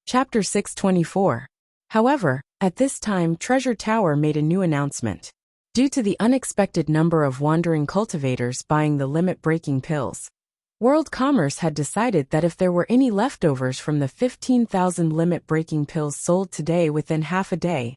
Chapter 624. However, at this time Treasure Tower made a new announcement. Due to the unexpected number of wandering cultivators buying the limit-breaking pills, World Commerce had decided that if there were any leftovers from the 15,000 limit-breaking pills sold today within half a day,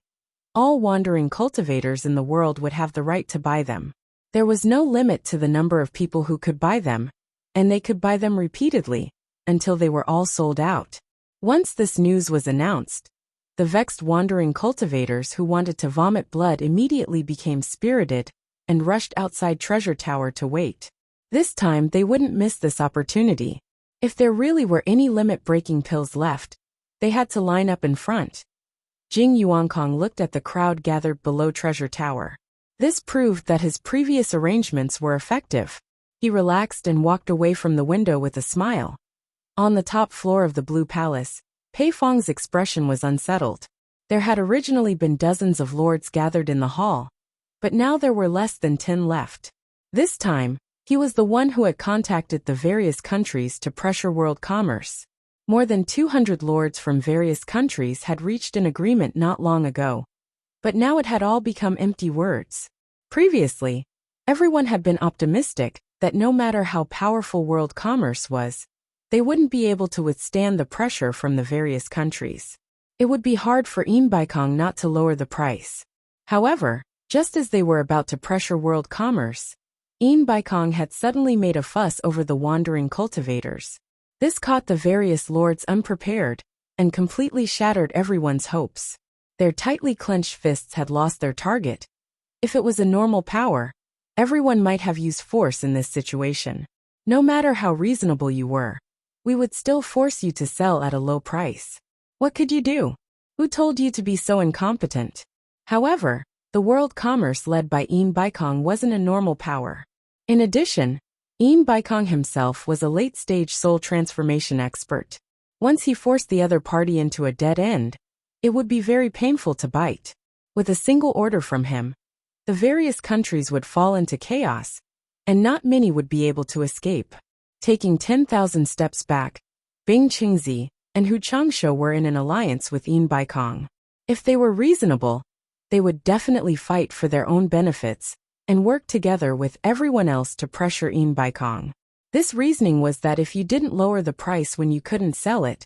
all wandering cultivators in the world would have the right to buy them. There was no limit to the number of people who could buy them, and they could buy them repeatedly, until they were all sold out. Once this news was announced, the vexed wandering cultivators who wanted to vomit blood immediately became spirited and rushed outside Treasure Tower to wait. This time they wouldn't miss this opportunity. If there really were any limit-breaking pills left, they had to line up in front. Jing Yuankong looked at the crowd gathered below Treasure Tower. This proved that his previous arrangements were effective. He relaxed and walked away from the window with a smile. On the top floor of the Blue Palace, Pei Fong's expression was unsettled. There had originally been dozens of lords gathered in the hall, but now there were less than 10 left. This time, he was the one who had contacted the various countries to pressure world commerce. More than 200 lords from various countries had reached an agreement not long ago, but now it had all become empty words. Previously, everyone had been optimistic that no matter how powerful world commerce was, they wouldn't be able to withstand the pressure from the various countries. It would be hard for embark not to lower the price. However, just as they were about to pressure world commerce, embark had suddenly made a fuss over the wandering cultivators. This caught the various lords unprepared and completely shattered everyone's hopes. Their tightly clenched fists had lost their target. If it was a normal power, everyone might have used force in this situation. No matter how reasonable you were, we would still force you to sell at a low price. What could you do? Who told you to be so incompetent? However, the world commerce led by embark wasn't a normal power. In addition, embark himself was a late-stage soul transformation expert. Once he forced the other party into a dead end, it would be very painful to bite. With a single order from him, the various countries would fall into chaos, and not many would be able to escape. Taking 10,000 steps back, Bing Qingzi and Hu Changshu were in an alliance with embark. If they were reasonable, they would definitely fight for their own benefits and work together with everyone else to pressure embark. This reasoning was that if you didn't lower the price when you couldn't sell it,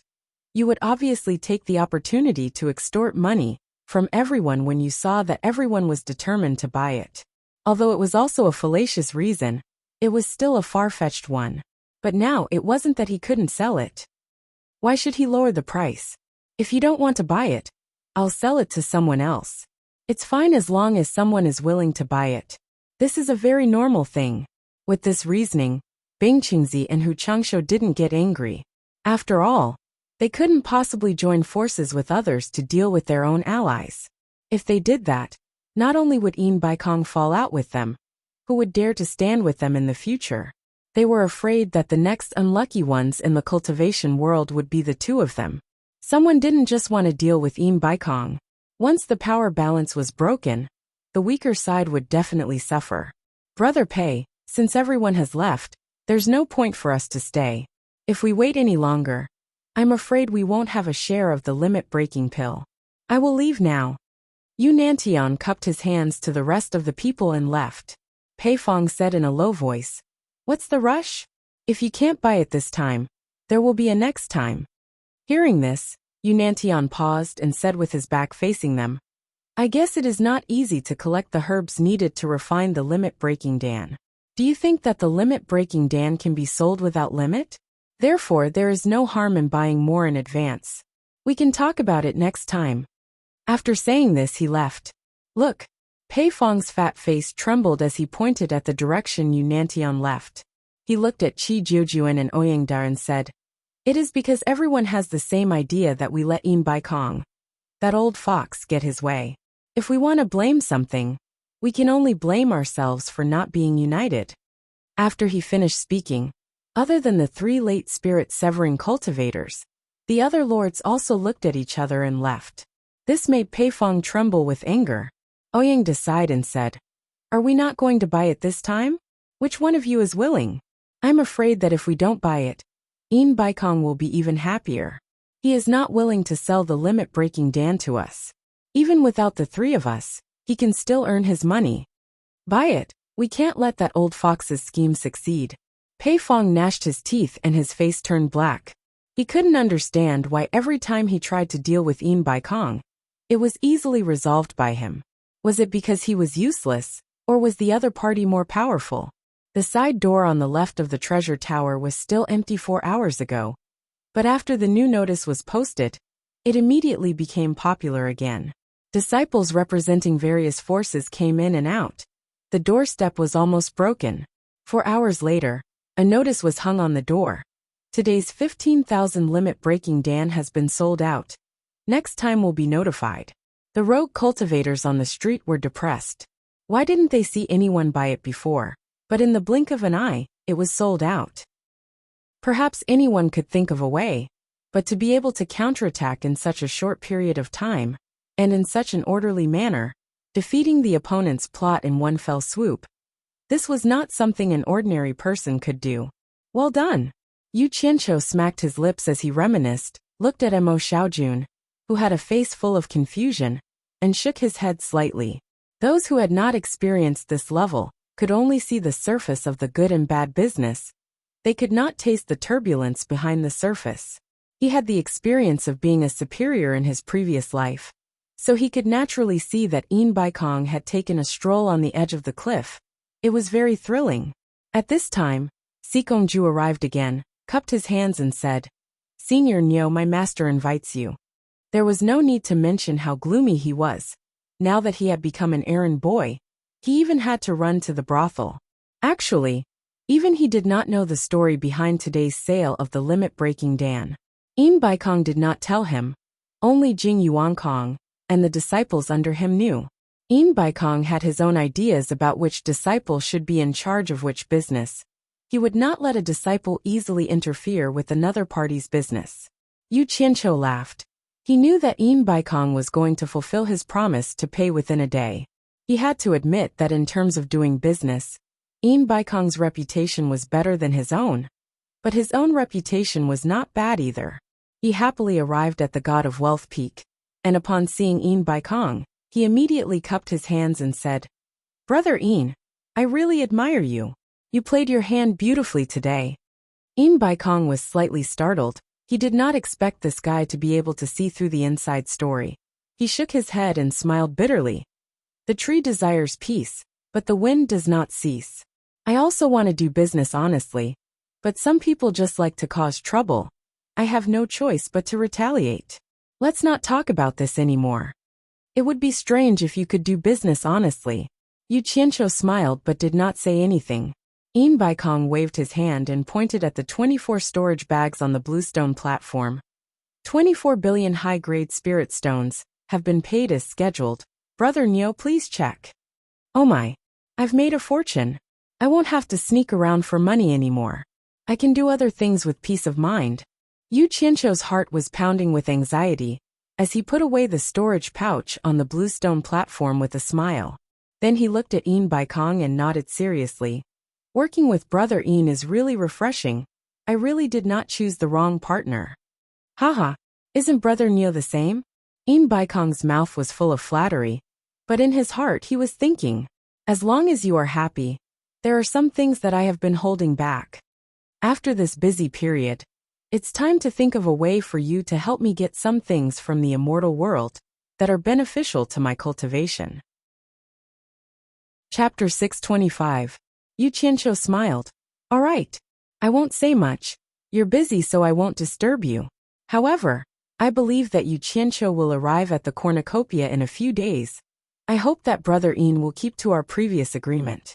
you would obviously take the opportunity to extort money from everyone when you saw that everyone was determined to buy it. Although it was also a fallacious reason, it was still a far-fetched one. But now it wasn't that he couldn't sell it. Why should he lower the price? If you don't want to buy it, I'll sell it to someone else. It's fine as long as someone is willing to buy it. This is a very normal thing. With this reasoning, Bing Qingzi and Hu Changshu didn't get angry. After all, they couldn't possibly join forces with others to deal with their own allies. If they did that, not only would embark fall out with them, who would dare to stand with them in the future? They were afraid that the next unlucky ones in the cultivation world would be the two of them. Someone didn't just want to deal with embark. Once the power balance was broken, the weaker side would definitely suffer. Brother Pei, since everyone has left, there's no point for us to stay. If we wait any longer, I'm afraid we won't have a share of the limit-breaking pill. I will leave now. Yu Nantian cupped his hands to the rest of the people and left. Pei Fong said in a low voice, "What's the rush? If you can't buy it this time, there will be a next time." Hearing this, Yu Nantian paused and said with his back facing them, "I guess it is not easy to collect the herbs needed to refine the limit-breaking dan. Do you think that the limit-breaking dan can be sold without limit? Therefore there is no harm in buying more in advance. We can talk about it next time." After saying this he left. Look! Pei Fong's fat face trembled as he pointed at the direction Yu Nantian left. He looked at Qi Jiujuan and Ouyang Dar and said, "It is because everyone has the same idea that we let embark, that old fox, get his way. If we want to blame something, we can only blame ourselves for not being united." After he finished speaking, other than the 3 late spirit-severing cultivators, the other lords also looked at each other and left. This made Pei Fong tremble with anger. Ouyang sighed and said, "Are we not going to buy it this time? Which one of you is willing? I'm afraid that if we don't buy it, embark will be even happier." He is not willing to sell the limit-breaking Dan to us. Even without the three of us, he can still earn his money. Buy it. We can't let that old fox's scheme succeed. Pei Fong gnashed his teeth and his face turned black. He couldn't understand why every time he tried to deal with Yin Bai Kong, it was easily resolved by him. Was it because he was useless, or was the other party more powerful? The side door on the left of the treasure tower was still empty 4 hours ago. But after the new notice was posted, it immediately became popular again. Disciples representing various forces came in and out. The doorstep was almost broken. 4 hours later, a notice was hung on the door. Today's 15,000 limit-breaking Dan has been sold out. Next time we'll be notified. The rogue cultivators on the street were depressed. Why didn't they see anyone buy it before? But in the blink of an eye, it was sold out. Perhaps anyone could think of a way, but to be able to counterattack in such a short period of time, and in such an orderly manner, defeating the opponent's plot in one fell swoop, this was not something an ordinary person could do. Well done! Yu Qianqiu smacked his lips as he reminisced, looked at Mo Xiaojun, who had a face full of confusion, and shook his head slightly. Those who had not experienced this level could only see the surface of the good and bad business. They could not taste the turbulence behind the surface. He had the experience of being a superior in his previous life, so he could naturally see that Yin Bai Kong had taken a stroll on the edge of the cliff. It was very thrilling. At this time, Sikongju arrived again, cupped his hands and said, "Senior Niu, my master invites you." There was no need to mention how gloomy he was. Now that he had become an errand boy, he even had to run to the brothel. Actually, even he did not know the story behind today's sale of the limit-breaking Dan. Yin Bai Kong did not tell him. Only Jing Yuankong and the disciples under him knew. Yin Bai Kong had his own ideas about which disciple should be in charge of which business. He would not let a disciple easily interfere with another party's business. Yu Qianqiu laughed. He knew that Yin Bai Kong was going to fulfill his promise to pay within a day. He had to admit that in terms of doing business, Yin Bai Kong's reputation was better than his own. But his own reputation was not bad either. He happily arrived at the God of Wealth Peak, and upon seeing Yin Bai Kong, he immediately cupped his hands and said, "Brother Yin, I really admire you. You played your hand beautifully today." Yin Bai Kong was slightly startled. He did not expect this guy to be able to see through the inside story. He shook his head and smiled bitterly. The tree desires peace, but the wind does not cease. I also want to do business honestly, but some people just like to cause trouble. I have no choice but to retaliate. Let's not talk about this anymore. It would be strange if you could do business honestly. Yu Qianqiu smiled but did not say anything. Yin Bai Kong waved his hand and pointed at the 24 storage bags on the bluestone platform. 24 billion high-grade spirit stones have been paid as scheduled. Brother Niu, please check. Oh my. I've made a fortune. I won't have to sneak around for money anymore. I can do other things with peace of mind. Yu Qianqiu's heart was pounding with anxiety as he put away the storage pouch on the bluestone platform with a smile. Then he looked at Yin Bai Kong and nodded seriously. Working with Brother Yin is really refreshing. I really did not choose the wrong partner. Haha, isn't Brother Niu the same? Yin Bai Kong's mouth was full of flattery, but in his heart he was thinking, as long as you are happy, there are some things that I have been holding back. After this busy period, it's time to think of a way for you to help me get some things from the immortal world that are beneficial to my cultivation. Chapter 625. Yu Qianqiu smiled. All right. I won't say much. You're busy, so I won't disturb you. However, I believe that Yu Qianqiu will arrive at the cornucopia in a few days. I hope that Brother Yin will keep to our previous agreement.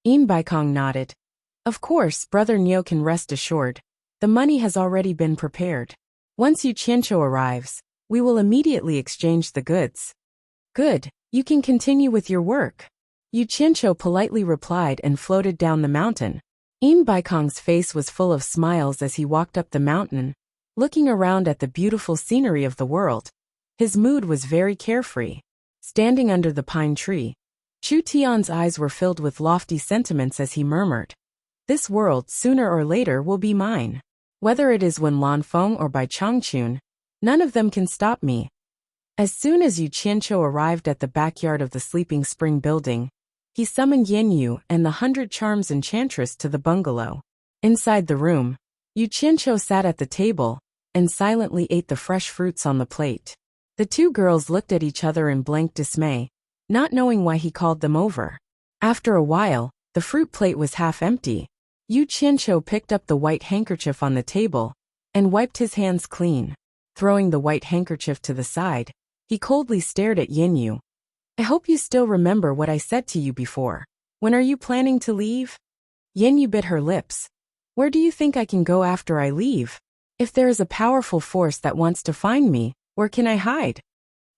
Yin Bai Kong nodded. Of course, Brother Niu can rest assured. The money has already been prepared. Once Yu Qianqiu arrives, we will immediately exchange the goods. Good. You can continue with your work. Yu Qianqiu politely replied and floated down the mountain. Yin Bai Kong's face was full of smiles as he walked up the mountain, looking around at the beautiful scenery of the world. His mood was very carefree. Standing under the pine tree, Chu Tian's eyes were filled with lofty sentiments as he murmured, "This world sooner or later will be mine. Whether it is Wen Lanfeng or by Changchun, None of them can stop me. As soon as Yu Qianqiu arrived at the backyard of the Sleeping Spring building, he summoned Yin Yu and the 100 Charms Enchantress to the bungalow. Inside the room, Yu Qianqiu sat at the table and silently ate the fresh fruits on the plate. The two girls looked at each other in blank dismay, not knowing why he called them over. After a while, the fruit plate was half empty. Yu Qianqiu picked up the white handkerchief on the table and wiped his hands clean. Throwing the white handkerchief to the side, he coldly stared at Yin Yu. I hope you still remember what I said to you before. When are you planning to leave? Yin Yu bit her lips. Where do you think I can go after I leave? If there is a powerful force that wants to find me, where can I hide?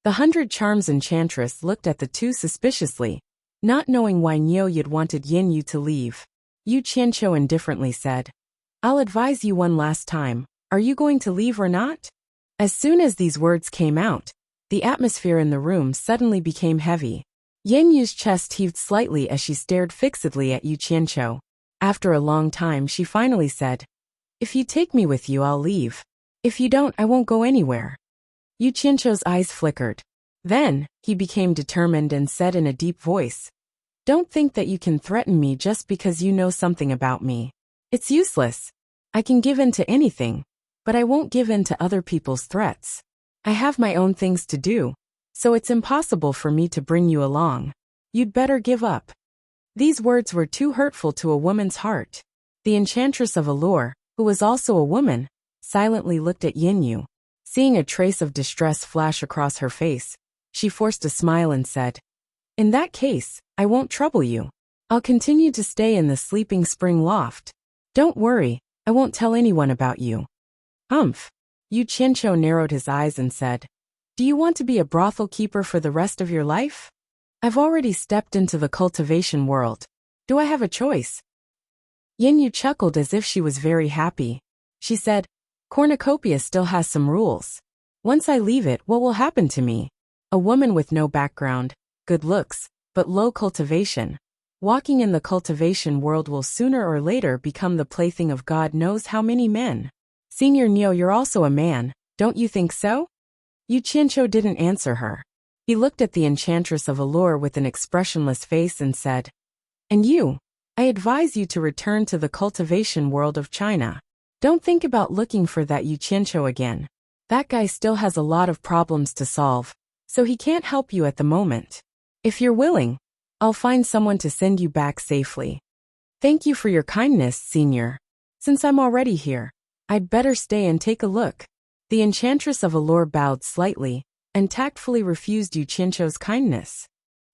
The 100 Charms Enchantress looked at the two suspiciously, not knowing why Niu Yid wanted Yin Yu to leave. Yu Qianqiu indifferently said, I'll advise you one last time. Are you going to leave or not? As soon as these words came out, the atmosphere in the room suddenly became heavy. Yin Yu's chest heaved slightly as she stared fixedly at Yu Qianqiu. After a long time she finally said, If you take me with you I'll leave. If you don't I won't go anywhere. Yu Qianqiu's eyes flickered. Then, he became determined and said in a deep voice, Don't think that you can threaten me just because you know something about me. It's useless. I can give in to anything, but I won't give in to other people's threats. I have my own things to do, so it's impossible for me to bring you along. You'd better give up. These words were too hurtful to a woman's heart. The Enchantress of Allure, who was also a woman, silently looked at Yin Yu. Seeing a trace of distress flash across her face, she forced a smile and said, In that case, I won't trouble you. I'll continue to stay in the Sleeping Spring loft. Don't worry, I won't tell anyone about you. Humph. Yu Qianqiu narrowed his eyes and said, Do you want to be a brothel keeper for the rest of your life? I've already stepped into the cultivation world. Do I have a choice? Yin Yu chuckled as if she was very happy. She said, Cornucopia still has some rules. Once I leave it, what will happen to me? A woman with no background, good looks, but low cultivation. Walking in the cultivation world will sooner or later become the plaything of God knows how many men. Senior Neo, you're also a man, don't you think so? Yu Qianqiu didn't answer her. He looked at the Enchantress of Allure with an expressionless face and said, And you? I advise you to return to the cultivation world of China. Don't think about looking for that Yu Qianqiu again. That guy still has a lot of problems to solve, so he can't help you at the moment. If you're willing, I'll find someone to send you back safely. Thank you for your kindness, Senior. Since I'm already here, I'd better stay and take a look. The Enchantress of Allure bowed slightly and tactfully refused Yu Qianqiu's kindness.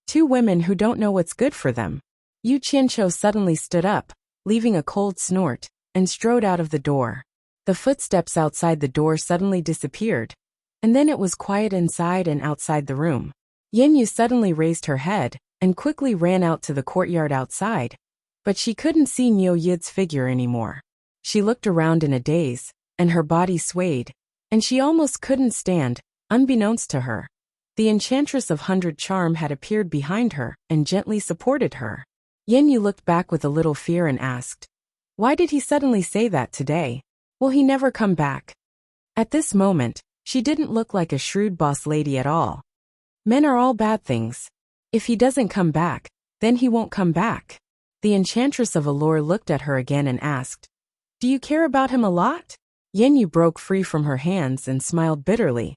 Two women who don't know what's good for them. Yu Qianqiu suddenly stood up, leaving a cold snort, and strode out of the door. The footsteps outside the door suddenly disappeared, and then it was quiet inside and outside the room. Yin Yu suddenly raised her head and quickly ran out to the courtyard outside, but she couldn't see Niu Yid's figure anymore. She looked around in a daze, and her body swayed, and she almost couldn't stand, unbeknownst to her. The Enchantress of 100 Charm had appeared behind her and gently supported her. Yin Yu looked back with a little fear and asked, Why did he suddenly say that today? Will he never come back? At this moment, she didn't look like a shrewd boss lady at all. Men are all bad things. If he doesn't come back, then he won't come back. The Enchantress of Allure looked at her again and asked, Do you care about him a lot? Yin Yu broke free from her hands and smiled bitterly.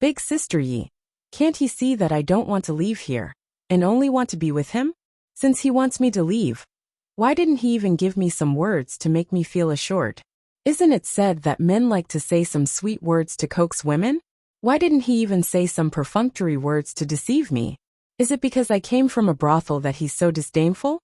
Big Sister Yi, can't he see that I don't want to leave here, and only want to be with him? Since he wants me to leave, why didn't he even give me some words to make me feel assured? Isn't it said that men like to say some sweet words to coax women? Why didn't he even say some perfunctory words to deceive me? Is it because I came from a brothel that he's so disdainful?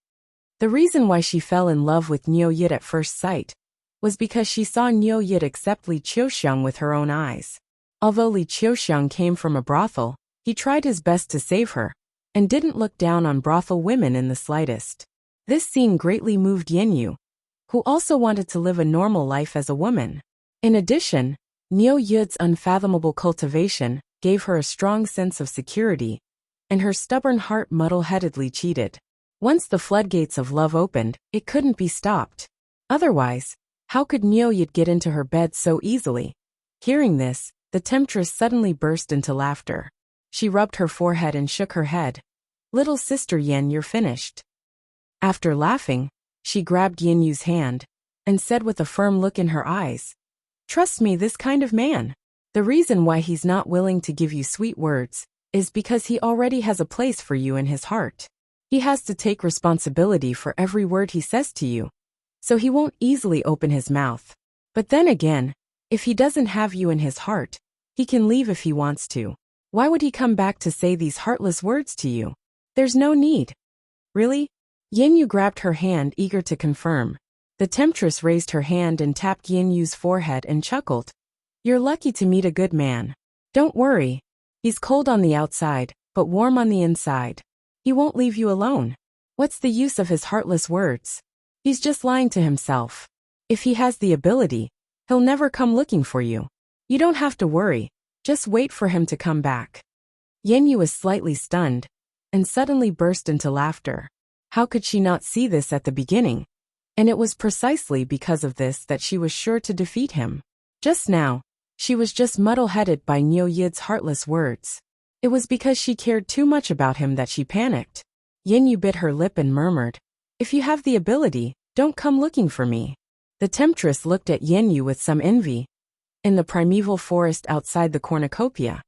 The reason why she fell in love with Niu Yid at first sight was because she saw Niu Yid accept Li Qiuxiang with her own eyes. Although Li Qiuxiang came from a brothel, he tried his best to save her, and didn't look down on brothel women in the slightest. This scene greatly moved Yin Yu, who also wanted to live a normal life as a woman. In addition, Niu Yid's unfathomable cultivation gave her a strong sense of security, and her stubborn heart muddle-headedly cheated. Once the floodgates of love opened, it couldn't be stopped. Otherwise, how could Niu Yid get into her bed so easily? Hearing this, The temptress suddenly burst into laughter. She rubbed her forehead and shook her head. "Little sister Yen, you're finished." After laughing, she grabbed Yin Yu's hand and said with a firm look in her eyes, "Trust me, this kind of man. The reason why he's not willing to give you sweet words is because he already has a place for you in his heart. He has to take responsibility for every word he says to you, so he won't easily open his mouth. But then again, if he doesn't have you in his heart, he can leave if he wants to. Why would he come back to say these heartless words to you? There's no need." "Really?" Yin Yu grabbed her hand, eager to confirm. The temptress raised her hand and tapped Yin Yu's forehead and chuckled. "You're lucky to meet a good man. Don't worry. He's cold on the outside, but warm on the inside. He won't leave you alone. What's the use of his heartless words? He's just lying to himself. If he has the ability, he'll never come looking for you. You don't have to worry. Just wait for him to come back." Yin Yu was slightly stunned and suddenly burst into laughter. How could she not see this at the beginning? And it was precisely because of this that she was sure to defeat him. Just now, she was just muddle-headed by Niu Yid's heartless words. It was because she cared too much about him that she panicked. Yin Yu bit her lip and murmured, "If you have the ability, don't come looking for me." The temptress looked at Yin Yu with some envy. In the primeval forest outside the cornucopia,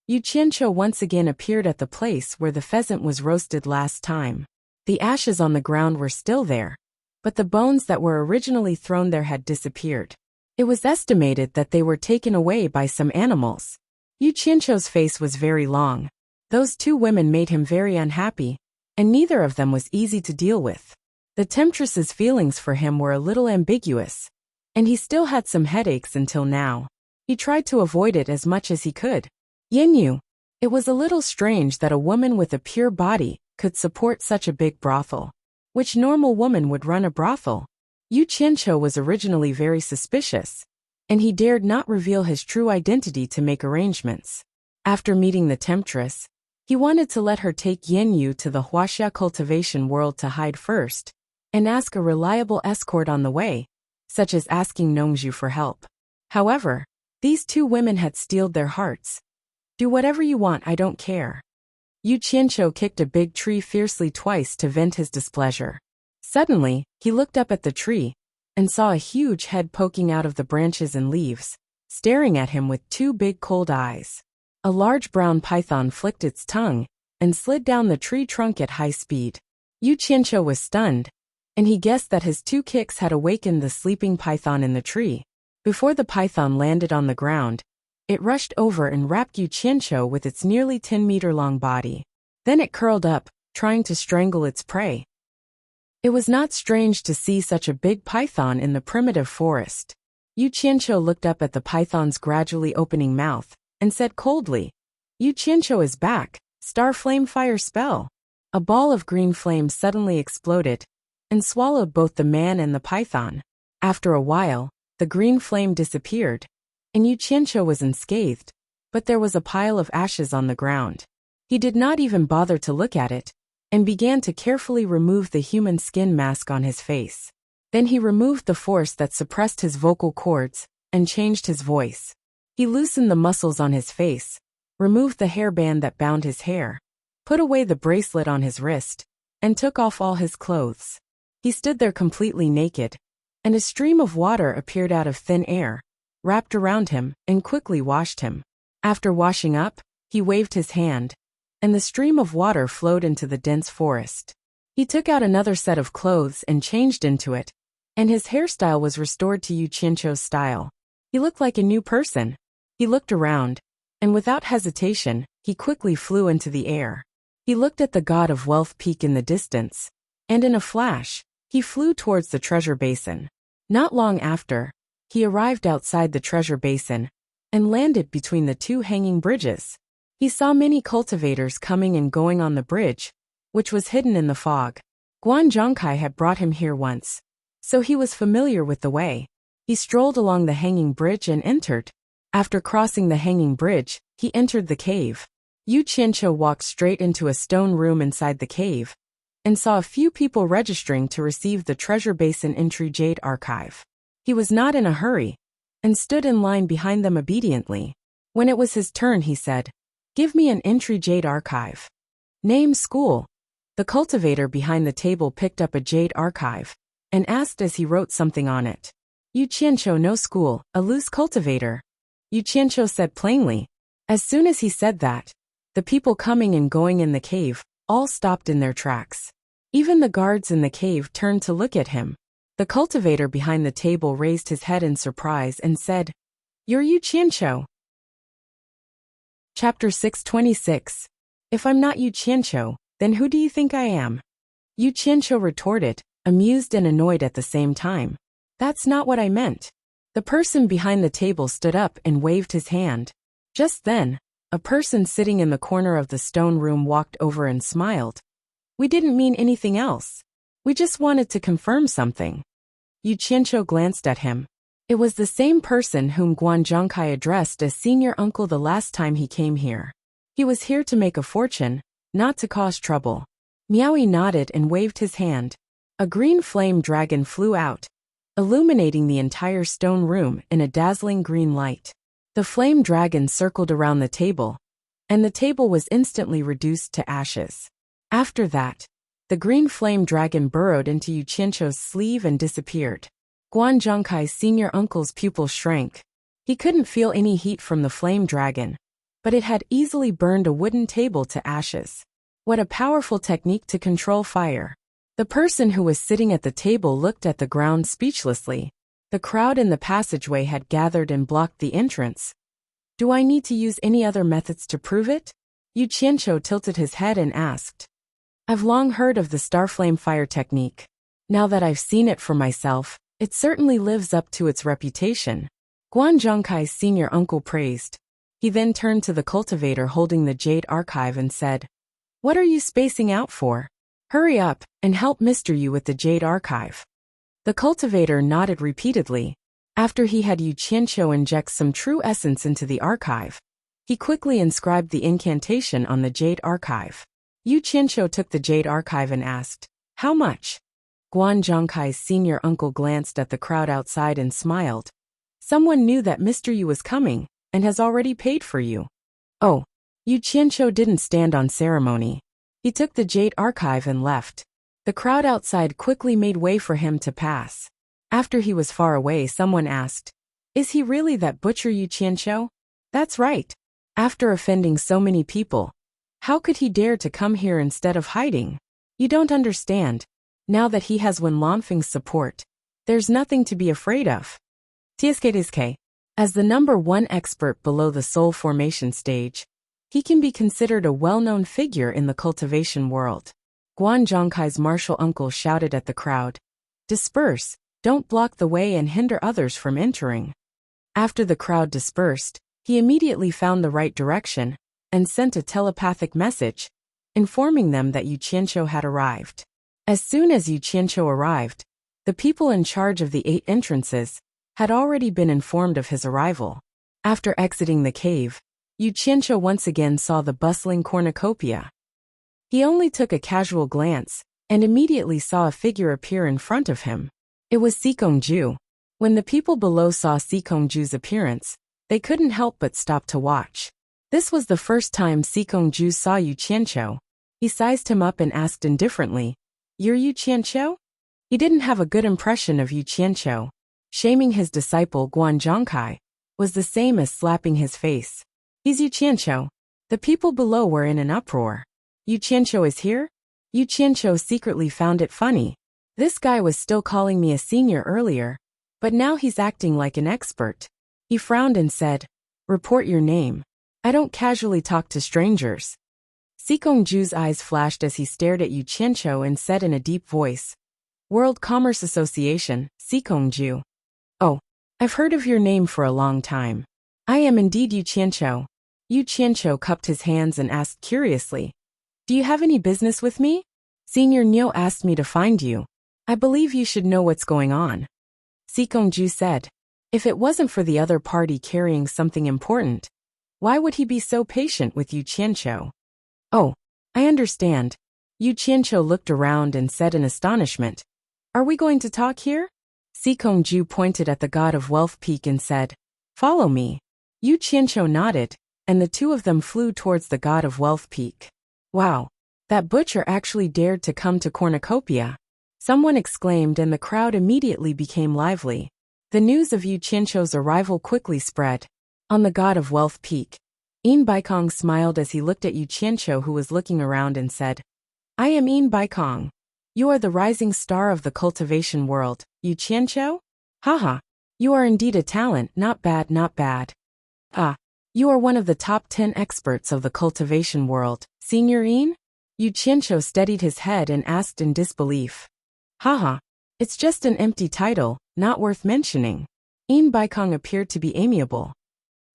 Yu Qianqiu once again appeared at the place where the pheasant was roasted last time. The ashes on the ground were still there, but the bones that were originally thrown there had disappeared. It was estimated that they were taken away by some animals. Yu Qianqiu's face was very long. Those two women made him very unhappy, and neither of them was easy to deal with. The temptress's feelings for him were a little ambiguous, and he still had some headaches until now. He tried to avoid it as much as he could. Yin Yu. It was a little strange that a woman with a pure body could support such a big brothel. Which normal woman would run a brothel? Yu Qianqiu was originally very suspicious, and he dared not reveal his true identity to make arrangements. After meeting the temptress, he wanted to let her take Yin Yu to the Huaxia cultivation world to hide first, and ask a reliable escort on the way, such as asking Nongzhu for help. However, these two women had steeled their hearts. "Do whatever you want, I don't care." Yu Qianqiu kicked a big tree fiercely twice to vent his displeasure. Suddenly, he looked up at the tree and saw a huge head poking out of the branches and leaves, staring at him with two big cold eyes. A large brown python flicked its tongue and slid down the tree trunk at high speed. Yu Qianqiu was stunned, and he guessed that his two kicks had awakened the sleeping python in the tree. Before the python landed on the ground, it rushed over and wrapped Yu Qianqiu with its nearly 10-meter-long body. Then it curled up, trying to strangle its prey. It was not strange to see such a big python in the primitive forest. Yu Qianqiu looked up at the python's gradually opening mouth and said coldly, "Yu Qianqiu is back, star flame fire spell." A ball of green flame suddenly exploded and swallowed both the man and the python. After a while, the green flame disappeared, and Yu Qianqiu was unscathed, but there was a pile of ashes on the ground. He did not even bother to look at it, and began to carefully remove the human skin mask on his face. Then he removed the force that suppressed his vocal cords, and changed his voice. He loosened the muscles on his face, removed the hairband that bound his hair, put away the bracelet on his wrist, and took off all his clothes. He stood there completely naked, and a stream of water appeared out of thin air, wrapped around him, and quickly washed him. After washing up, he waved his hand, and the stream of water flowed into the dense forest. He took out another set of clothes and changed into it, and his hairstyle was restored to Yu Qianqiu's style. He looked like a new person. He looked around, and without hesitation, he quickly flew into the air. He looked at the god of wealth peak in the distance, and in a flash, he flew towards the treasure basin. Not long after, he arrived outside the treasure basin and landed between the two hanging bridges. He saw many cultivators coming and going on the bridge, which was hidden in the fog. Guan Zhongkai had brought him here once, so he was familiar with the way. He strolled along the hanging bridge and entered. After crossing the hanging bridge, he entered the cave. Yu Qianqiu walked straight into a stone room inside the cave, and saw a few people registering to receive the treasure basin entry jade archive. He was not in a hurry, and stood in line behind them obediently. When it was his turn, he said, "Give me an entry jade archive." Name school. The cultivator behind the table picked up a jade archive and asked as he wrote something on it. Yu Qianqiu no school, a loose cultivator. Yu Qianqiu said plainly. As soon as he said that, the people coming and going in the cave all stopped in their tracks. Even the guards in the cave turned to look at him. The cultivator behind the table raised his head in surprise and said, "You're Yu Qianqiu." Chapter 626. If I'm not Yu Qianqiu, then who do you think I am? Yu Qianqiu retorted, amused and annoyed at the same time. That's not what I meant. The person behind the table stood up and waved his hand. Just then, a person sitting in the corner of the stone room walked over and smiled. We didn't mean anything else. We just wanted to confirm something. Yu Qianqiu glanced at him. It was the same person whom Guan Zhongkai addressed as senior uncle the last time he came here. He was here to make a fortune, not to cause trouble. Miaoyi nodded and waved his hand. A green flame dragon flew out, illuminating the entire stone room in a dazzling green light. The flame dragon circled around the table, and the table was instantly reduced to ashes. After that, the green flame dragon burrowed into Yu Qianqiu's sleeve and disappeared. Guan Zhongkai's senior uncle's pupil shrank. He couldn't feel any heat from the flame dragon, but it had easily burned a wooden table to ashes. What a powerful technique to control fire. The person who was sitting at the table looked at the ground speechlessly. The crowd in the passageway had gathered and blocked the entrance. Do I need to use any other methods to prove it? Yu Qianqiu tilted his head and asked. I've long heard of the Starflame fire technique. Now that I've seen it for myself, it certainly lives up to its reputation. Guan Zhongkai's senior uncle praised. He then turned to the cultivator holding the jade archive and said, What are you spacing out for? Hurry up and help Mr. Yu with the jade archive. The cultivator nodded repeatedly. After he had Yu Qianqiu inject some true essence into the archive, he quickly inscribed the incantation on the jade archive. Yu Qianqiu took the jade archive and asked, How much? Guan Zhongkai's senior uncle glanced at the crowd outside and smiled. Someone knew that Mr. Yu was coming and has already paid for you. Oh, Yu Qianqiu didn't stand on ceremony. He took the jade archive and left. The crowd outside quickly made way for him to pass. After he was far away, someone asked, Is he really that butcher Yu Qianqiu? That's right. After offending so many people, how could he dare to come here instead of hiding? You don't understand. Now that he has Wen Lanfeng's support, there's nothing to be afraid of. Tsk. As the number 1 expert below the soul formation stage, he can be considered a well-known figure in the cultivation world. Guan Zhongkai's martial uncle shouted at the crowd, Disperse, don't block the way and hinder others from entering. After the crowd dispersed, he immediately found the right direction and sent a telepathic message, informing them that Yu Qianqiu had arrived. As soon as Yu Qianqiu arrived, the people in charge of the 8 entrances had already been informed of his arrival. After exiting the cave, Yu Qianqiu once again saw the bustling cornucopia. He only took a casual glance and immediately saw a figure appear in front of him. It was Sikongju. When the people below saw Sikongju's appearance, they couldn't help but stop to watch. This was the first time Sikongju saw Yu Qianqiu. He sized him up and asked indifferently, You're Yu Qianqiu? He didn't have a good impression of Yu Qianqiu. Shaming his disciple Guan Zhongkai was the same as slapping his face. He's Yu Qianqiu. The people below were in an uproar. Yu Qianqiu is here? Yu Qianqiu secretly found it funny. This guy was still calling me a senior earlier, but now he's acting like an expert. He frowned and said, Report your name. I don't casually talk to strangers. Sikongju's eyes flashed as he stared at Yu Qianqiu and said in a deep voice, World Commerce Association, Sikongju. Oh, I've heard of your name for a long time. I am indeed Yu Qianqiu. Yu Qianqiu cupped his hands and asked curiously, Do you have any business with me? Senior Niu asked me to find you. I believe you should know what's going on. Sikongju said, If it wasn't for the other party carrying something important, why would he be so patient with Yu Qianqiu? Oh, I understand. Yu Qianqiu looked around and said in astonishment, Are we going to talk here? Sikongju pointed at the god of Wealth Peak and said, Follow me. Yu Qianqiu nodded, and the two of them flew towards the god of wealth peak. Wow! That butcher actually dared to come to Cornucopia. Someone exclaimed, and the crowd immediately became lively. The news of Yu Qianqiu's arrival quickly spread. On the god of wealth peak, Yin Baikong smiled as he looked at Yu Qianqiu, who was looking around, and said, I am Yin Baikong. You are the rising star of the cultivation world, Yu Qianqiu? Haha. You are indeed a talent, not bad, not bad. Ah. You are one of the top 10 experts of the cultivation world, Senior Yin? Yu Qianqiu steadied his head and asked in disbelief. Haha. It's just an empty title, not worth mentioning. Yin Baikong appeared to be amiable.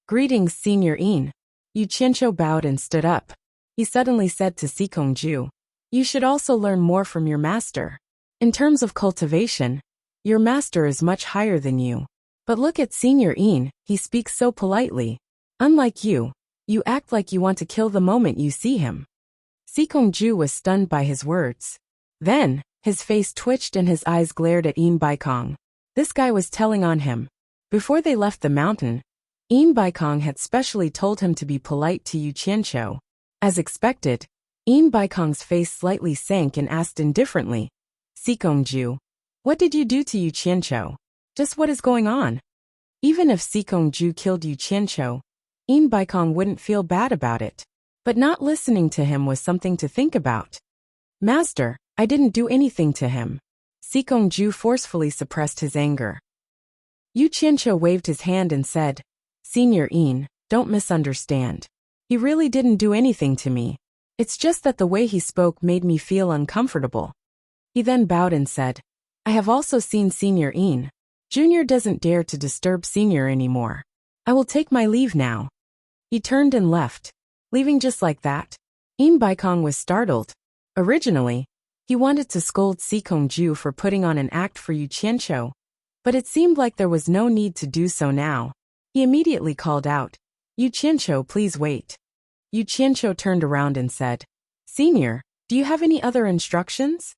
Greetings, Senior Yin. Yu Qianqiu bowed and stood up. He suddenly said to Sikongju, You should also learn more from your master. In terms of cultivation, your master is much higher than you. But look at Senior Yin, he speaks so politely. Unlike you, you act like you want to kill the moment you see him. Sikongju was stunned by his words. Then, his face twitched and his eyes glared at Yin Baikong. This guy was telling on him. Before they left the mountain, Yin Baikong had specially told him to be polite to Yu Qianqiu. As expected, Yin Baikong's face slightly sank and asked indifferently, Sikongju, what did you do to Yu Qianqiu? Just what is going on? Even if Sikongju killed Yu Qianqiu, Yin Baikong wouldn't feel bad about it. But not listening to him was something to think about. Master, I didn't do anything to him. Sikongju forcefully suppressed his anger. Yu Qianqiu waved his hand and said, Senior Yin, don't misunderstand. He really didn't do anything to me. It's just that the way he spoke made me feel uncomfortable. He then bowed and said, I have also seen Senior Yin. Junior doesn't dare to disturb Senior anymore. I will take my leave now. He turned and left. Leaving just like that? Yin Baikong was startled. Originally, he wanted to scold Sikongju for putting on an act for Yu Qianqiu, but it seemed like there was no need to do so now. He immediately called out, Yu Qianqiu, please wait. Yu Qianqiu turned around and said, Senior, do you have any other instructions?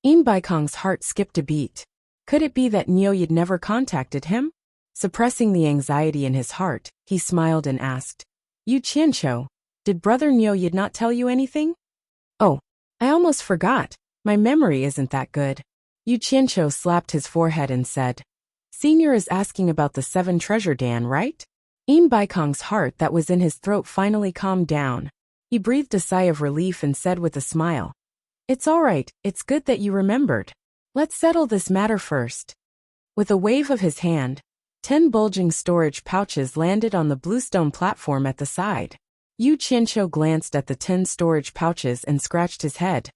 Yin Baikong's heart skipped a beat. Could it be that Nyoyid never contacted him? Suppressing the anxiety in his heart, he smiled and asked, Yu Qianqiu, did Brother Nyoyid not tell you anything? Oh, I almost forgot. My memory isn't that good. Yu Qianqiu slapped his forehead and said, Senior is asking about the 7 treasure Dan, right? Yin Baikong's heart that was in his throat finally calmed down. He breathed a sigh of relief and said with a smile, It's all right, it's good that you remembered. Let's settle this matter first. With a wave of his hand, 10 bulging storage pouches landed on the bluestone platform at the side. Yu Qianqiu glanced at the 10 storage pouches and scratched his head.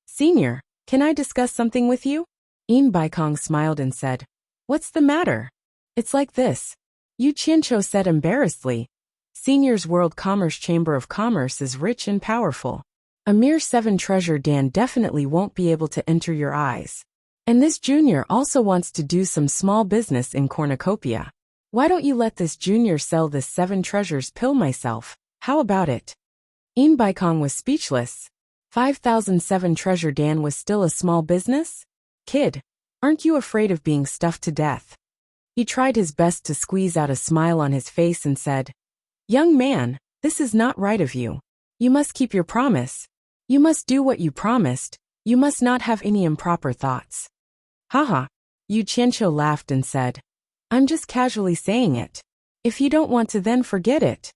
Senior, can I discuss something with you? Yin Baikong smiled and said, What's the matter? It's like this. Yu Qianqiu said embarrassedly. Senior's World Commerce Chamber of Commerce is rich and powerful. A mere 7 treasure Dan definitely won't be able to enter your eyes. And this junior also wants to do some small business in Cornucopia. Why don't you let this junior sell this 7 treasures pill myself? How about it? Yin Baikong was speechless. 5,007 treasure Dan was still a small business? Kid, aren't you afraid of being stuffed to death? He tried his best to squeeze out a smile on his face and said, Young man, this is not right of you. You must keep your promise. You must do what you promised. You must not have any improper thoughts. Haha. Yu Qianqiu laughed and said, I'm just casually saying it. If you don't want to, then forget it.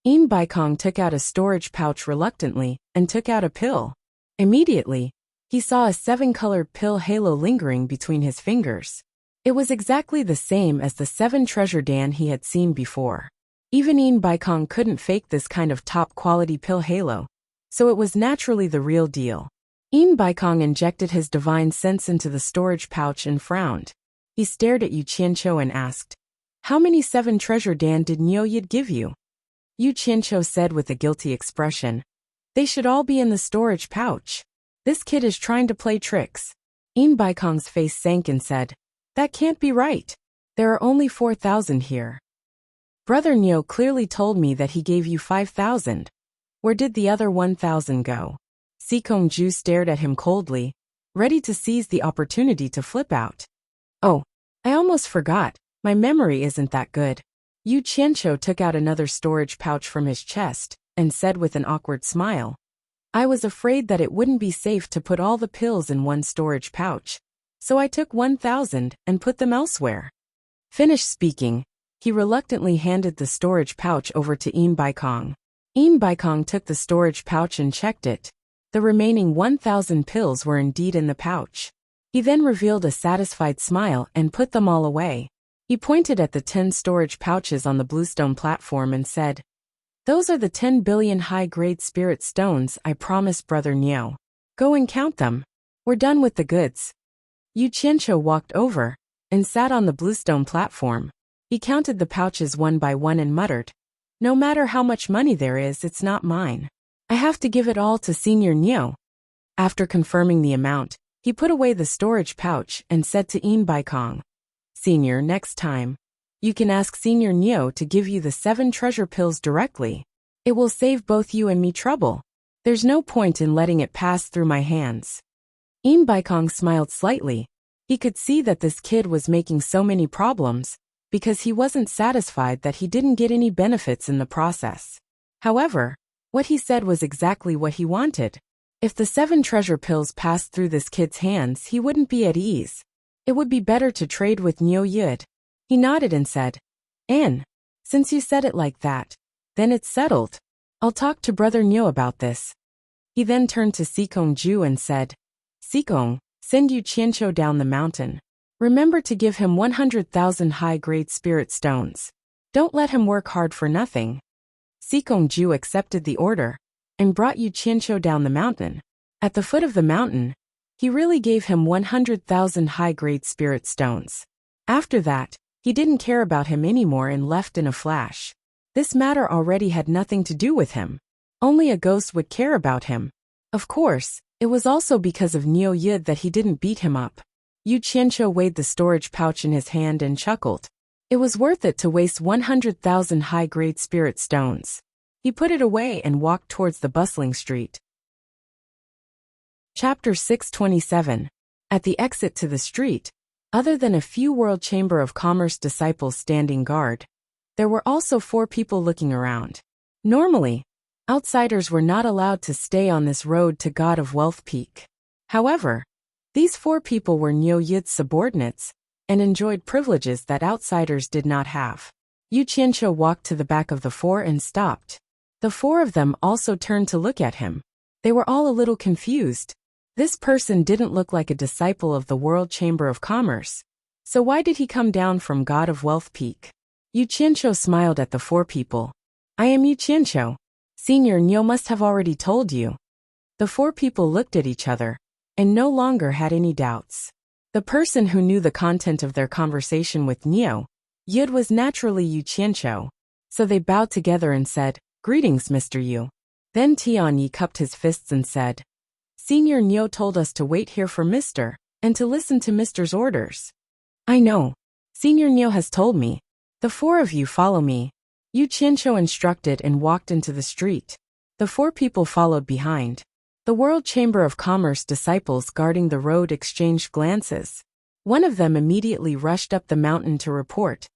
Yin Baikong took out a storage pouch reluctantly and took out a pill. Immediately, he saw a 7-colored pill halo lingering between his fingers. It was exactly the same as the 7 treasure Dan he had seen before. Even Yin Baikong couldn't fake this kind of top-quality pill halo, so it was naturally the real deal. Yin Baikong injected his divine sense into the storage pouch and frowned. He stared at Yu Qianqiu and asked, How many 7 treasure Dan did Nyoyid give you? Yu Qianqiu said with a guilty expression, They should all be in the storage pouch. This kid is trying to play tricks. Yin Baikong's face sank and said, That can't be right. There are only 4,000 here. Brother Nyo clearly told me that he gave you 5,000. Where did the other 1,000 go? Sikongju stared at him coldly, ready to seize the opportunity to flip out. Oh, I almost forgot. My memory isn't that good. Yu Qianqiu took out another storage pouch from his chest and said with an awkward smile, I was afraid that it wouldn't be safe to put all the pills in one storage pouch, so I took 1,000 and put them elsewhere. Finished speaking, he reluctantly handed the storage pouch over to Baikong. Baikong took the storage pouch and checked it. The remaining 1,000 pills were indeed in the pouch. He then revealed a satisfied smile and put them all away. He pointed at the 10 storage pouches on the bluestone platform and said, Those are the 10 billion high-grade spirit stones I promised Brother Niu. Go and count them. We're done with the goods. Yu Qianqiu walked over and sat on the bluestone platform. He counted the pouches one by one and muttered, No matter how much money there is, it's not mine. I have to give it all to Senior Niu. After confirming the amount, he put away the storage pouch and said to Baikong, Senior, next time, you can ask Senior Niu to give you the 7 treasure pills directly. It will save both you and me trouble. There's no point in letting it pass through my hands. Baikong smiled slightly. He could see that this kid was making so many problems because he wasn't satisfied that he didn't get any benefits in the process. However, what he said was exactly what he wanted. If the 7 treasure pills passed through this kid's hands, he wouldn't be at ease. It would be better to trade with Niu Yud. He nodded and said, Since you said it like that, then it's settled. I'll talk to Brother Niu about this. He then turned to Sikong Ju and said, Sikong, send Yu Qianqiu down the mountain. Remember to give him 100,000 high-grade spirit stones. Don't let him work hard for nothing. Sikong Ju accepted the order and brought Yu Qianqiu down the mountain. At the foot of the mountain, he really gave him 100,000 high-grade spirit stones. After that, he didn't care about him anymore and left in a flash. This matter already had nothing to do with him. Only a ghost would care about him. Of course, it was also because of Niu Yud that he didn't beat him up. Yu Qianqiu weighed the storage pouch in his hand and chuckled. It was worth it to waste 100,000 high-grade spirit stones. He put it away and walked towards the bustling street. Chapter 627. At the exit to the street, other than a few World Chamber of Commerce disciples standing guard, there were also 4 people looking around. Normally, outsiders were not allowed to stay on this road to God of Wealth Peak. However, these 4 people were Niu Yud's subordinates and enjoyed privileges that outsiders did not have. Yu Qianqiu walked to the back of the 4 and stopped. The 4 of them also turned to look at him. They were all a little confused. This person didn't look like a disciple of the World Chamber of Commerce. So why did he come down from God of Wealth Peak? Yu Qianqiu smiled at the 4 people. I am Yu Qianqiu. Senior Niu must have already told you. The 4 people looked at each other and no longer had any doubts. The person who knew the content of their conversation with Niu Yud was naturally Yu Qianqiu. So they bowed together and said, Greetings, Mr. Yu. Then Tianyi cupped his fists and said, Senior Niu told us to wait here for Mr. and to listen to Mr.'s orders. I know. Senior Niu has told me. The 4 of you follow me. Yu Qianqiu instructed and walked into the street. The 4 people followed behind. The World Chamber of Commerce disciples guarding the road exchanged glances. One of them immediately rushed up the mountain to report.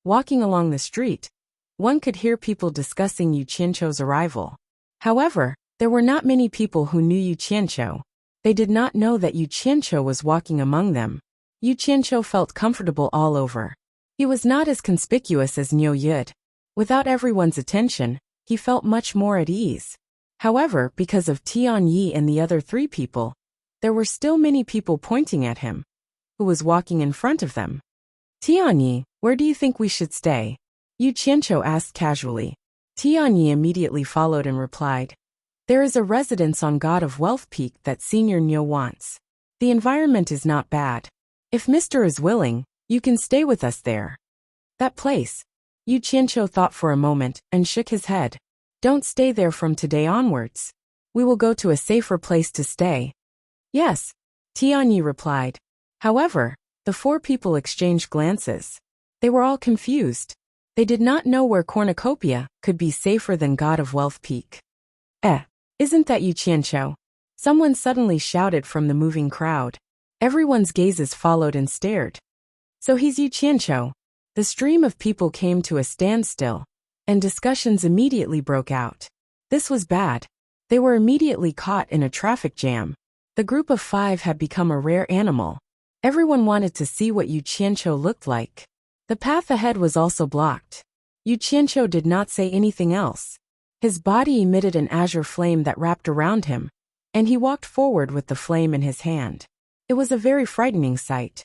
Walking along the street, one could hear people discussing Yu Qianqiu's arrival. However, there were not many people who knew Yu Qianqiu. They did not know that Yu Qianqiu was walking among them. Yu Qianqiu felt comfortable all over. He was not as conspicuous as Niu Yud. Without everyone's attention, he felt much more at ease. However, because of Tianyi and the other 3 people, there were still many people pointing at him, who was walking in front of them. Tianyi, where do you think we should stay? Yu Qianqiu asked casually. Tianyi immediately followed and replied, There is a residence on God of Wealth Peak that Senior Niu wants. The environment is not bad. If Mr. is willing, you can stay with us there. That place. Yu Qianqiu thought for a moment and shook his head. Don't stay there from today onwards. We will go to a safer place to stay. Yes, Tianyi replied. However, the 4 people exchanged glances. They were all confused. They did not know where cornucopia could be safer than God of Wealth Peak. Isn't that Yu Qianqiu? Someone suddenly shouted from the moving crowd. Everyone's gazes followed and stared. So he's Yu Qianqiu. The stream of people came to a standstill, and discussions immediately broke out. This was bad. They were immediately caught in a traffic jam. The group of 5 had become a rare animal. Everyone wanted to see what Yu Qianqiu looked like. The path ahead was also blocked. Yu Qianqiu did not say anything else. His body emitted an azure flame that wrapped around him, and he walked forward with the flame in his hand. It was a very frightening sight.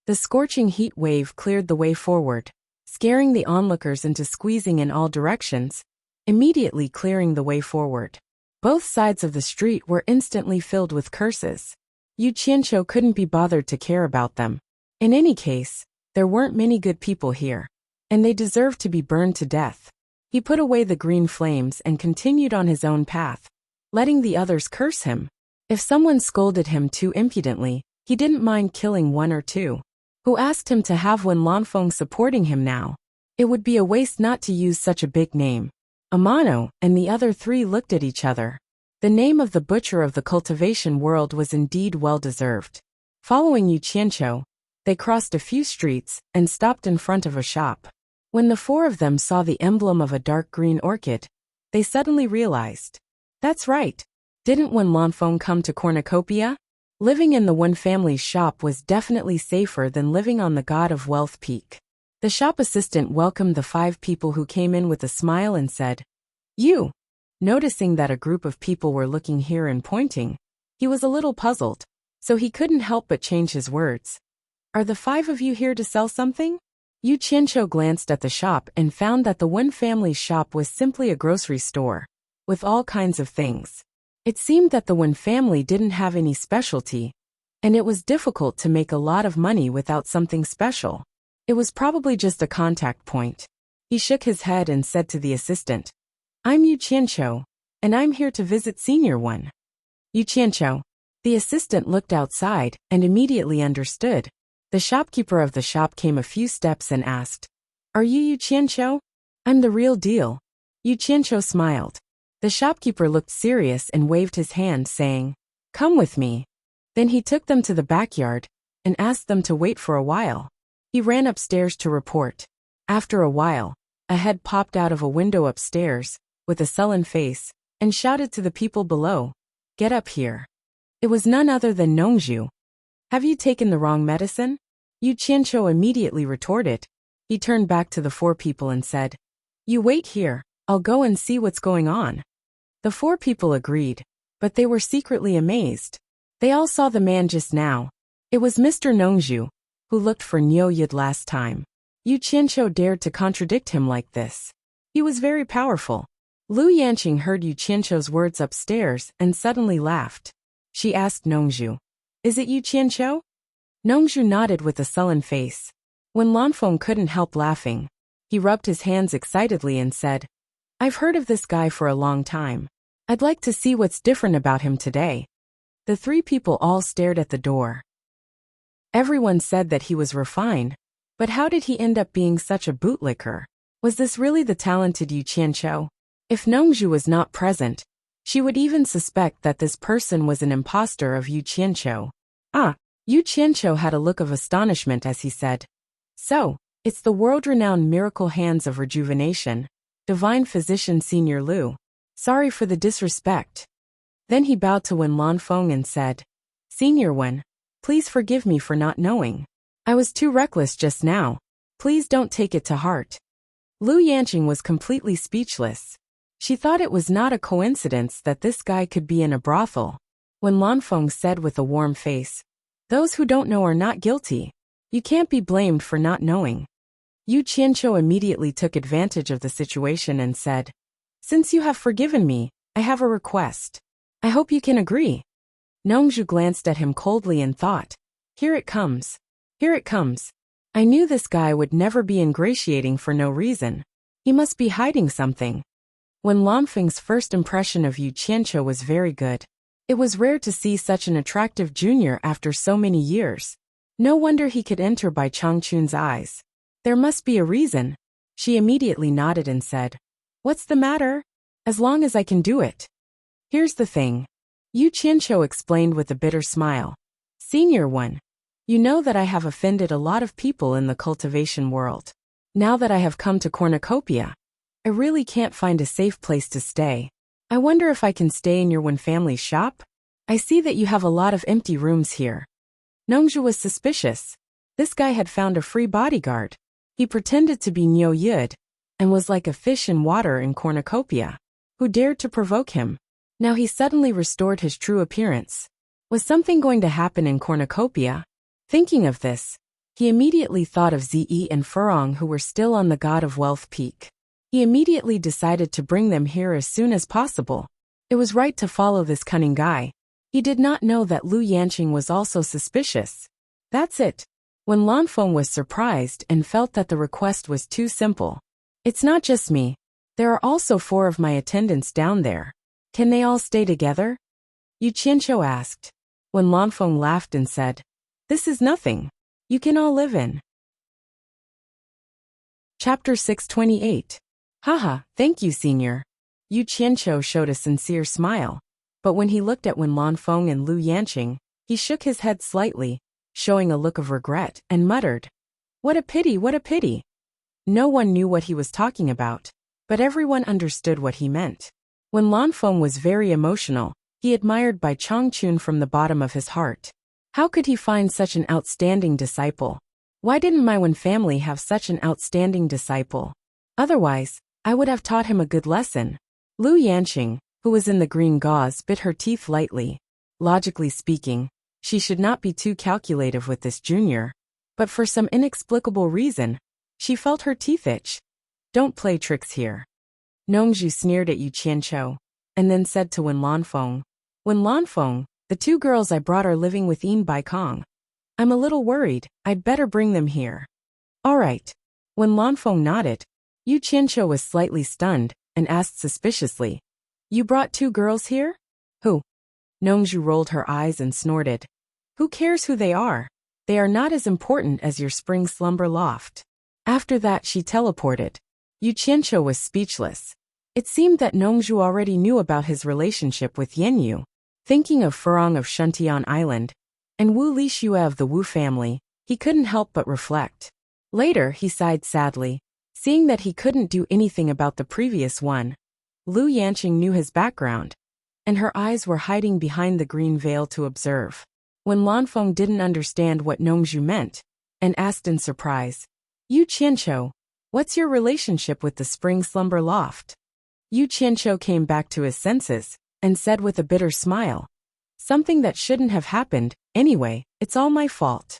The scorching heat wave cleared the way forward, scaring the onlookers into squeezing in all directions, immediately clearing the way forward. Both sides of the street were instantly filled with curses. Yu Qianqiu couldn't be bothered to care about them. In any case, there weren't many good people here, and they deserved to be burned to death. He put away the green flames and continued on his own path, letting the others curse him. If someone scolded him too impudently, he didn't mind killing 1 or 2. Who asked him to have Wen Lanfeng supporting him now? It would be a waste not to use such a big name. Amano and the other 3 looked at each other. The name of the butcher of the cultivation world was indeed well-deserved. Following Yu Qianqiu, they crossed a few streets and stopped in front of a shop. When the 4 of them saw the emblem of a dark green orchid, they suddenly realized. That's right. Didn't Wen Lanfeng come to Cornucopia? Living in the Wen family's shop was definitely safer than living on the God of Wealth Peak. The shop assistant welcomed the 5 people who came in with a smile and said, "You." Noticing that a group of people were looking here and pointing, he was a little puzzled, so he couldn't help but change his words. "Are the 5 of you here to sell something?" Yu Qianqiu glanced at the shop and found that the Wen family's shop was simply a grocery store, with all kinds of things. It seemed that the Wen family didn't have any specialty, and it was difficult to make a lot of money without something special. It was probably just a contact point. He shook his head and said to the assistant, "I'm Yu Qianqiu, and I'm here to visit Senior One." Yu Qianqiu. The assistant looked outside and immediately understood. The shopkeeper of the shop came a few steps and asked, "Are you Yu Qianqiu?" "I'm the real deal." Yu Qianqiu smiled. The shopkeeper looked serious and waved his hand, saying, "Come with me." Then he took them to the backyard and asked them to wait for a while. He ran upstairs to report. After a while, a head popped out of a window upstairs, with a sullen face, and shouted to the people below, "Get up here." It was none other than Nongzhu. "Have you taken the wrong medicine?" Yu Qianqiu immediately retorted. He turned back to the 4 people and said, "You wait here, I'll go and see what's going on." The 4 people agreed, but they were secretly amazed. They all saw the man just now. It was Mr. Nongzhu, who looked for Niu Yid last time. Yu Qianqiu dared to contradict him like this. He was very powerful. Lu Yanqing heard Yu Qianqiu's words upstairs and suddenly laughed. She asked Nongzhu, "Is it Yu Qianqiu?" Nongzhu nodded with a sullen face. When Lanfeng couldn't help laughing, he rubbed his hands excitedly and said, "I've heard of this guy for a long time. I'd like to see what's different about him today." The 3 people all stared at the door. Everyone said that he was refined, but how did he end up being such a bootlicker? Was this really the talented Yu Qianqiu? If Nongzhu was not present, she would even suspect that this person was an imposter of Yu Qianqiu. Yu Qianqiu had a look of astonishment as he said, "So, it's the world-renowned miracle hands of rejuvenation, divine physician Senior Lu. Sorry for the disrespect." Then he bowed to Wen Lanfeng and said, "Senior Wen, please forgive me for not knowing. I was too reckless just now. Please don't take it to heart." Lu Yanqing was completely speechless. She thought it was not a coincidence that this guy could be in a brothel. When Lanfeng said with a warm face, "Those who don't know are not guilty. You can't be blamed for not knowing." Yu Qianqiu immediately took advantage of the situation and said, "Since you have forgiven me, I have a request. I hope you can agree." Nongzhu glanced at him coldly and thought, "Here it comes. Here it comes. I knew this guy would never be ingratiating for no reason. He must be hiding something." When Lanfeng's first impression of Yu Qianqiu was very good. It was rare to see such an attractive junior after so many years. No wonder he could enter by Changchun's eyes. There must be a reason. She immediately nodded and said, "What's the matter? As long as I can do it." "Here's the thing," Yu Qianqiu explained with a bitter smile. "Senior One, You know that I have offended a lot of people in the cultivation world. Now that I have come to Cornucopia, I really can't find a safe place to stay. I wonder if I can stay in your one family shop? I see that you have a lot of empty rooms here. Nongju was suspicious. This guy had found a free bodyguard. He pretended to be Nyo Yud, and was like a fish in water in Cornucopia. Who dared to provoke him? Now he suddenly restored his true appearance. Was something going to happen in Cornucopia? Thinking of this, he immediately thought of Ze and Furong, who were still on the God of Wealth peak. He immediately decided to bring them here as soon as possible. It was right to follow this cunning guy. He did not know that Lu Yanqing was also suspicious. That's it. When Lanfeng was surprised and felt that the request was too simple. It's not just me. There are also 4 of my attendants down there. Can they all stay together? Yu Qianqiu asked. When Lanfeng laughed and said, "This is nothing. You can all live in." Chapter 628. Haha, thank you, senior. Yu Qianqiu showed a sincere smile. But when he looked at Wen Lanfeng and Lu Yanqing, he shook his head slightly, showing a look of regret, and muttered, "What a pity, what a pity." No one knew what he was talking about, but everyone understood what he meant. When Lanfeng was very emotional, he admired Bai Chongqun from the bottom of his heart. How could he find such an outstanding disciple? Why didn't my Wen family have such an outstanding disciple? Otherwise, I would have taught him a good lesson. Lu Yanqing, who was in the green gauze, bit her teeth lightly. Logically speaking, she should not be too calculative with this junior. But for some inexplicable reason, she felt her teeth itch. Don't play tricks here. Nongju sneered at Yu Qianqiu, and then said to Wen Lanfeng, "Wen Lanfeng, the 2 girls I brought are living with Yin Bai Kong. I'm a little worried, I'd better bring them here." All right. When Lanfeng nodded, Yu Qianqiu was slightly stunned, and asked suspiciously, "You brought 2 girls here? Who?" Nongju rolled her eyes and snorted. "Who cares who they are? They are not as important as your spring slumber loft." After that she teleported. Yu Qianqiu was speechless. It seemed that Nongju already knew about his relationship with Yanyu. Thinking of Furong of Shuntian Island, and Wu Lixue of the Wu family, he couldn't help but reflect. Later he sighed sadly, seeing that he couldn't do anything about the previous one. Lu Yanqing knew his background, and her eyes were hiding behind the green veil to observe. When Lanfeng didn't understand what Nongju meant, and asked in surprise, "Yu Qianqiu, what's your relationship with the spring slumber loft?" Yu Qianqiu came back to his senses, and said with a bitter smile, "Something that shouldn't have happened, anyway, it's all my fault."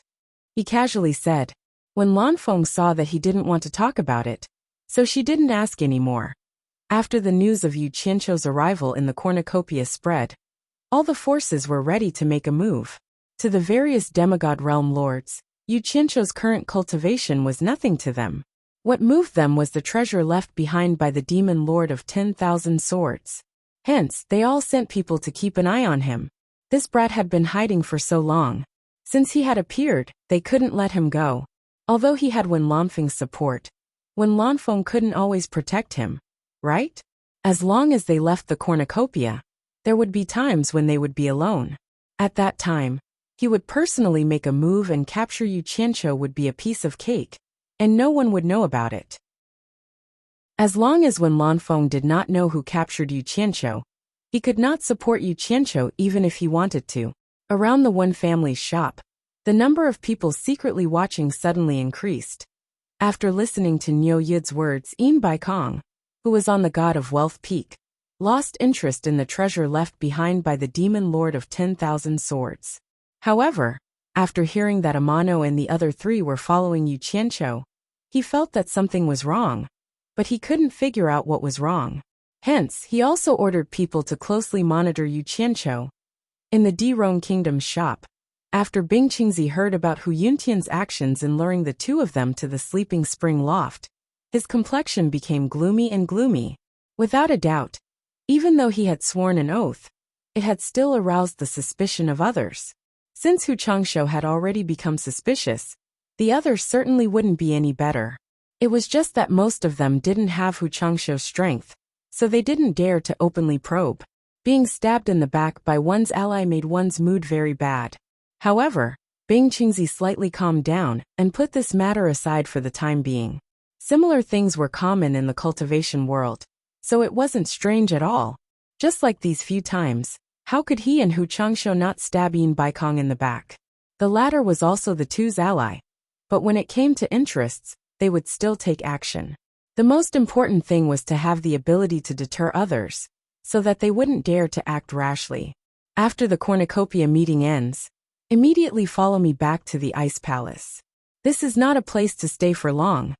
He casually said. When Lanfeng saw that he didn't want to talk about it, so she didn't ask anymore. After the news of Yu Qianqiu's arrival in the cornucopia spread, all the forces were ready to make a move. To the various demigod realm lords, Yu Qianqiu's current cultivation was nothing to them. What moved them was the treasure left behind by the demon lord of 10,000 swords. Hence, they all sent people to keep an eye on him. This brat had been hiding for so long. Since he had appeared, they couldn't let him go. Although he had Wen Lanfeng's support, Wen Lanfeng couldn't always protect him, right? As long as they left the cornucopia, there would be times when they would be alone. At that time, he would personally make a move and capture Yu Qianqiu would be a piece of cake, and no one would know about it. As long as Wen Lanfeng did not know who captured Yu Qianqiu, he could not support Yu Qianqiu even if he wanted to. Around the Wen family's shop, the number of people secretly watching suddenly increased. After listening to Nyo Yid's words, Yin Bai Kong, who was on the God of Wealth peak, lost interest in the treasure left behind by the demon lord of 10,000 swords. However, after hearing that Amano and the other 3 were following Yu Qianqiu, he felt that something was wrong, but he couldn't figure out what was wrong. Hence, he also ordered people to closely monitor Yu Qianqiu. In the Dirong Kingdom's shop, after Bing Qingzi heard about Hu Yuntian's actions in luring the 2 of them to the sleeping spring loft, his complexion became gloomy and gloomy. Without a doubt, even though he had sworn an oath, it had still aroused the suspicion of others. Since Hu Changshou had already become suspicious, the others certainly wouldn't be any better. It was just that most of them didn't have Hu Changshou's strength, so they didn't dare to openly probe. Being stabbed in the back by one's ally made one's mood very bad. However, Bing Qingzi slightly calmed down and put this matter aside for the time being. Similar things were common in the cultivation world, so it wasn't strange at all. Just like these few times, how could he and Hu Changshu not stab Yin Baikong in the back? The latter was also the two's ally, but when it came to interests, they would still take action. The most important thing was to have the ability to deter others, so that they wouldn't dare to act rashly. After the cornucopia meeting ends, immediately follow me back to the Ice Palace. This is not a place to stay for long.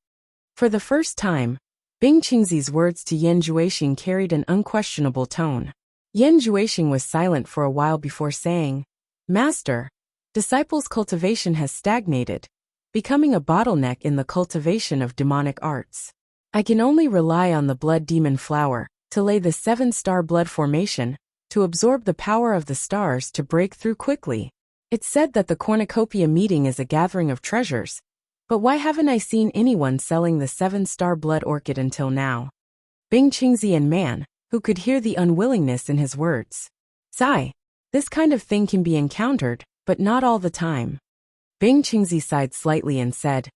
For the first time, Bing Qingzi's words to Yan Juexing carried an unquestionable tone. Yan Juexing was silent for a while before saying, "Master, disciples' cultivation has stagnated, becoming a bottleneck in the cultivation of demonic arts. I can only rely on the blood demon flower to lay the 7-star blood formation, to absorb the power of the stars to break through quickly. It's said that the cornucopia meeting is a gathering of treasures, but why haven't I seen anyone selling the 7-star blood orchid until now?" Bing Qingzi and Man, who could hear the unwillingness in his words. Sigh. This kind of thing can be encountered, but not all the time. Bing Qingzi sighed slightly and said,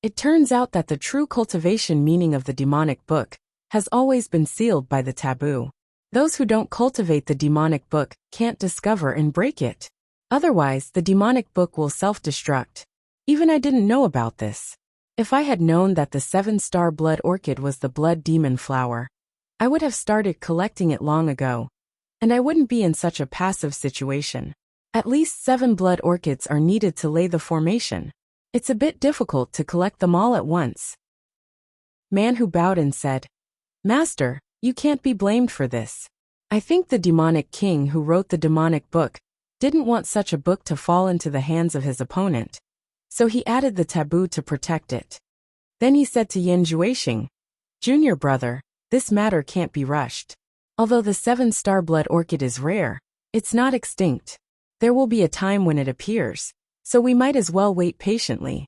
"It turns out that the true cultivation meaning of the demonic book has always been sealed by the taboo. Those who don't cultivate the demonic book can't discover and break it. Otherwise, the demonic book will self-destruct. Even I didn't know about this. If I had known that the 7-star blood orchid was the blood demon flower, I would have started collecting it long ago, and I wouldn't be in such a passive situation. At least 7 blood orchids are needed to lay the formation. It's a bit difficult to collect them all at once." Man who bowed and said, "Master, you can't be blamed for this. I think the demonic king who wrote the demonic book didn't want such a book to fall into the hands of his opponent, so he added the taboo to protect it." Then he said to Yan Juexing, "Junior brother, this matter can't be rushed. Although the 7-star blood orchid is rare, it's not extinct. There will be a time when it appears, so we might as well wait patiently."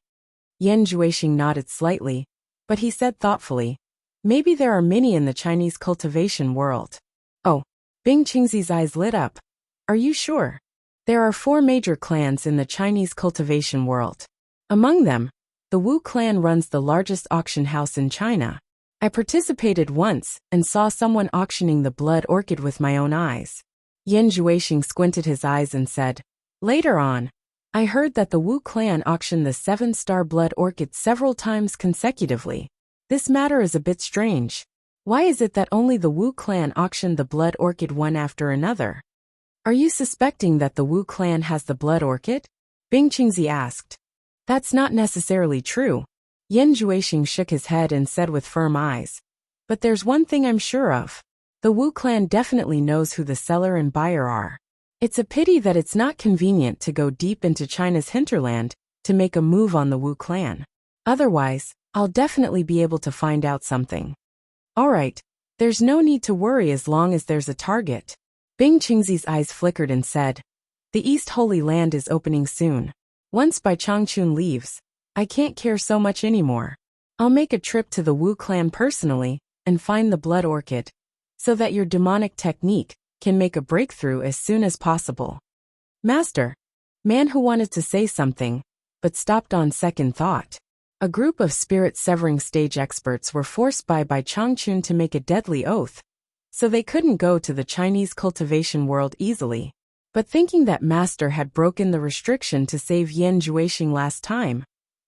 Yan Juexing nodded slightly, but he said thoughtfully, "Maybe there are many in the Chinese cultivation world." "Oh." Bing Qingzi's eyes lit up. "Are you sure?" "There are 4 major clans in the Chinese cultivation world. Among them, the Wu clan runs the largest auction house in China. I participated once and saw someone auctioning the blood orchid with my own eyes." Yan Juexing squinted his eyes and said, "Later on, I heard that the Wu clan auctioned the 7-star blood orchid several times consecutively. This matter is a bit strange. Why is it that only the Wu clan auctioned the blood orchid one after another?" "Are you suspecting that the Wu clan has the blood orchid?" Bing Qingzi asked. "That's not necessarily true." Yan Juexing shook his head and said with firm eyes, "But there's one thing I'm sure of. The Wu clan definitely knows who the seller and buyer are. It's a pity that it's not convenient to go deep into China's hinterland to make a move on the Wu clan. Otherwise, I'll definitely be able to find out something." "All right, there's no need to worry as long as there's a target." Bing Qingzi's eyes flickered and said, "The East Holy Land is opening soon. Once Bai Changchun leaves, I can't care so much anymore. I'll make a trip to the Wu clan personally and find the blood orchid, so that your demonic technique can make a breakthrough as soon as possible." "Master." Man who wanted to say something, but stopped on second thought. A group of spirit-severing stage experts were forced by Changchun to make a deadly oath, so they couldn't go to the Chinese cultivation world easily. But thinking that Master had broken the restriction to save Yan Juexing last time,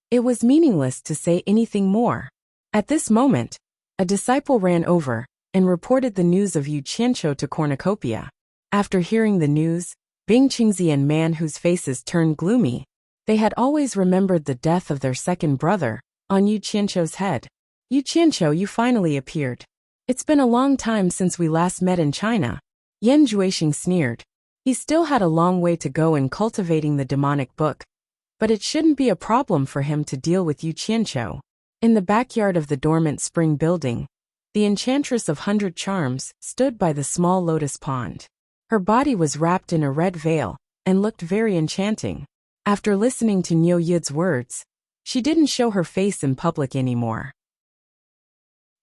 it was meaningless to say anything more. At this moment, a disciple ran over and reported the news of Yu Qianqiu to Cornucopia. After hearing the news, Bing Qingzi and Man whose faces turned gloomy. They had always remembered the death of their second brother on Yu Qianqiu's head. "Yu Qianqiu, you finally appeared. It's been a long time since we last met in China." Yan Juexing sneered. He still had a long way to go in cultivating the demonic book, but it shouldn't be a problem for him to deal with Yu Qianqiu. In the backyard of the dormant spring building, the Enchantress of 100 Charms stood by the small lotus pond. Her body was wrapped in a red veil and looked very enchanting. After listening to Niu Yid's words, she didn't show her face in public anymore.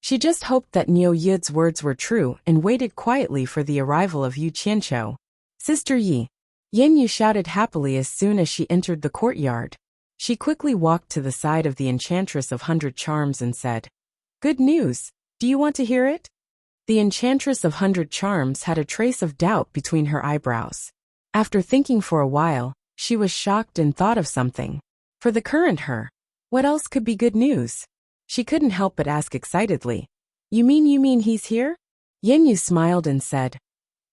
She just hoped that Niu Yid's words were true and waited quietly for the arrival of Yu Qianqiu. "Sister Yi, Yin Yu shouted happily as soon as she entered the courtyard. She quickly walked to the side of the Enchantress of 100 Charms and said, "Good news. Do you want to hear it?" The Enchantress of 100 Charms had a trace of doubt between her eyebrows. After thinking for a while, she was shocked and thought of something. For the current her, what else could be good news? She couldn't help but ask excitedly, You mean he's here?" Yin Yu smiled and said,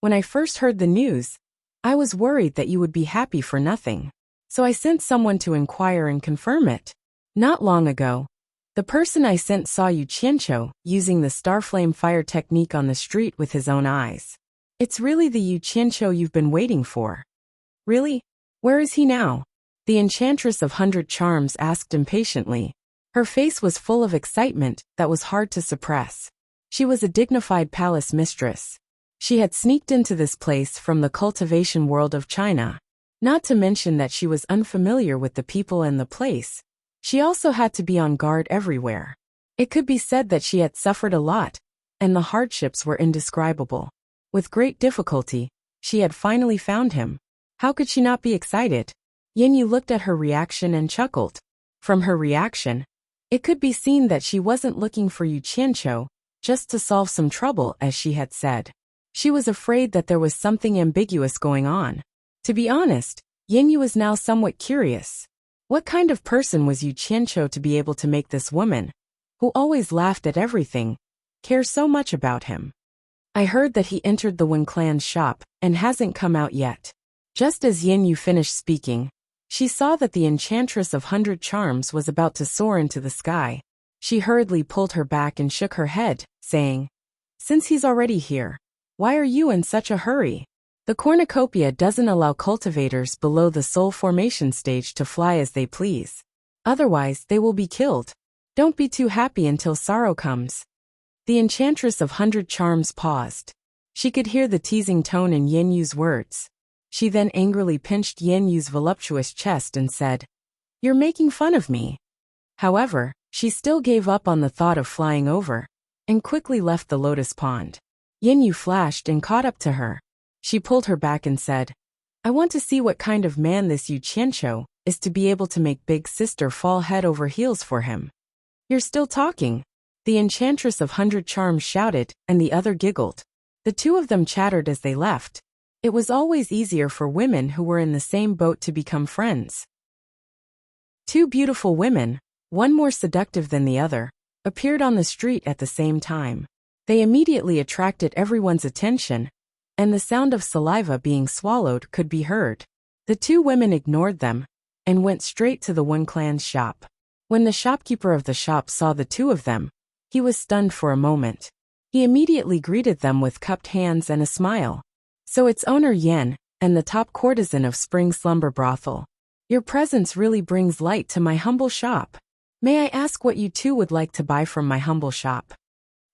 "When I first heard the news, I was worried that you would be happy for nothing. So I sent someone to inquire and confirm it. Not long ago, the person I sent saw Yu Qianqiu using the Starflame fire technique on the street with his own eyes. It's really the Yu Qianqiu you've been waiting for." "Really? Where is he now?" The Enchantress of 100 Charms asked impatiently. Her face was full of excitement that was hard to suppress. She was a dignified palace mistress. She had sneaked into this place from the cultivation world of China. Not to mention that she was unfamiliar with the people and the place. She also had to be on guard everywhere. It could be said that she had suffered a lot, and the hardships were indescribable. With great difficulty, she had finally found him. How could she not be excited? Yin Yu looked at her reaction and chuckled. From her reaction, it could be seen that she wasn't looking for Yu Qianqiu just to solve some trouble, as she had said. She was afraid that there was something ambiguous going on. To be honest, Yin Yu was now somewhat curious. What kind of person was Yu Qianqiu to be able to make this woman, who always laughed at everything, care so much about him? "I heard that he entered the Wen clan's shop and hasn't come out yet." Just as Yin Yu finished speaking, she saw that the Enchantress of 100 Charms was about to soar into the sky. She hurriedly pulled her back and shook her head, saying, "Since he's already here, why are you in such a hurry? The cornucopia doesn't allow cultivators below the soul formation stage to fly as they please. Otherwise, they will be killed. Don't be too happy until sorrow comes." The Enchantress of 100 Charms paused. She could hear the teasing tone in Yin Yu's words. She then angrily pinched Yin Yu's voluptuous chest and said, "You're making fun of me." However, she still gave up on the thought of flying over, and quickly left the lotus pond. Yin Yu flashed and caught up to her. She pulled her back and said, "I want to see what kind of man this Yu Qianqiu is to be able to make Big Sister fall head over heels for him." "You're still talking," the Enchantress of 100 Charms shouted, and the other giggled. The two of them chattered as they left. It was always easier for women who were in the same boat to become friends. Two beautiful women, one more seductive than the other, appeared on the street at the same time. They immediately attracted everyone's attention, and the sound of saliva being swallowed could be heard. The two women ignored them and went straight to the Wen clan's shop. When the shopkeeper of the shop saw the two of them, he was stunned for a moment. He immediately greeted them with cupped hands and a smile. "So it's owner Yen, and the top courtesan of Spring Slumber Brothel. Your presence really brings light to my humble shop. May I ask what you two would like to buy from my humble shop?"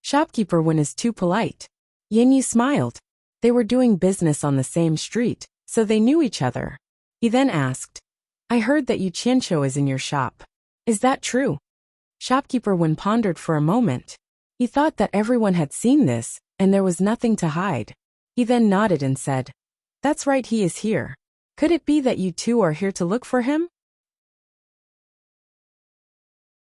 Shopkeeper Wen is too polite. Yin Yu smiled. They were doing business on the same street, so they knew each other. He then asked, "I heard that Yu Qianqiu is in your shop. Is that true?" Shopkeeper Wen pondered for a moment. He thought that everyone had seen this, and there was nothing to hide. He then nodded and said, "That's right, he is here. Could it be that you two are here to look for him?"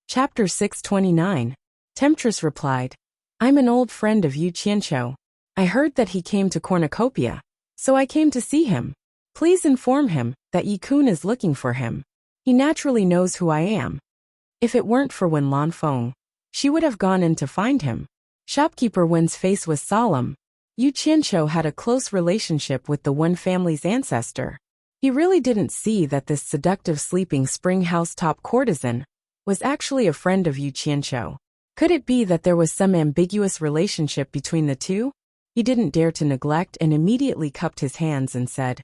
Chapter 629. Temptress replied, "I'm an old friend of Yu Qianqiu. I heard that he came to Cornucopia, so I came to see him. Please inform him that Yi-kun is looking for him. He naturally knows who I am. If it weren't for Wen Lanfeng, she would have gone in to find him." Shopkeeper Wen's face was solemn. Yu Qianqiu had a close relationship with the Wen family's ancestor. He really didn't see that this seductive sleeping spring housetop courtesan was actually a friend of Yu Qianqiu. Could it be that there was some ambiguous relationship between the two? He didn't dare to neglect and immediately cupped his hands and said,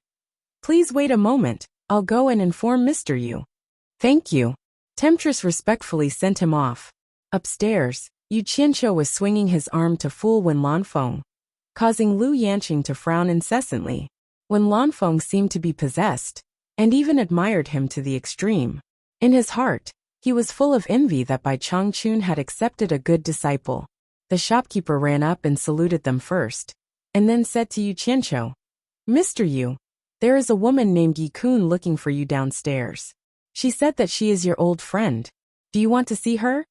"Please wait a moment, I'll go and inform Mr. Yu." "Thank you." Temptress respectfully sent him off. Upstairs, Yu Qianqiu was swinging his arm to fool Wen Lanfeng, causing Lu Yanqing to frown incessantly. Wen Lanfeng seemed to be possessed, and even admired him to the extreme. In his heart, he was full of envy that Bai Changchun had accepted a good disciple. The shopkeeper ran up and saluted them first, and then said to Yu Qianqiu, "Mr. Yu, There is a woman named Yi-kun looking for you downstairs. She said that she is your old friend. Do you want to see her?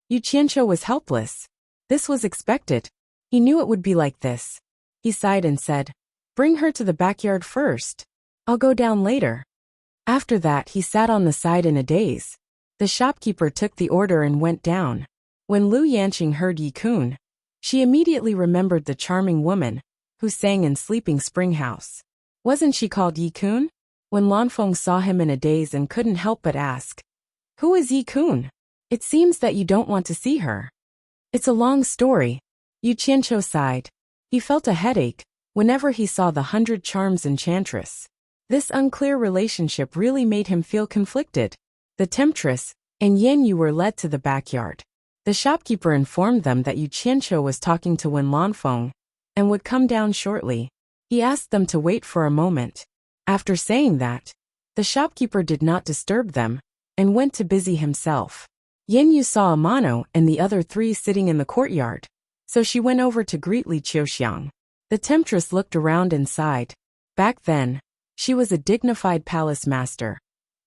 Yu Qianqiu was helpless. This was expected. He knew it would be like this. He sighed and said, "Bring her to the backyard first. I'll go down later." After that he sat on the side in a daze. The shopkeeper took the order and went down. When Lu Yanqing heard Yi-kun, she immediately remembered the charming woman who sang in Sleeping Spring House. Wasn't she called Yi-kun? When Lanfeng saw him in a daze and couldn't help but ask, "Who is Yi-kun? It seems that you don't want to see her." "It's a long story." Yu Qianqiu sighed. He felt a headache whenever he saw the 100 Charms Enchantress. This unclear relationship really made him feel conflicted. The temptress and Yan Yu were led to the backyard. The shopkeeper informed them that Yu Qianqiu was talking to Wen Lanfeng and would come down shortly. He asked them to wait for a moment. After saying that, the shopkeeper did not disturb them and went to busy himself. Yan Yu saw Amano and the other three sitting in the courtyard, so she went over to greet Li Qiuxiang. The temptress looked around and sighed. Back then, she was a dignified palace master,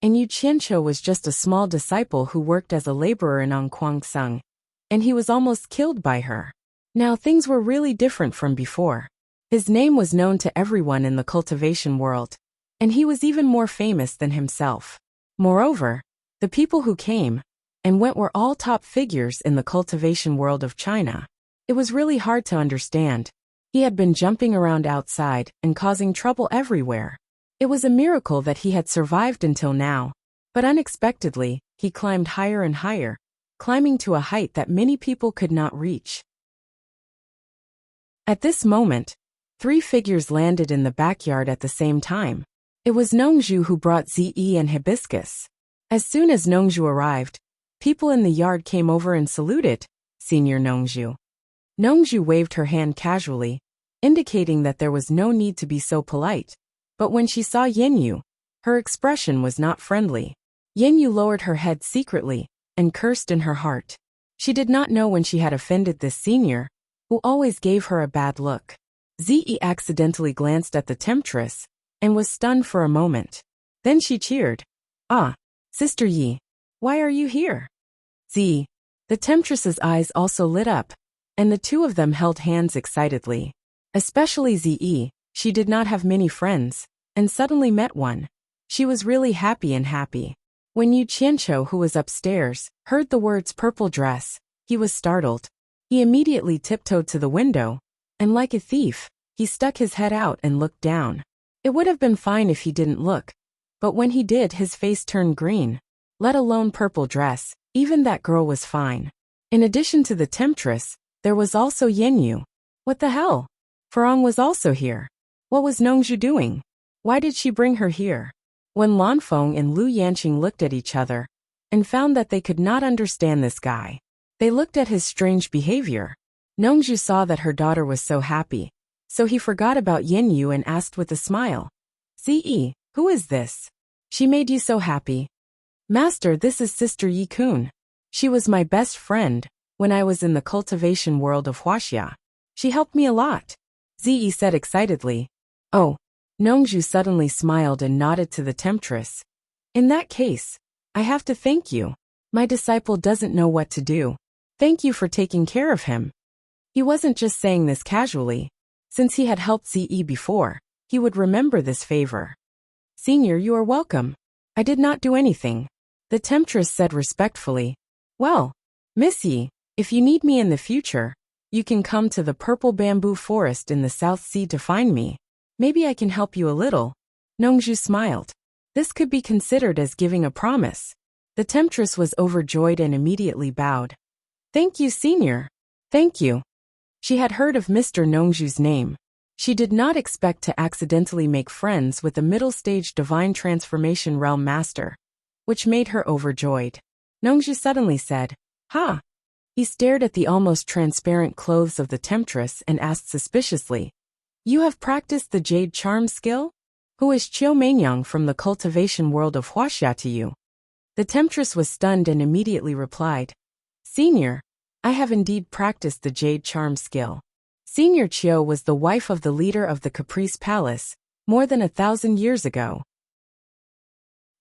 and Yu Qianqiu was just a small disciple who worked as a laborer in Angquangsung, and he was almost killed by her. Now things were really different from before. His name was known to everyone in the cultivation world, and he was even more famous than himself. Moreover, the people who came and went were all top figures in the cultivation world of China. It was really hard to understand. He had been jumping around outside and causing trouble everywhere. It was a miracle that he had survived until now, but unexpectedly, he climbed higher and higher, climbing to a height that many people could not reach. At this moment, 3 figures landed in the backyard at the same time. It was Nongzhu who brought Zi and Hibiscus. As soon as Nongzhu arrived, people in the yard came over and saluted Senior Nongzhu. Nongzhu waved her hand casually, indicating that there was no need to be so polite. But when she saw Yanyu, her expression was not friendly. Yanyu lowered her head secretly and cursed in her heart. She did not know when she had offended this senior, who always gave her a bad look. Zi accidentally glanced at the temptress and was stunned for a moment. Then she cheered. "Ah, Sister Yi, why are you here?" "Zi." The temptress's eyes also lit up, and the two of them held hands excitedly. Especially Zi, she did not have many friends, and suddenly met one. She was really happy. When Yu Qianqiu, who was upstairs, heard the words purple dress, he was startled. He immediately tiptoed to the window, and like a thief, he stuck his head out and looked down. It would have been fine if he didn't look, but when he did his face turned green. Let alone purple dress, even that girl was fine. In addition to the temptress, there was also Yanyu. What the hell? Farong was also here. What was Nongzhu doing? Why did she bring her here? When Lanfeng and Lu Yanqing looked at each other and found that they could not understand this guy, they looked at his strange behavior. Nongzhu saw that her daughter was so happy, so he forgot about Yanyu and asked with a smile, "Zi, who is this? She made you so happy." "Master, this is Sister Yi-kun. She was my best friend when I was in the cultivation world of Huaxia. She helped me a lot," Zi said excitedly. "Oh." Nongzhu suddenly smiled and nodded to the temptress. "In that case, I have to thank you. My disciple doesn't know what to do. Thank you for taking care of him." He wasn't just saying this casually. Since he had helped Zi before, he would remember this favor. "Senior, you are welcome. I did not do anything," the temptress said respectfully. "Well, Miss Yi, if you need me in the future, you can come to the purple bamboo forest in the South Sea to find me. Maybe I can help you a little." Nongzhu smiled. This could be considered as giving a promise. The temptress was overjoyed and immediately bowed. "Thank you, Senior. Thank you." She had heard of Mr. Nongzhu's name. She did not expect to accidentally make friends with the middle-stage divine transformation realm master, which made her overjoyed. Nongzhu suddenly said, "Ha!" He stared at the almost transparent clothes of the temptress and asked suspiciously, "You have practiced the jade charm skill? Who is Qiu Meinyang from the cultivation world of Huaxia to you?" The temptress was stunned and immediately replied, "Senior, I have indeed practiced the jade charm skill." Senior Qiu was the wife of the leader of the Caprice Palace, more than 1,000 years ago.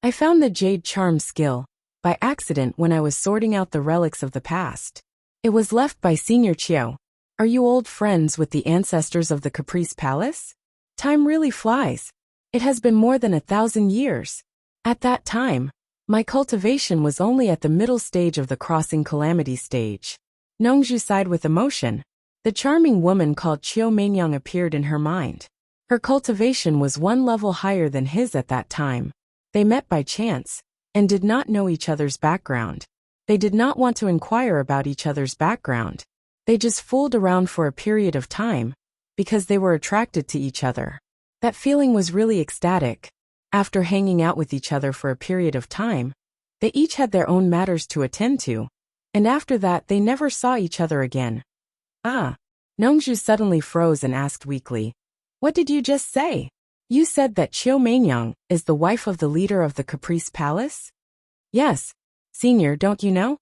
I found the jade charm skill by accident when I was sorting out the relics of the past. It was left by Senior Chiao. Are you old friends with the ancestors of the Caprice Palace? Time really flies. It has been more than 1,000 years. At that time, my cultivation was only at the middle stage of the crossing calamity stage. Nongju sighed with emotion. The charming woman called Chiao Mainyang appeared in her mind. Her cultivation was one level higher than his at that time. They met by chance, and did not know each other's background. They did not want to inquire about each other's background. They just fooled around for a period of time, because they were attracted to each other. That feeling was really ecstatic. After hanging out with each other for a period of time, they each had their own matters to attend to, and after that they never saw each other again. Ah. Nongju suddenly froze and asked weakly, "What did you just say? You said that Chiao Mainyang is the wife of the leader of the Caprice Palace?" "Yes. Senior, don't you know?"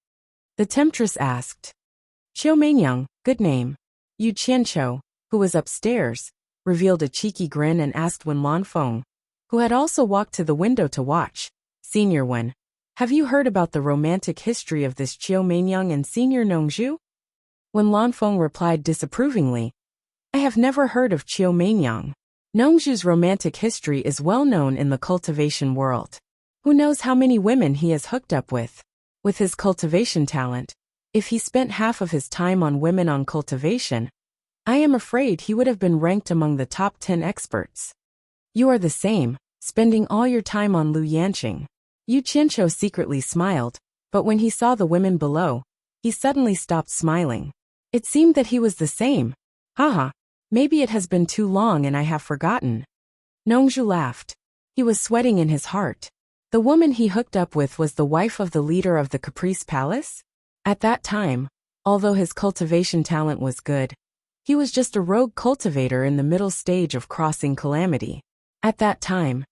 the temptress asked. Chiao Mainyang, good name. Yu Qianqiu, who was upstairs, revealed a cheeky grin and asked Wen Lanfeng, who had also walked to the window to watch, "Senior Wen, have you heard about the romantic history of this Chiao Mainyang and Senior Nongju?" Wen Lanfeng replied disapprovingly, "I have never heard of Chiao Mainyang. Nongju's romantic history is well known in the cultivation world. Who knows how many women he has hooked up with? With his cultivation talent, if he spent half of his time on women on cultivation, I am afraid he would have been ranked among the top 10 experts. You are the same, spending all your time on Lu Yanqing." Yu Qianqiu secretly smiled, but when he saw the women below, he suddenly stopped smiling. It seemed that he was the same. Haha, maybe it has been too long and I have forgotten. Nongju laughed. He was sweating in his heart. The woman he hooked up with was the wife of the leader of the Caprice Palace? At that time, although his cultivation talent was good, he was just a rogue cultivator in the middle stage of crossing calamity. At that time,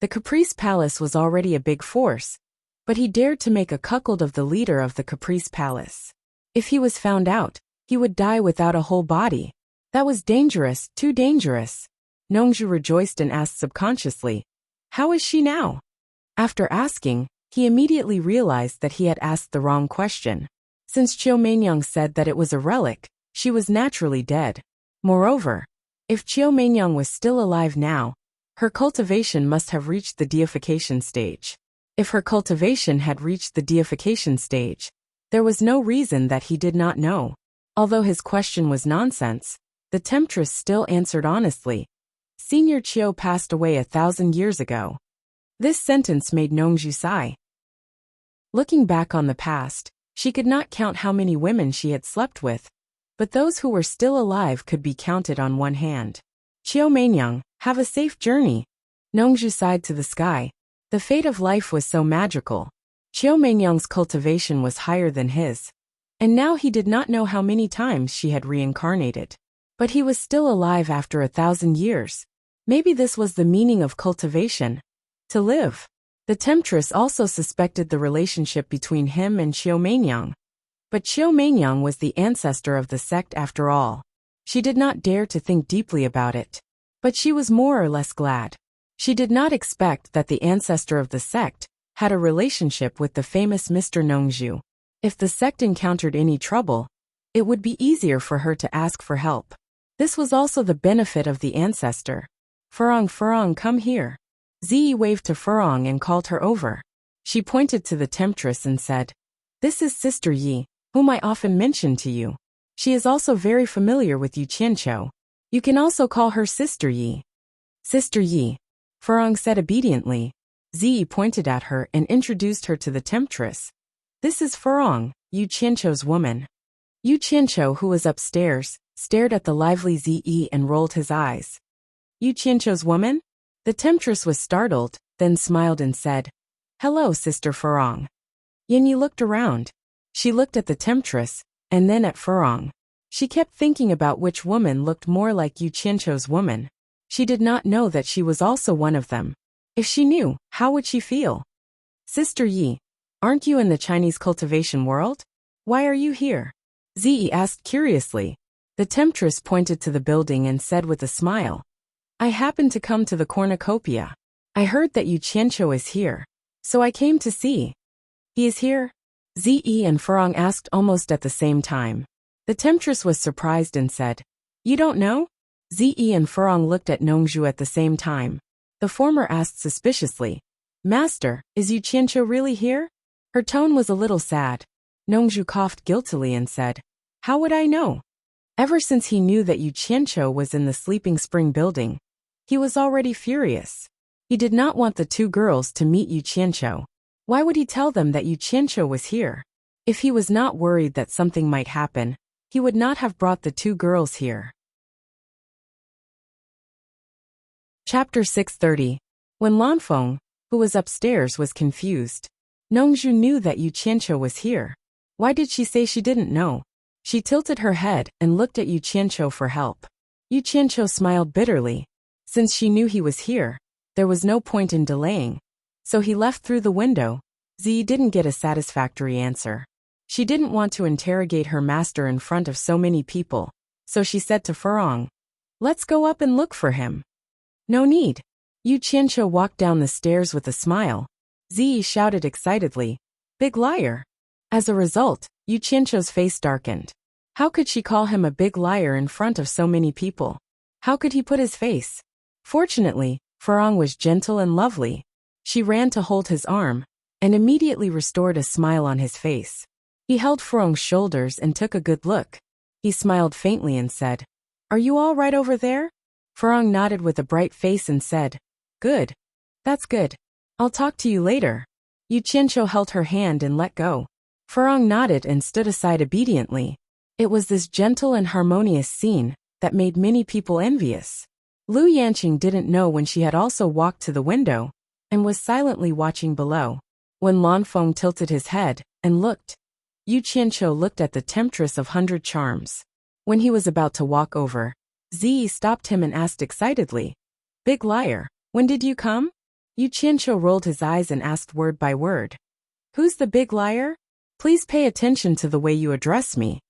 the Caprice Palace was already a big force, but he dared to make a cuckold of the leader of the Caprice Palace. If he was found out, he would die without a whole body. That was dangerous, too dangerous. Nongju rejoiced and asked subconsciously, "How is she now?" After asking, he immediately realized that he had asked the wrong question. Since Chiao Mainyang said that it was a relic, she was naturally dead. Moreover, if Chiao Mainyang was still alive now, her cultivation must have reached the deification stage. If her cultivation had reached the deification stage, there was no reason that he did not know. Although his question was nonsense, the temptress still answered honestly. Senior Chiao passed away 1,000 years ago. This sentence made Nongju sigh. Looking back on the past, she could not count how many women she had slept with, but those who were still alive could be counted on one hand. Chiao Mainyang, have a safe journey. Nongju sighed to the sky. The fate of life was so magical. Chiao Mainyang's cultivation was higher than his, and now he did not know how many times she had reincarnated. But he was still alive after 1,000 years. Maybe this was the meaning of cultivation. To live. The temptress also suspected the relationship between him and Chiao Mainyang. But Chiao Mainyang was the ancestor of the sect after all. She did not dare to think deeply about it. But she was more or less glad. She did not expect that the ancestor of the sect had a relationship with the famous Mr. Nongju. If the sect encountered any trouble, it would be easier for her to ask for help. This was also the benefit of the ancestor. Furong, come here." Ziyi waved to Furong and called her over. She pointed to the temptress and said, "This is Sister Yi, whom I often mention to you. She is also very familiar with Yu Qianqiu. You can also call her Sister Yi." "Sister Yi," Furong said obediently. Ziyi pointed at her and introduced her to the temptress. "This is Furong, Yu Qianqiu's woman." Yu Qianqiu, who was upstairs, stared at the lively Ziyi and rolled his eyes. "Yu Qianqiu's woman?" The temptress was startled, then smiled and said, "Hello, Sister Furong." Yi looked around. She looked at the temptress, and then at Furong. She kept thinking about which woman looked more like Yu Qianqiu's woman. She did not know that she was also one of them. If she knew, how would she feel? "Sister Yi, aren't you in the Chinese cultivation world? Why are you here?" Ziyi asked curiously. The temptress pointed to the building and said with a smile, I happened to come to the cornucopia. I heard that Yu Qianqiu is here, so I came to see. He is here? Zi and Furong asked almost at the same time. The temptress was surprised and said, You don't know? Zi and Furong looked at Nongzhu at the same time. The former asked suspiciously, Master, is Yu Qianqiu really here? Her tone was a little sad. Nongzhu coughed guiltily and said, How would I know? Ever since he knew that Yu Qianqiu was in the Sleeping Spring building, he was already furious. He did not want the two girls to meet Yu Qianqiu. Why would he tell them that Yu Qianqiu was here? If he was not worried that something might happen, he would not have brought the two girls here. Chapter 630. When Lanfeng, who was upstairs, was confused, Nongzhu knew that Yu Qianqiu was here. Why did she say she didn't know? She tilted her head and looked at Yu Qianqiu for help. Yu Qianqiu smiled bitterly. Since she knew he was here, there was no point in delaying. So he left through the window. Zi didn't get a satisfactory answer. She didn't want to interrogate her master in front of so many people, so she said to Furong, Let's go up and look for him. No need. Yu Qianqiu walked down the stairs with a smile. Zi shouted excitedly, Big liar. As a result, Yu Qianqiu's face darkened. How could she call him a big liar in front of so many people? How could he put his face? Fortunately, Furong was gentle and lovely. She ran to hold his arm, and immediately restored a smile on his face. He held Furong's shoulders and took a good look. He smiled faintly and said, Are you all right over there? Furong nodded with a bright face and said, Good. That's good. I'll talk to you later. Yu Qianqiu held her hand and let go. Furong nodded and stood aside obediently. It was this gentle and harmonious scene that made many people envious. Lu Yanqing didn't know when she had also walked to the window and was silently watching below. When Lanfeng tilted his head and looked, Yu Qianqiu looked at the temptress of 100 charms. When he was about to walk over, Zi stopped him and asked excitedly, Big liar, when did you come? Yu Qianqiu rolled his eyes and asked word by word, Who's the big liar? Please pay attention to the way you address me.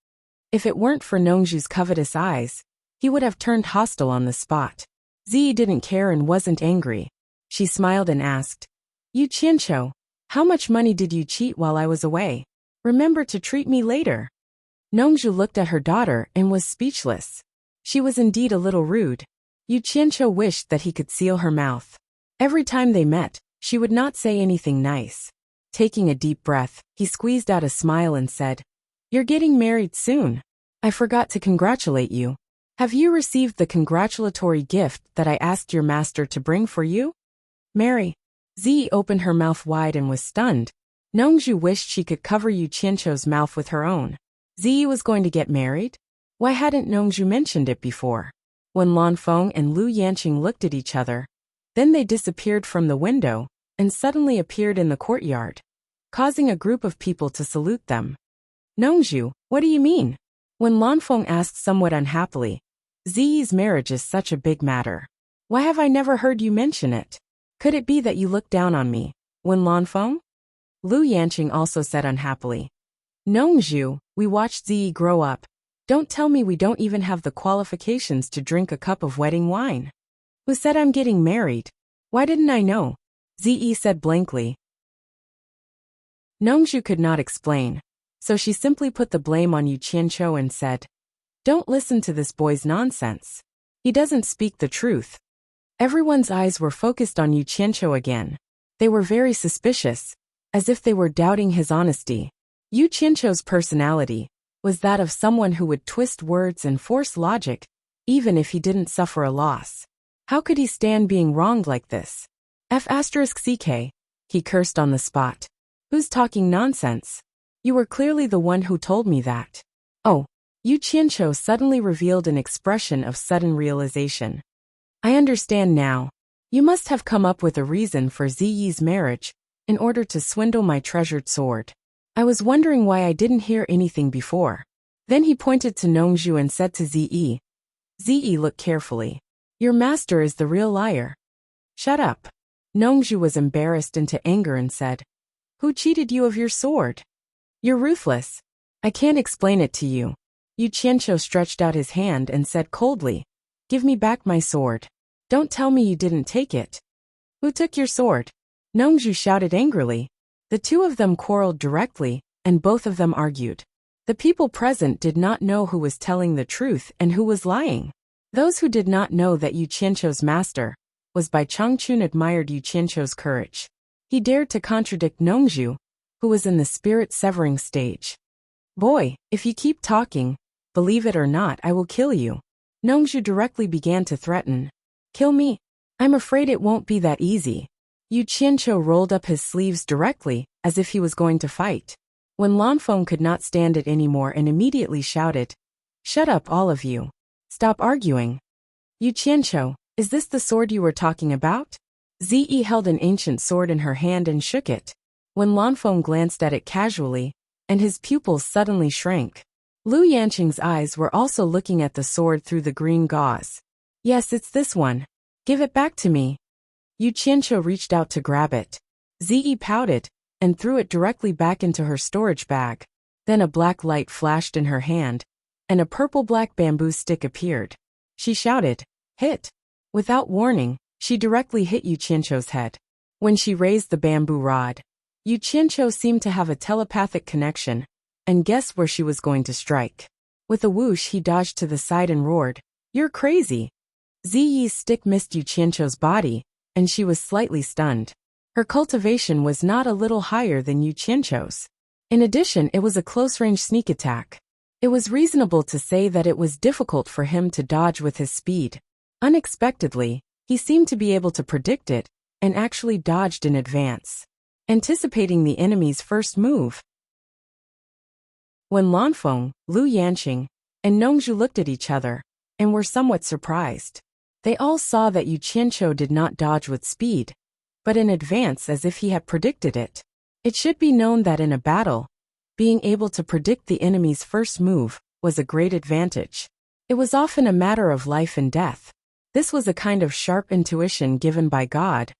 If it weren't for Nongzhu's covetous eyes, he would have turned hostile on the spot. Zi didn't care and wasn't angry. She smiled and asked, Yu Qianqiu, how much money did you cheat while I was away? Remember to treat me later. Nongzhu looked at her daughter and was speechless. She was indeed a little rude. Yu Qianqiu wished that he could seal her mouth. Every time they met, she would not say anything nice. Taking a deep breath, he squeezed out a smile and said, You're getting married soon. I forgot to congratulate you. Have you received the congratulatory gift that I asked your master to bring for you? Mary. Zi opened her mouth wide and was stunned. Nongzhu wished she could cover Yu Qianqiu's mouth with her own. Zi was going to get married? Why hadn't Nongzhu mentioned it before? When Lanfeng and Lu Yanqing looked at each other, then they disappeared from the window and suddenly appeared in the courtyard, causing a group of people to salute them. Nongzhu, what do you mean? When Lanfeng asked somewhat unhappily, Zi's marriage is such a big matter. Why have I never heard you mention it? Could it be that you look down on me? When Lanfeng? Lu Yanqing also said unhappily. Nongzhu, we watched Zi grow up. Don't tell me we don't even have the qualifications to drink a cup of wedding wine. Who said I'm getting married? Why didn't I know? Zi said blankly. Nongzhu could not explain, so she simply put the blame on Yu Qianqiu and said, Don't listen to this boy's nonsense. He doesn't speak the truth. Everyone's eyes were focused on Yu Qianqiu again. They were very suspicious, as if they were doubting his honesty. Yu Qianqiu's personality was that of someone who would twist words and force logic, even if he didn't suffer a loss. How could he stand being wronged like this? F***ck, he cursed on the spot. Who's talking nonsense? You were clearly the one who told me that. Oh, Yu Qianqiu suddenly revealed an expression of sudden realization. I understand now. You must have come up with a reason for Ziyi's marriage in order to swindle my treasured sword. I was wondering why I didn't hear anything before. Then he pointed to Nongzhu and said to Ziyi. Ziyi, look carefully. Your master is the real liar. Shut up. Nongzhu was embarrassed into anger and said, Who cheated you of your sword? You're ruthless. I can't explain it to you. Yu Qianqiu stretched out his hand and said coldly, Give me back my sword. Don't tell me you didn't take it. Who took your sword? Nongju shouted angrily. The two of them quarreled directly, and both of them argued. The people present did not know who was telling the truth and who was lying. Those who did not know that Yu Qianqiu's master was Bai Changchun admired Yu Qianqiu's courage. He dared to contradict Nongju, who was in the spirit-severing stage. Boy, if you keep talking, believe it or not, I will kill you. Nongju directly began to threaten. Kill me? I'm afraid it won't be that easy. Yu Qianqiu rolled up his sleeves directly, as if he was going to fight. When Lanfeng could not stand it anymore and immediately shouted, Shut up all of you. Stop arguing. Yu Qianqiu, is this the sword you were talking about? Zi held an ancient sword in her hand and shook it. When Lanfeng glanced at it casually, and his pupils suddenly shrank. Lu Yanqing's eyes were also looking at the sword through the green gauze. Yes, it's this one. Give it back to me. Yu Qianqiu reached out to grab it. Zi pouted, and threw it directly back into her storage bag. Then a black light flashed in her hand, and a purple-black bamboo stick appeared. She shouted, Hit! Without warning, she directly hit Yu Qianqiu's head. When she raised the bamboo rod, Yu Qianqiu seemed to have a telepathic connection, and guessed where she was going to strike. With a whoosh he dodged to the side and roared, You're crazy! Ziyi's stick missed Yu Qianqiu's body, and she was slightly stunned. Her cultivation was not a little higher than Yu Qianqiu's. In addition, it was a close-range sneak attack. It was reasonable to say that it was difficult for him to dodge with his speed. Unexpectedly, he seemed to be able to predict it, and actually dodged in advance, anticipating the enemy's first move. When Lanfeng, Lu Yanqing, and Nongju looked at each other, and were somewhat surprised. They all saw that Yu Qianqiu did not dodge with speed, but in advance as if he had predicted it. It should be known that in a battle, being able to predict the enemy's first move was a great advantage. It was often a matter of life and death. This was a kind of sharp intuition given by God,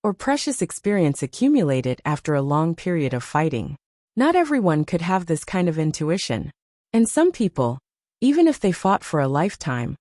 or precious experience accumulated after a long period of fighting. Not everyone could have this kind of intuition, and some people, even if they fought for a lifetime,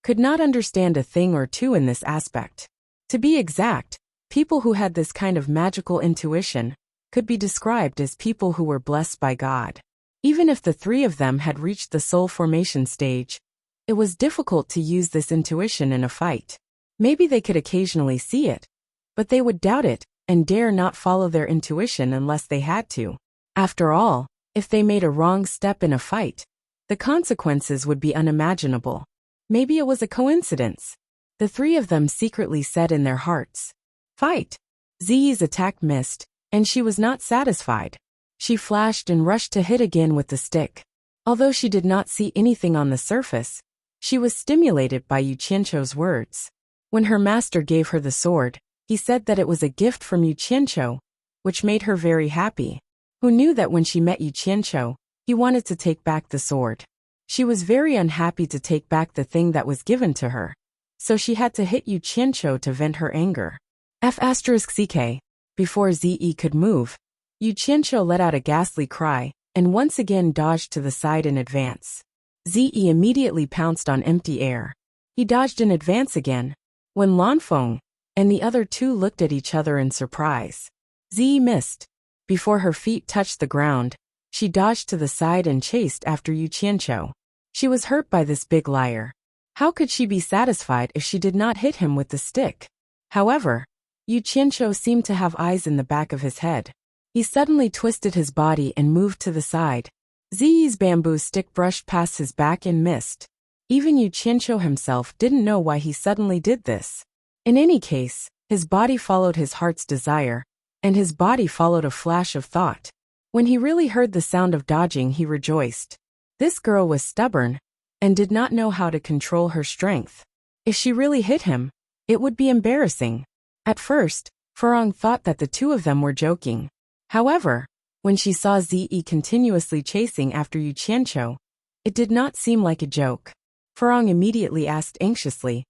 could not understand a thing or two in this aspect. To be exact, people who had this kind of magical intuition could be described as people who were blessed by God. Even if the three of them had reached the soul formation stage, it was difficult to use this intuition in a fight. Maybe they could occasionally see it, but they would doubt it and dare not follow their intuition unless they had to. After all, if they made a wrong step in a fight, the consequences would be unimaginable. Maybe it was a coincidence. The three of them secretly said in their hearts, Fight! Ziyi's attack missed, and she was not satisfied. She flashed and rushed to hit again with the stick. Although she did not see anything on the surface, she was stimulated by Yu Qianqiu's words. When her master gave her the sword, he said that it was a gift from Yu Qianqiu, which made her very happy. Who knew that when she met Yu Qianqiu, he wanted to take back the sword. She was very unhappy to take back the thing that was given to her, so she had to hit Yu Qianqiu to vent her anger. F***ck. Before Zi could move, Yu Qianqiu let out a ghastly cry, and once again dodged to the side in advance. Zi immediately pounced on empty air. He dodged in advance again. When Lanfeng and the other two looked at each other in surprise, Zi missed. Before her feet touched the ground, she dodged to the side and chased after Yu Qianqiu. She was hurt by this big liar. How could she be satisfied if she did not hit him with the stick? However, Yu Qianqiu seemed to have eyes in the back of his head. He suddenly twisted his body and moved to the side. Ziyi's bamboo stick brushed past his back and missed. Even Yu Qianqiu himself didn't know why he suddenly did this. In any case, his body followed his heart's desire, and his body followed a flash of thought. When he really heard the sound of dodging, he rejoiced. This girl was stubborn, and did not know how to control her strength. If she really hit him, it would be embarrassing. At first, Farong thought that the two of them were joking. However, when she saw Zi continuously chasing after Yu Qianqiu, it did not seem like a joke. Farong immediately asked anxiously,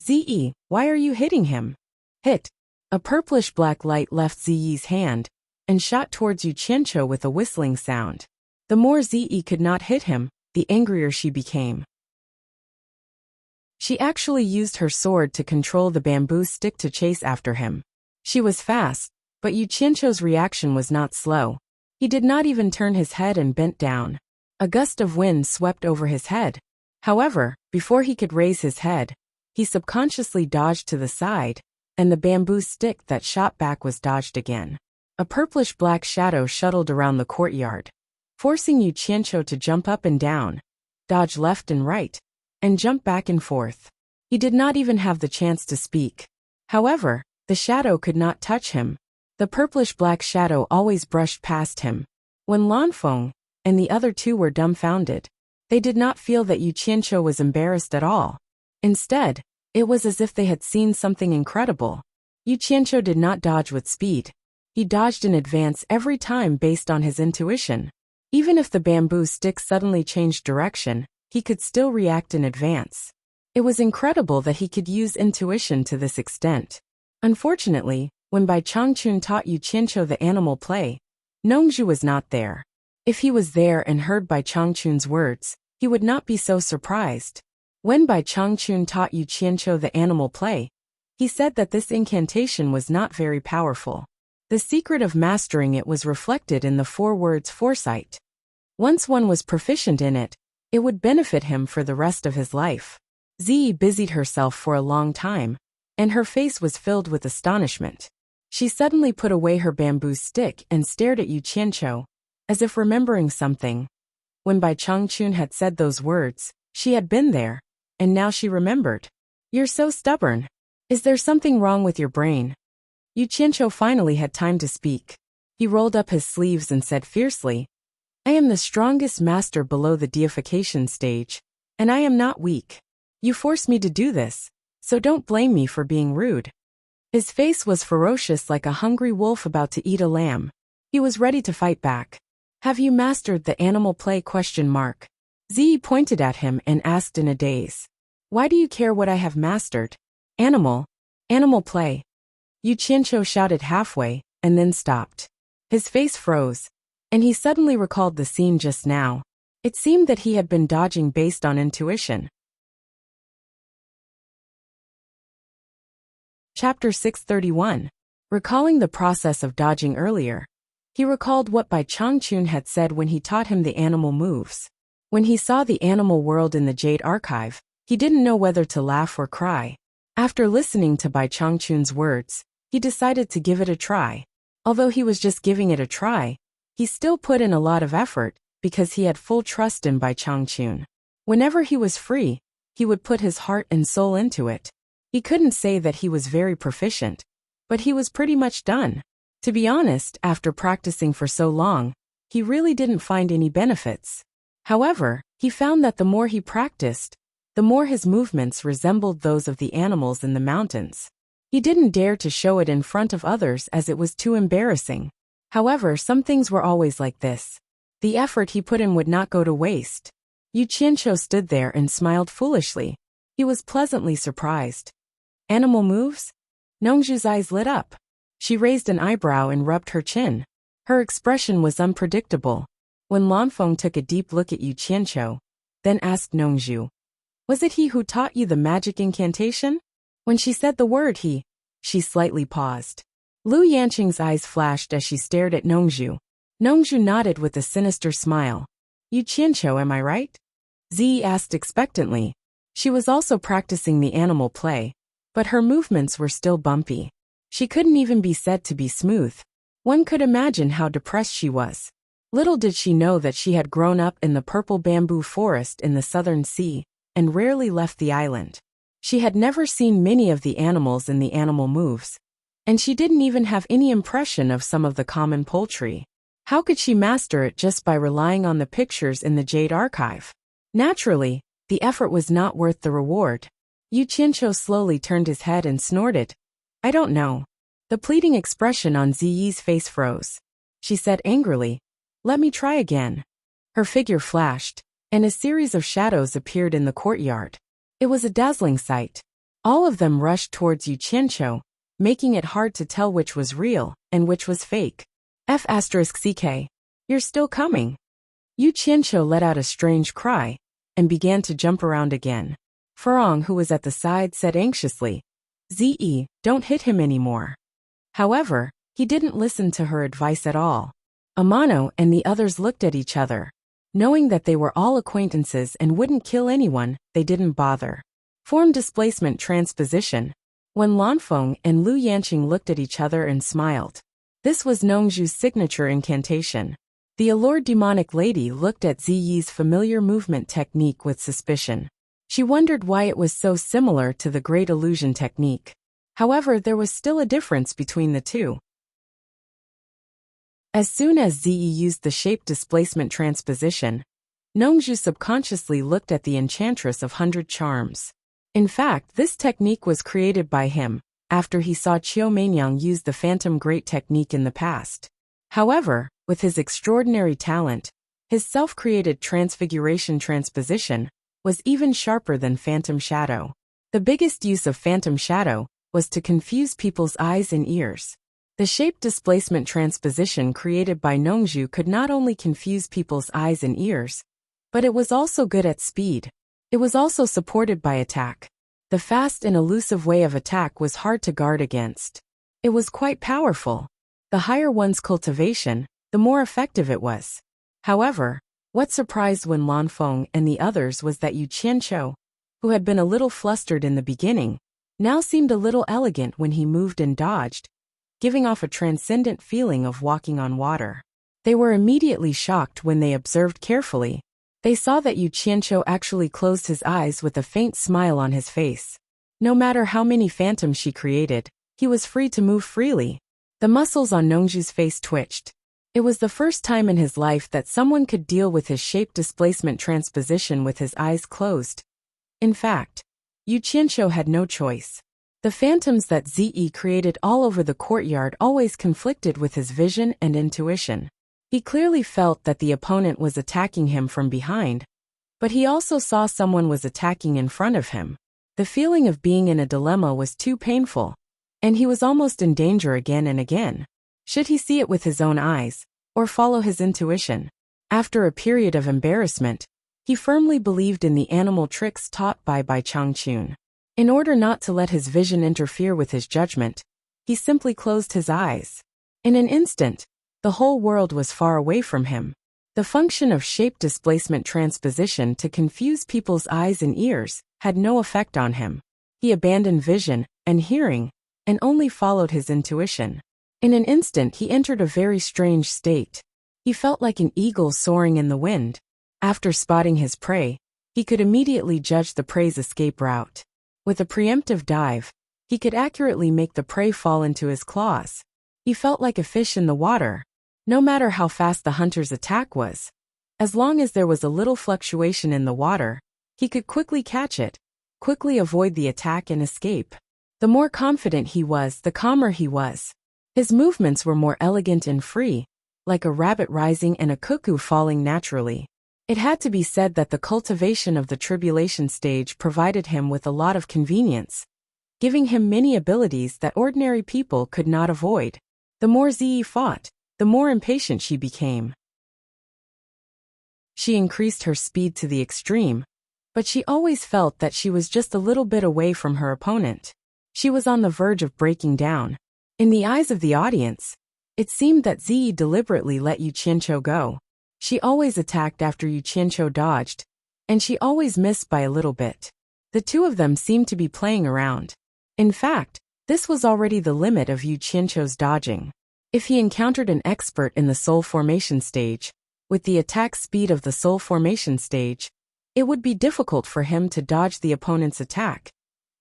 Zi, why are you hitting him? Hit! A purplish-black light left Ziyi's hand, and shot towards Yu Qianqiu with a whistling sound. The more Zi could not hit him, the angrier she became. She actually used her sword to control the bamboo stick to chase after him. She was fast, but Yu Qianqiu's reaction was not slow. He did not even turn his head and bent down. A gust of wind swept over his head. However, before he could raise his head, he subconsciously dodged to the side, and the bamboo stick that shot back was dodged again. A purplish-black shadow shuttled around the courtyard, forcing Yu Qianqiu to jump up and down, dodge left and right, and jump back and forth. He did not even have the chance to speak. However, the shadow could not touch him. The purplish-black shadow always brushed past him. When Lanfeng and the other two were dumbfounded, they did not feel that Yu Qianqiu was embarrassed at all. Instead, it was as if they had seen something incredible. Yu Qianqiu did not dodge with speed. He dodged in advance every time based on his intuition. Even if the bamboo stick suddenly changed direction, he could still react in advance. It was incredible that he could use intuition to this extent. Unfortunately, when Bai Changchun taught Yu Qianqiu the animal play, Nongzhu was not there. If he was there and heard Bai Changchun's words, he would not be so surprised. When Bai Changchun taught Yu Qianqiu the animal play, he said that this incantation was not very powerful. The secret of mastering it was reflected in the 4 words foresight. Once one was proficient in it, it would benefit him for the rest of his life. Ziyi busied herself for a long time, and her face was filled with astonishment. She suddenly put away her bamboo stick and stared at Yu Qianqiu, as if remembering something. When Bai Changchun had said those words, she had been there, and now she remembered. "You're so stubborn. Is there something wrong with your brain?" Yu Qianqiu finally had time to speak. He rolled up his sleeves and said fiercely, "I am the strongest master below the deification stage, and I am not weak. You forced me to do this, so don't blame me for being rude." His face was ferocious like a hungry wolf about to eat a lamb. He was ready to fight back. "Have you mastered the animal play?" Ziyi pointed at him and asked in a daze. "Why do you care what I have mastered?" Animal play." Yu Qianqiu shouted halfway, and then stopped. His face froze, and he suddenly recalled the scene just now. It seemed that he had been dodging based on intuition. Chapter 631. Recalling the process of dodging earlier, he recalled what Bai Changchun had said when he taught him the animal moves. When he saw the animal world in the Jade Archive, he didn't know whether to laugh or cry. After listening to Bai Changchun's words, he decided to give it a try. Although he was just giving it a try, he still put in a lot of effort, because he had full trust in Bai Changchun. Whenever he was free, he would put his heart and soul into it. He couldn't say that he was very proficient, but he was pretty much done. To be honest, after practicing for so long, he really didn't find any benefits. However, he found that the more he practiced, the more his movements resembled those of the animals in the mountains. He didn't dare to show it in front of others as it was too embarrassing. However, some things were always like this. The effort he put in would not go to waste. Yu Qianqiu stood there and smiled foolishly. He was pleasantly surprised. "Animal moves?" Nongzhu's eyes lit up. She raised an eyebrow and rubbed her chin. Her expression was unpredictable. When Lanfeng took a deep look at Yu Qianqiu, then asked Nongzhu, "Was it he who taught you the magic incantation?" When she said the word she slightly paused. Lu Yanqing's eyes flashed as she stared at Nongzhu. Nongzhu nodded with a sinister smile. "Yu Qianqiu, am I right?" Ziyi asked expectantly. She was also practicing the animal play, but her movements were still bumpy. She couldn't even be said to be smooth. One could imagine how depressed she was. Little did she know that she had grown up in the purple bamboo forest in the southern sea, and rarely left the island. She had never seen many of the animals in the animal moves, and she didn't even have any impression of some of the common poultry. How could she master it just by relying on the pictures in the Jade Archive? Naturally, the effort was not worth the reward. Yu Qianqiu slowly turned his head and snorted. "I don't know." The pleading expression on Ziyi's face froze. She said angrily, "Let me try again." Her figure flashed, and a series of shadows appeared in the courtyard. It was a dazzling sight. All of them rushed towards Yu Qianqiu, making it hard to tell which was real and which was fake. F***ck. You're still coming. Yu Qianqiu let out a strange cry and began to jump around again. Farong, who was at the side, said anxiously, "Ze, don't hit him anymore." However, he didn't listen to her advice at all. Amano and the others looked at each other. Knowing that they were all acquaintances and wouldn't kill anyone, they didn't bother. Form displacement transposition. When Lanfeng and Lu Yanqing looked at each other and smiled. This was Nongzhu's signature incantation. The allured demonic lady looked at Ziyi's familiar movement technique with suspicion. She wondered why it was so similar to the Great Illusion technique. However, there was still a difference between the two. As soon as Ziyi used the shape displacement transposition, Nongzhu subconsciously looked at the Enchantress of 100 Charms. In fact, this technique was created by him, after he saw Qiu Meinyang use the Phantom Great technique in the past. However, with his extraordinary talent, his self-created transfiguration transposition was even sharper than Phantom Shadow. The biggest use of Phantom Shadow was to confuse people's eyes and ears. The shape displacement transposition created by Nongzhu could not only confuse people's eyes and ears, but it was also good at speed. It was also supported by attack. The fast and elusive way of attack was hard to guard against. It was quite powerful. The higher one's cultivation, the more effective it was. However, what surprised Wen Lanfeng and the others was that Yu Qianqiu, who had been a little flustered in the beginning, now seemed a little elegant when he moved and dodged, giving off a transcendent feeling of walking on water. They were immediately shocked when they observed carefully. They saw that Yu Qianqiu actually closed his eyes with a faint smile on his face. No matter how many phantoms she created, he was free to move freely. The muscles on Nongzhu's face twitched. It was the first time in his life that someone could deal with his shape displacement transposition with his eyes closed. In fact, Yu Qianqiu had no choice. The phantoms that Ze created all over the courtyard always conflicted with his vision and intuition. He clearly felt that the opponent was attacking him from behind, but he also saw someone was attacking in front of him. The feeling of being in a dilemma was too painful, and he was almost in danger again and again. Should he see it with his own eyes, or follow his intuition? After a period of embarrassment, he firmly believed in the animal tricks taught by Changqun. In order not to let his vision interfere with his judgment, he simply closed his eyes. In an instant, the whole world was far away from him. The function of shape displacement transposition to confuse people's eyes and ears had no effect on him. He abandoned vision and hearing, and only followed his intuition. In an instant he entered a very strange state. He felt like an eagle soaring in the wind. After spotting his prey, he could immediately judge the prey's escape route. With a preemptive dive, he could accurately make the prey fall into his claws. He felt like a fish in the water. No matter how fast the hunter's attack was, as long as there was a little fluctuation in the water, he could quickly catch it, quickly avoid the attack and escape. The more confident he was, the calmer he was. His movements were more elegant and free, like a rabbit rising and a cuckoo falling naturally. It had to be said that the cultivation of the tribulation stage provided him with a lot of convenience, giving him many abilities that ordinary people could not avoid. The more Ze fought, the more impatient she became. She increased her speed to the extreme, but she always felt that she was just a little bit away from her opponent. She was on the verge of breaking down. In the eyes of the audience, it seemed that Ze deliberately let Yu Qianqiu go. She always attacked after Yu Qianqiu dodged, and she always missed by a little bit. The two of them seemed to be playing around. In fact, this was already the limit of Yu Qianqiu's dodging. If he encountered an expert in the soul formation stage, with the attack speed of the soul formation stage, it would be difficult for him to dodge the opponent's attack,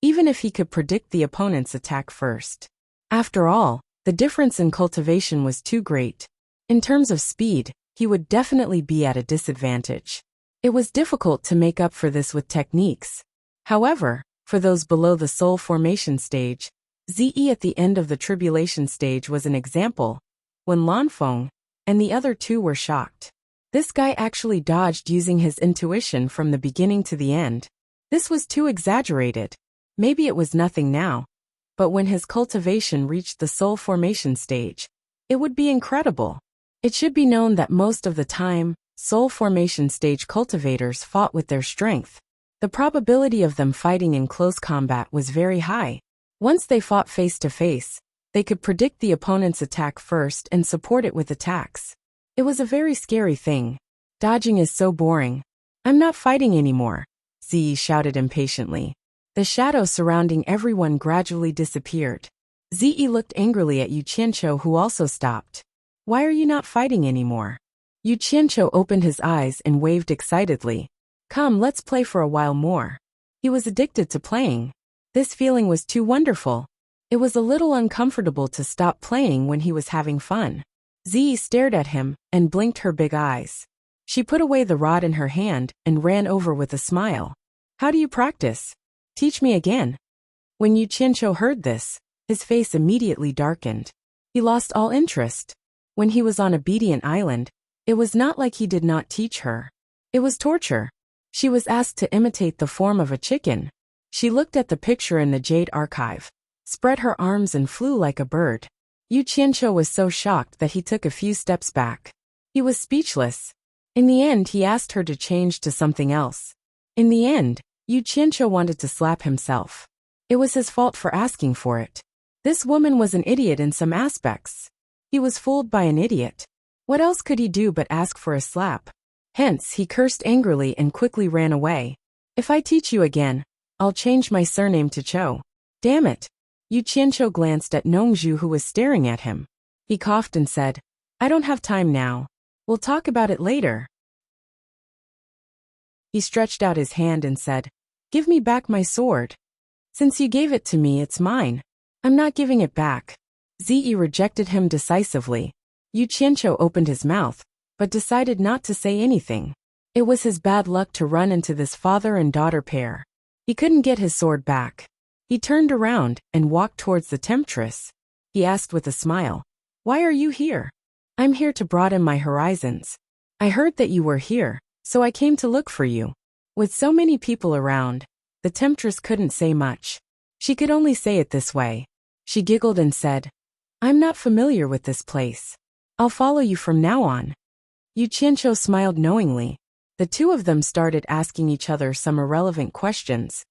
even if he could predict the opponent's attack first. After all, the difference in cultivation was too great. In terms of speed, he would definitely be at a disadvantage. It was difficult to make up for this with techniques. However, for those below the soul formation stage, Ze at the end of the tribulation stage was an example, when Lanfeng and the other two were shocked. This guy actually dodged using his intuition from the beginning to the end. This was too exaggerated. Maybe it was nothing now, but when his cultivation reached the soul formation stage, it would be incredible. It should be known that most of the time, soul formation stage cultivators fought with their strength. The probability of them fighting in close combat was very high. Once they fought face to face, they could predict the opponent's attack first and support it with attacks. It was a very scary thing. Dodging is so boring. I'm not fighting anymore, Ziyi shouted impatiently. The shadow surrounding everyone gradually disappeared. Ziyi looked angrily at Yu Qianqiu, who also stopped. Why are you not fighting anymore? Yu Qianqiu opened his eyes and waved excitedly. Come, let's play for a while more. He was addicted to playing. This feeling was too wonderful. It was a little uncomfortable to stop playing when he was having fun. Ziyi stared at him and blinked her big eyes. She put away the rod in her hand and ran over with a smile. How do you practice? Teach me again. When Yu Qianqiu heard this, his face immediately darkened. He lost all interest. When he was on Obedient Island, it was not like he did not teach her. It was torture. She was asked to imitate the form of a chicken. She looked at the picture in the Jade Archive, spread her arms and flew like a bird. Yu Qianqiu was so shocked that he took a few steps back. He was speechless. In the end, he asked her to change to something else. In the end, Yu Qianqiu wanted to slap himself. It was his fault for asking for it. This woman was an idiot in some aspects. He was fooled by an idiot. What else could he do but ask for a slap? Hence, he cursed angrily and quickly ran away. If I teach you again, I'll change my surname to Chou. Damn it. Yu Qianqiu glanced at Nongzhu, who was staring at him. He coughed and said, I don't have time now. We'll talk about it later. He stretched out his hand and said, Give me back my sword. Since you gave it to me, it's mine. I'm not giving it back. Ziyi rejected him decisively. Yu Qianqiu opened his mouth, but decided not to say anything. It was his bad luck to run into this father and daughter pair. He couldn't get his sword back. He turned around and walked towards the temptress. He asked with a smile, Why are you here? I'm here to broaden my horizons. I heard that you were here, so I came to look for you. With so many people around, the temptress couldn't say much. She could only say it this way. She giggled and said, I'm not familiar with this place. I'll follow you from now on. Yu Qianqiu smiled knowingly. The two of them started asking each other some irrelevant questions.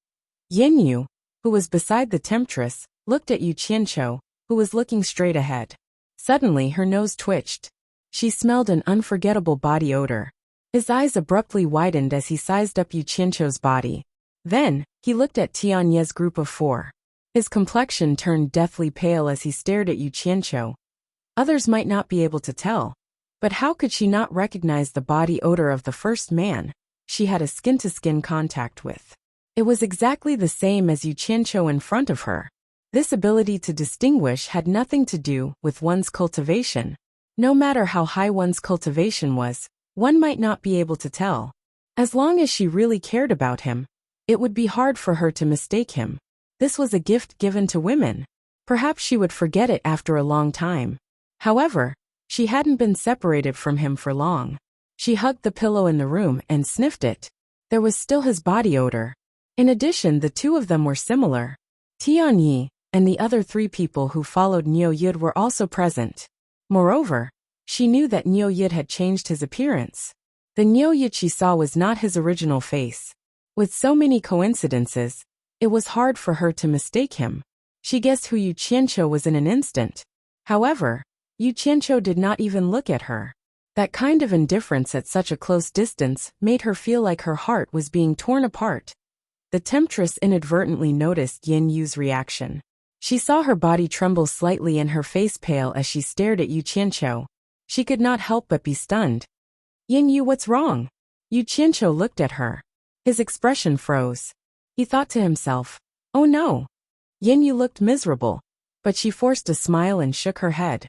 Yanyu, who was beside the temptress, looked at Yu Qianqiu, who was looking straight ahead. Suddenly her nose twitched. She smelled an unforgettable body odor. His eyes abruptly widened as he sized up Yu Qianqiu's body. Then, he looked at Tianye's group of four. His complexion turned deathly pale as he stared at Yu Qianqiu. Others might not be able to tell. But how could she not recognize the body odor of the first man she had a skin-to-skin contact with? It was exactly the same as Yu Qianqiu in front of her. This ability to distinguish had nothing to do with one's cultivation. No matter how high one's cultivation was, one might not be able to tell. As long as she really cared about him, it would be hard for her to mistake him. This was a gift given to women. Perhaps she would forget it after a long time. However, she hadn't been separated from him for long. She hugged the pillow in the room and sniffed it. There was still his body odor. In addition, the two of them were similar. Tianyi and the other three people who followed Niu Yid were also present. Moreover, she knew that Niu Yid had changed his appearance. The Niu Yid she saw was not his original face. With so many coincidences, it was hard for her to mistake him. She guessed who Yu Qianqiu was in an instant. However, Yu Qianqiu did not even look at her. That kind of indifference at such a close distance made her feel like her heart was being torn apart. The temptress inadvertently noticed Yin Yu's reaction. She saw her body tremble slightly and her face pale as she stared at Yu Qianqiu. She could not help but be stunned. Yin Yu, what's wrong? Yu Qianqiu looked at her. His expression froze. He thought to himself, oh no. Yin Yu looked miserable, but she forced a smile and shook her head.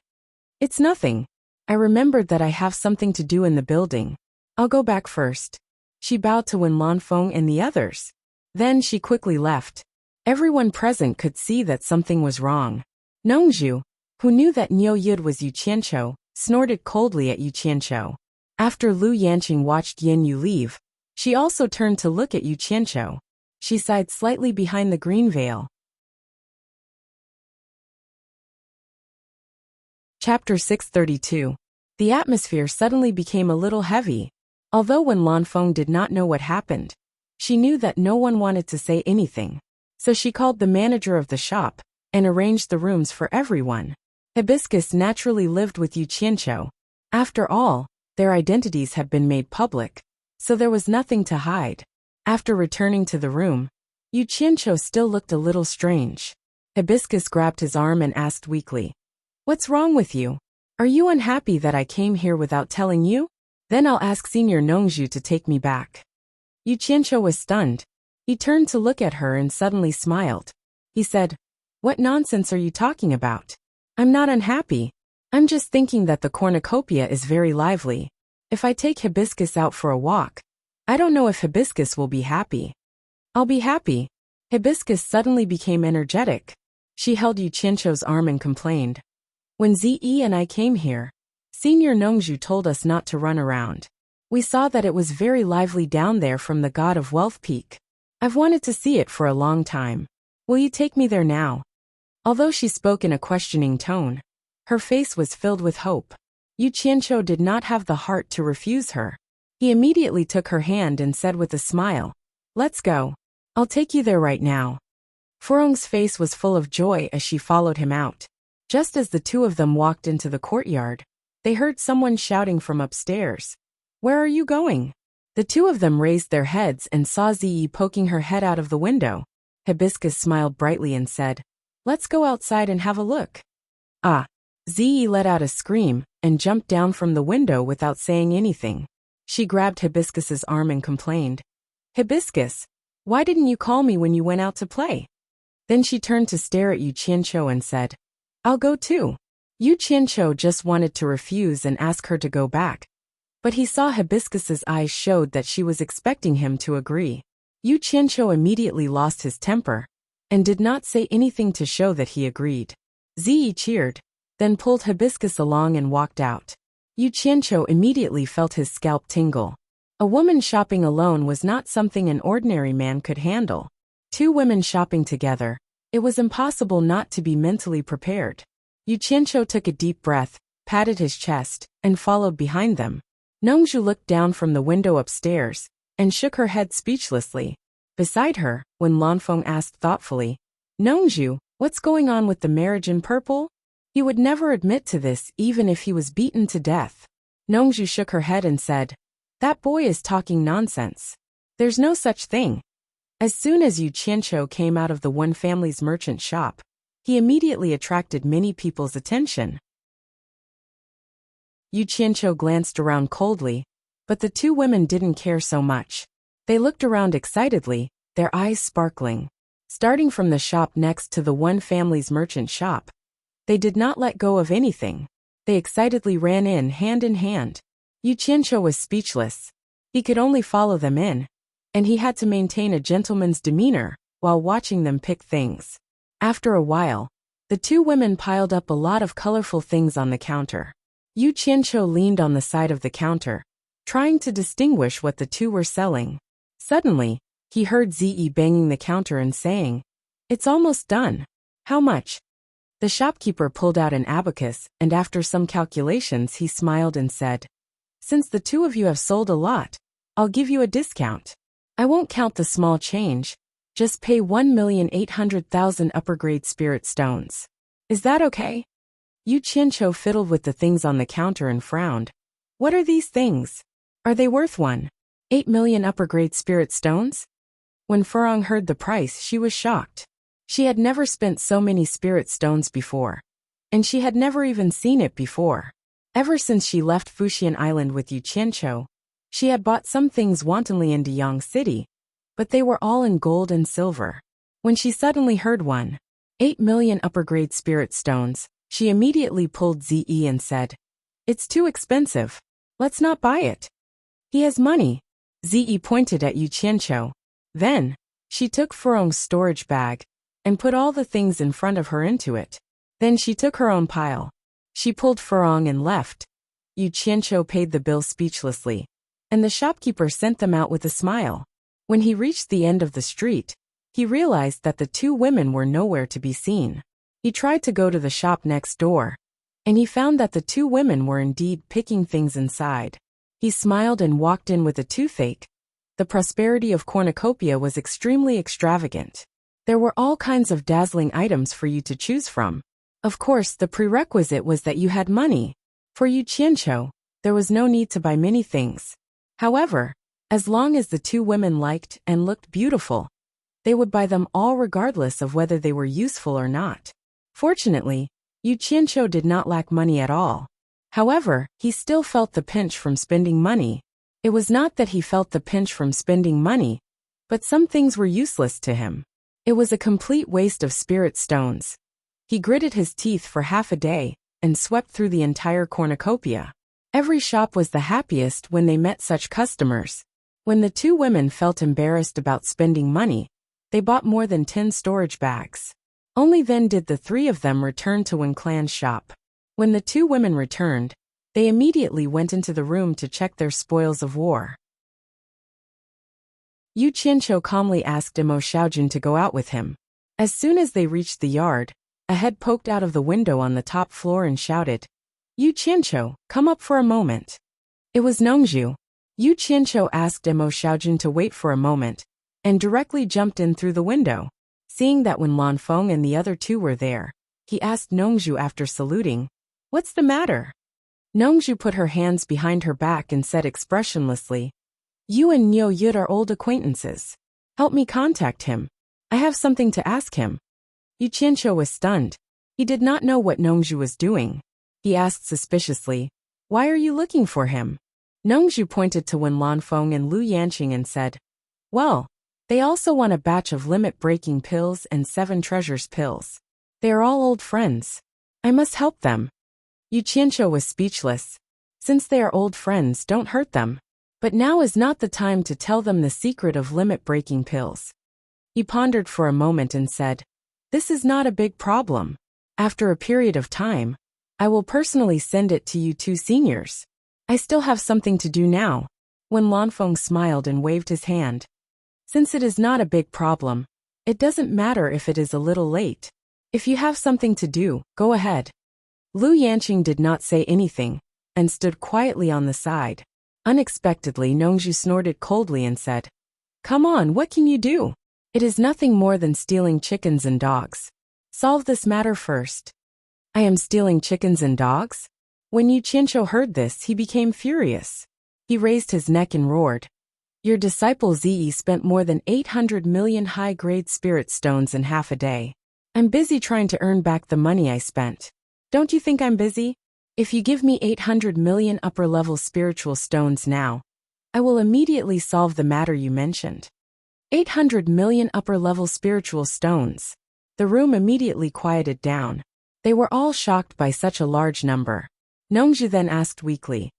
It's nothing. I remembered that I have something to do in the building. I'll go back first. She bowed to Wen Lanfeng and the others. Then she quickly left. Everyone present could see that something was wrong. Nongzhu, who knew that Niu Yid was Yu Qianqiu, snorted coldly at Yu Qianqiu. After Lu Yanqing watched Yin Yu leave, she also turned to look at Yu Qianqiu. She sighed slightly behind the green veil. Chapter 632. The atmosphere suddenly became a little heavy. Although Wen Lanfeng did not know what happened, She knew that no one wanted to say anything. So she called the manager of the shop and arranged the rooms for everyone. Hibiscus naturally lived with Yu Qianqiu. After all, their identities had been made public, so there was nothing to hide. After returning to the room, Yu Qianqiu still looked a little strange. Hibiscus grabbed his arm and asked weakly, "What's wrong with you? Are you unhappy that I came here without telling you? Then I'll ask Senior Nongzhu to take me back." Yu Qianqiu was stunned. He turned to look at her and suddenly smiled. He said, "What nonsense are you talking about? I'm not unhappy. I'm just thinking that the cornucopia is very lively. If I take Hibiscus out for a walk, I don't know if Hibiscus will be happy." "I'll be happy." Hibiscus suddenly became energetic. She held Yu Qianqiu's arm and complained, "When Zi and I came here, Senior Nongzhu told us not to run around. We saw that it was very lively down there from the God of Wealth Peak. I've wanted to see it for a long time. Will you take me there now?" Although she spoke in a questioning tone, her face was filled with hope. Yu Qianqiu did not have the heart to refuse her. He immediately took her hand and said with a smile, "Let's go. I'll take you there right now." Furong's face was full of joy as she followed him out. Just as the two of them walked into the courtyard, they heard someone shouting from upstairs, "Where are you going?" The two of them raised their heads and saw Ziyi poking her head out of the window. Hibiscus smiled brightly and said, "Let's go outside and have a look." "Ah!" Ziyi let out a scream and jumped down from the window without saying anything. She grabbed Hibiscus's arm and complained, "Hibiscus, why didn't you call me when you went out to play?" Then she turned to stare at Yu Qianqiu and said, "I'll go too." Yu Qianqiu just wanted to refuse and ask her to go back, but he saw Hibiscus's eyes showed that she was expecting him to agree. Yu Qianqiu immediately lost his temper and did not say anything to show that he agreed. Ziyi cheered, then pulled Hibiscus along and walked out. Yu Qianqiu immediately felt his scalp tingle. A woman shopping alone was not something an ordinary man could handle. Two women shopping together, it was impossible not to be mentally prepared. Yu Qianqiu took a deep breath, patted his chest, and followed behind them. Nongzhu looked down from the window upstairs and shook her head speechlessly. Beside her, when Lanfeng asked thoughtfully, "Nongzhu, what's going on with the marriage in purple?" He would never admit to this even if he was beaten to death. Nongzhu shook her head and said, "That boy is talking nonsense. There's no such thing." As soon as Yu Qianqiu came out of the one family's merchant shop, he immediately attracted many people's attention. Yu Qianqiu glanced around coldly, but the two women didn't care so much. They looked around excitedly, their eyes sparkling. Starting from the shop next to the one family's merchant shop, they did not let go of anything. They excitedly ran in hand. Yu Qianqiu was speechless. He could only follow them in, and he had to maintain a gentleman's demeanor while watching them pick things. After a while, the two women piled up a lot of colorful things on the counter. Yu Qianqiu leaned on the side of the counter, trying to distinguish what the two were selling. Suddenly, he heard Ziyi banging the counter and saying, "It's almost done. How much?" The shopkeeper pulled out an abacus, and after some calculations he smiled and said, "Since the two of you have sold a lot, I'll give you a discount. I won't count the small change. Just pay 1,800,000 upper-grade spirit stones. Is that okay?" Yu Qianqiu fiddled with the things on the counter and frowned. "What are these things? Are they worth 1.8 million upper-grade spirit stones?" When Furong heard the price, she was shocked. She had never spent so many spirit stones before, and she had never even seen it before. Ever since she left Fuxian Island with Yu Qianqiu, she had bought some things wantonly in Deyang City, but they were all in gold and silver. When she suddenly heard 1.8 million upper-grade spirit stones, she immediately pulled Zi and said, "It's too expensive. Let's not buy it." "He has money." Zi pointed at Yu Qianqiu. Then, she took Furong's storage bag and put all the things in front of her into it. Then she took her own pile. She pulled Furong and left. Yu Qianqiu paid the bill speechlessly, and the shopkeeper sent them out with a smile. When he reached the end of the street, he realized that the two women were nowhere to be seen. He tried to go to the shop next door, and he found that the two women were indeed picking things inside. He smiled and walked in with a toothache. The prosperity of cornucopia was extremely extravagant. There were all kinds of dazzling items for you to choose from. Of course, the prerequisite was that you had money. For Yu Qianqiu, there was no need to buy many things. However, as long as the two women liked and looked beautiful, they would buy them all regardless of whether they were useful or not. Fortunately, Yu Qianqiu did not lack money at all. However, he still felt the pinch from spending money. It was not that he felt the pinch from spending money, but some things were useless to him. It was a complete waste of spirit stones. He gritted his teeth for half a day and swept through the entire cornucopia. Every shop was the happiest when they met such customers. When the two women felt embarrassed about spending money, they bought more than 10 storage bags. Only then did the three of them return to Wen Clan's shop. When the two women returned, they immediately went into the room to check their spoils of war. Yu Qianqiu calmly asked Mo Xiaojun to go out with him. As soon as they reached the yard, a head poked out of the window on the top floor and shouted, "Yu Qianqiu, come up for a moment." It was Nongzhu. Yu Qianqiu asked Mo Xiaojun to wait for a moment, and directly jumped in through the window. Seeing that Wen Lanfeng and the other two were there, he asked Nongzhu after saluting, "What's the matter?" Nongzhu put her hands behind her back and said expressionlessly, "You and Niu Yud are old acquaintances. Help me contact him. I have something to ask him." Yu Qianqiu was stunned. He did not know what Nongzhu was doing. He asked suspiciously, "Why are you looking for him?" Nongzhu pointed to Wen Lanfeng and Lu Yanqing and said, "Well, they also want a batch of limit-breaking pills and 7 treasures pills. They are all old friends. I must help them." Yu Qianqiu was speechless. Since they are old friends, don't hurt them. But now is not the time to tell them the secret of limit-breaking pills. He pondered for a moment and said, "This is not a big problem. After a period of time, I will personally send it to you two seniors. I still have something to do now." Wen Lanfeng smiled and waved his hand. "Since it is not a big problem, it doesn't matter if it is a little late. If you have something to do, go ahead." Lu Yanqing did not say anything, and stood quietly on the side. Unexpectedly, Nongzhu snorted coldly and said, "Come on, what can you do? It is nothing more than stealing chickens and dogs. Solve this matter first." "I am stealing chickens and dogs?" When Yu Qianqiu heard this, he became furious. He raised his neck and roared, "Your disciple Zi spent more than 800 million high-grade spirit stones in half a day. I'm busy trying to earn back the money I spent. Don't you think I'm busy? If you give me 800 million upper-level spiritual stones now, I will immediately solve the matter you mentioned." 800 million upper-level spiritual stones. The room immediately quieted down. They were all shocked by such a large number. Nongzhu then asked weakly,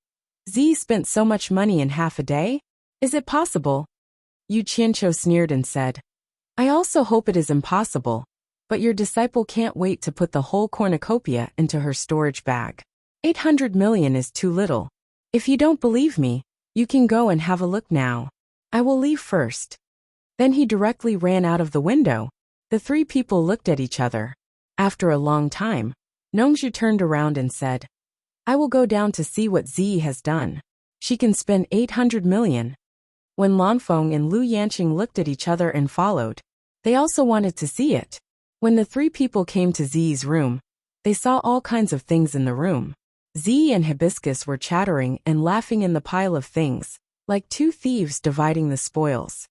"Zi spent so much money in half a day? Is it possible?" Yu Qianqiu sneered and said, "I also hope it is impossible, but your disciple can't wait to put the whole cornucopia into her storage bag. 800 million is too little. If you don't believe me, you can go and have a look now. I will leave first." Then he directly ran out of the window. The three people looked at each other. After a long time, Nongzhu turned around and said, "I will go down to see what Zi has done. She can spend 800 million. When Lanfeng and Lu Yanqing looked at each other and followed, they also wanted to see it. When the three people came to Zi's room, they saw all kinds of things in the room. Zi and Hibiscus were chattering and laughing in the pile of things, like two thieves dividing the spoils.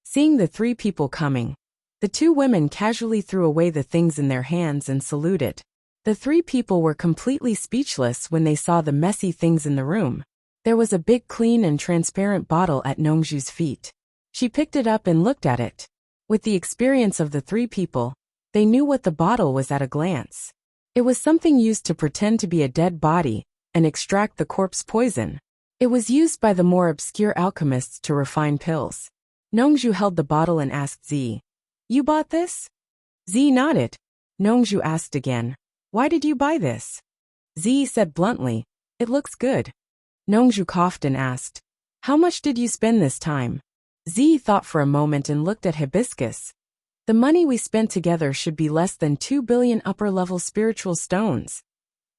Seeing the three people coming, the two women casually threw away the things in their hands and saluted. The three people were completely speechless when they saw the messy things in the room. There was a big clean and transparent bottle at Nongzhu's feet. She picked it up and looked at it. With the experience of the three people, they knew what the bottle was at a glance. It was something used to pretend to be a dead body and extract the corpse poison. It was used by the more obscure alchemists to refine pills. Nongzhu held the bottle and asked Zi, "You bought this?" Zi nodded. Nongzhu asked again, "Why did you buy this?" Zi said bluntly, "It looks good." Nongzhu coughed and asked, "How much did you spend this time?" Zi thought for a moment and looked at Hibiscus. "The money we spent together should be less than 2 billion upper-level spiritual stones."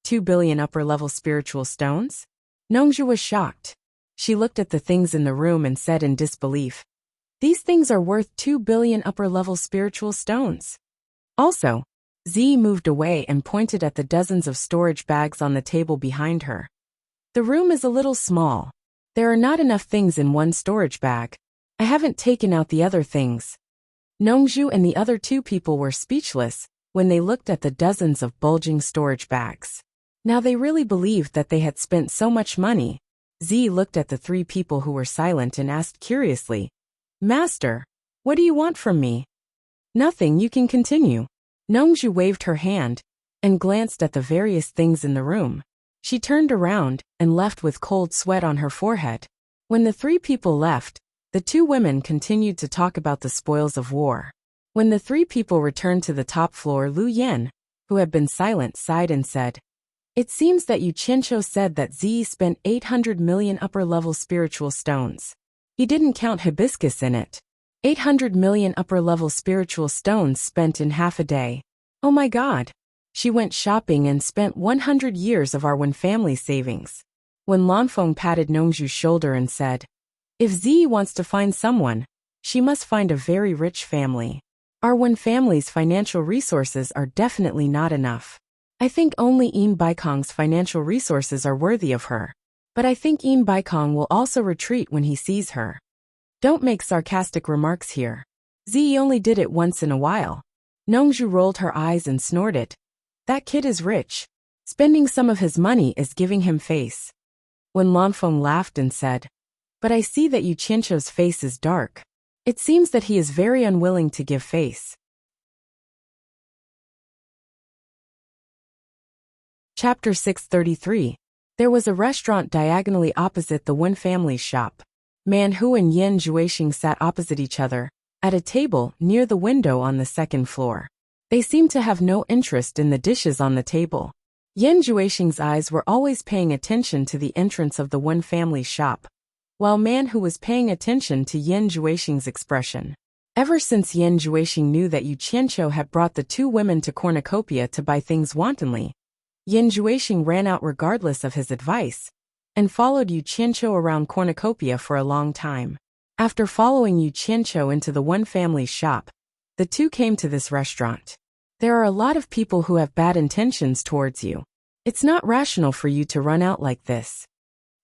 2 billion upper-level spiritual stones? Nongzhu was shocked. She looked at the things in the room and said in disbelief, "These things are worth 2 billion upper-level spiritual stones." Also, Z moved away and pointed at the dozens of storage bags on the table behind her. "The room is a little small. There are not enough things in one storage bag. I haven't taken out the other things." Nongju and the other two people were speechless when they looked at the dozens of bulging storage bags. Now they really believed that they had spent so much money. Z looked at the three people who were silent and asked curiously, "Master, what do you want from me?" "Nothing, you can continue." Nongju waved her hand and glanced at the various things in the room. She turned around and left with cold sweat on her forehead. When the three people left, the two women continued to talk about the spoils of war. When the three people returned to the top floor, Lu Yen, who had been silent, sighed and said, "It seems that Yu Qianqiu said that Z spent 800 million upper-level spiritual stones. He didn't count hibiscus in it. 800 million upper-level spiritual stones spent in half a day. Oh my god. She went shopping and spent 100 years of our Wen family savings." When Lanfeng patted Nongju's shoulder and said, "If Z wants to find someone, she must find a very rich family. Our Wen family's financial resources are definitely not enough. I think only Yin Baikong's financial resources are worthy of her. But I think Yin Baikong will also retreat when he sees her. Don't make sarcastic remarks here. Z only did it once in a while." Nongju rolled her eyes and snorted. "That kid is rich. Spending some of his money is giving him face." When Lanfeng laughed and said, "But I see that Yu Qianqiu's face is dark. It seems that he is very unwilling to give face." Chapter 633. There was a restaurant diagonally opposite the Wen family's shop. Man Hu and Yen Juexing sat opposite each other, at a table near the window on the second floor. They seemed to have no interest in the dishes on the table. Yen Juexing's eyes were always paying attention to the entrance of the Wen family's shop, while Man Hu was paying attention to Yen Juexing's expression. Ever since Yen Juexing knew that Yu Qianqiu had brought the two women to Cornucopia to buy things wantonly, Yen Juexing ran out regardless of his advice, and followed Yu Qianqiu around Cornucopia for a long time. After following Yu Qianqiu into the Wen family's shop, the two came to this restaurant. "There are a lot of people who have bad intentions towards you. It's not rational for you to run out like this."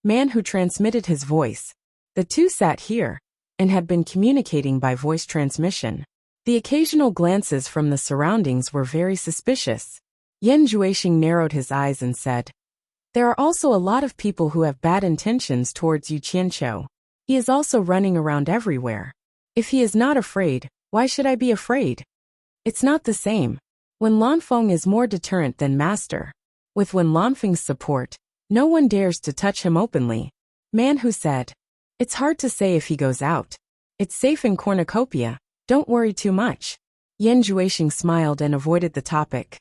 Man Hu transmitted his voice. The two sat here, and had been communicating by voice transmission. The occasional glances from the surroundings were very suspicious. Yen Juexing narrowed his eyes and said, "There are also a lot of people who have bad intentions towards Yu Qianqiu. He is also running around everywhere. If he is not afraid, why should I be afraid? It's not the same. Wen Lanfeng is more deterrent than master. With Wen Lanfeng's support, no one dares to touch him openly." Man Hu said, "It's hard to say if he goes out. It's safe in Cornucopia. Don't worry too much." Yen Juexing smiled and avoided the topic.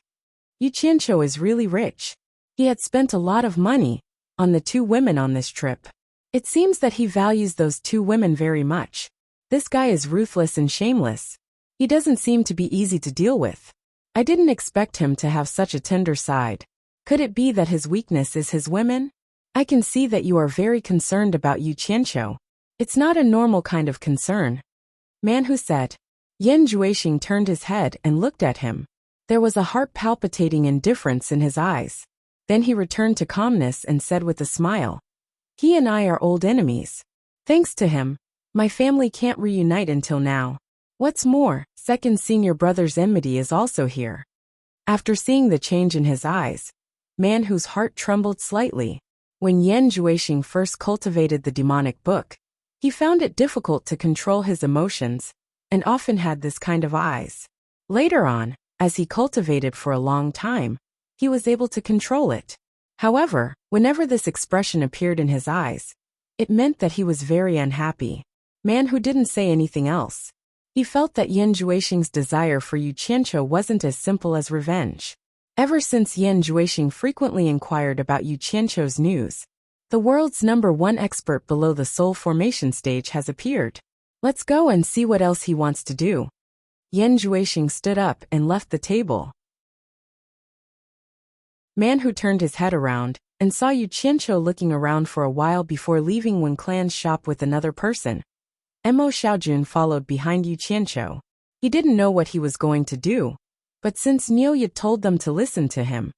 Yu Qianqiu is really rich. He had spent a lot of money on the two women on this trip. It seems that he values those two women very much. This guy is ruthless and shameless. He doesn't seem to be easy to deal with. I didn't expect him to have such a tender side. Could it be that his weakness is his women? I can see that you are very concerned about Yu Qianqiu. It's not a normal kind of concern." Man Hu said. Yen Juexing turned his head and looked at him. There was a heart-palpitating indifference in his eyes. Then he returned to calmness and said with a smile, "He and I are old enemies. Thanks to him, my family can't reunite until now. What's more, second senior brother's enmity is also here." After seeing the change in his eyes, Man Hu's heart trembled slightly. When Yen Juexing first cultivated the demonic book, he found it difficult to control his emotions, and often had this kind of eyes. Later on, as he cultivated for a long time, he was able to control it. However, whenever this expression appeared in his eyes, it meant that he was very unhappy. Man Hu didn't say anything else. He felt that Yen Juexing's desire for Yu Qianqiu wasn't as simple as revenge. Ever since Yen Juexing frequently inquired about Yu Qianqiu's news, the world's #1 expert below the soul formation stage has appeared. Let's go and see what else he wants to do. Yen Juexing stood up and left the table. Man Hu turned his head around and saw Yu Qianqiu looking around for a while before leaving when clans shop with another person. Mo Xiaojun followed behind Yu Qianqiu. He didn't know what he was going to do, but since Niu told them to listen to him,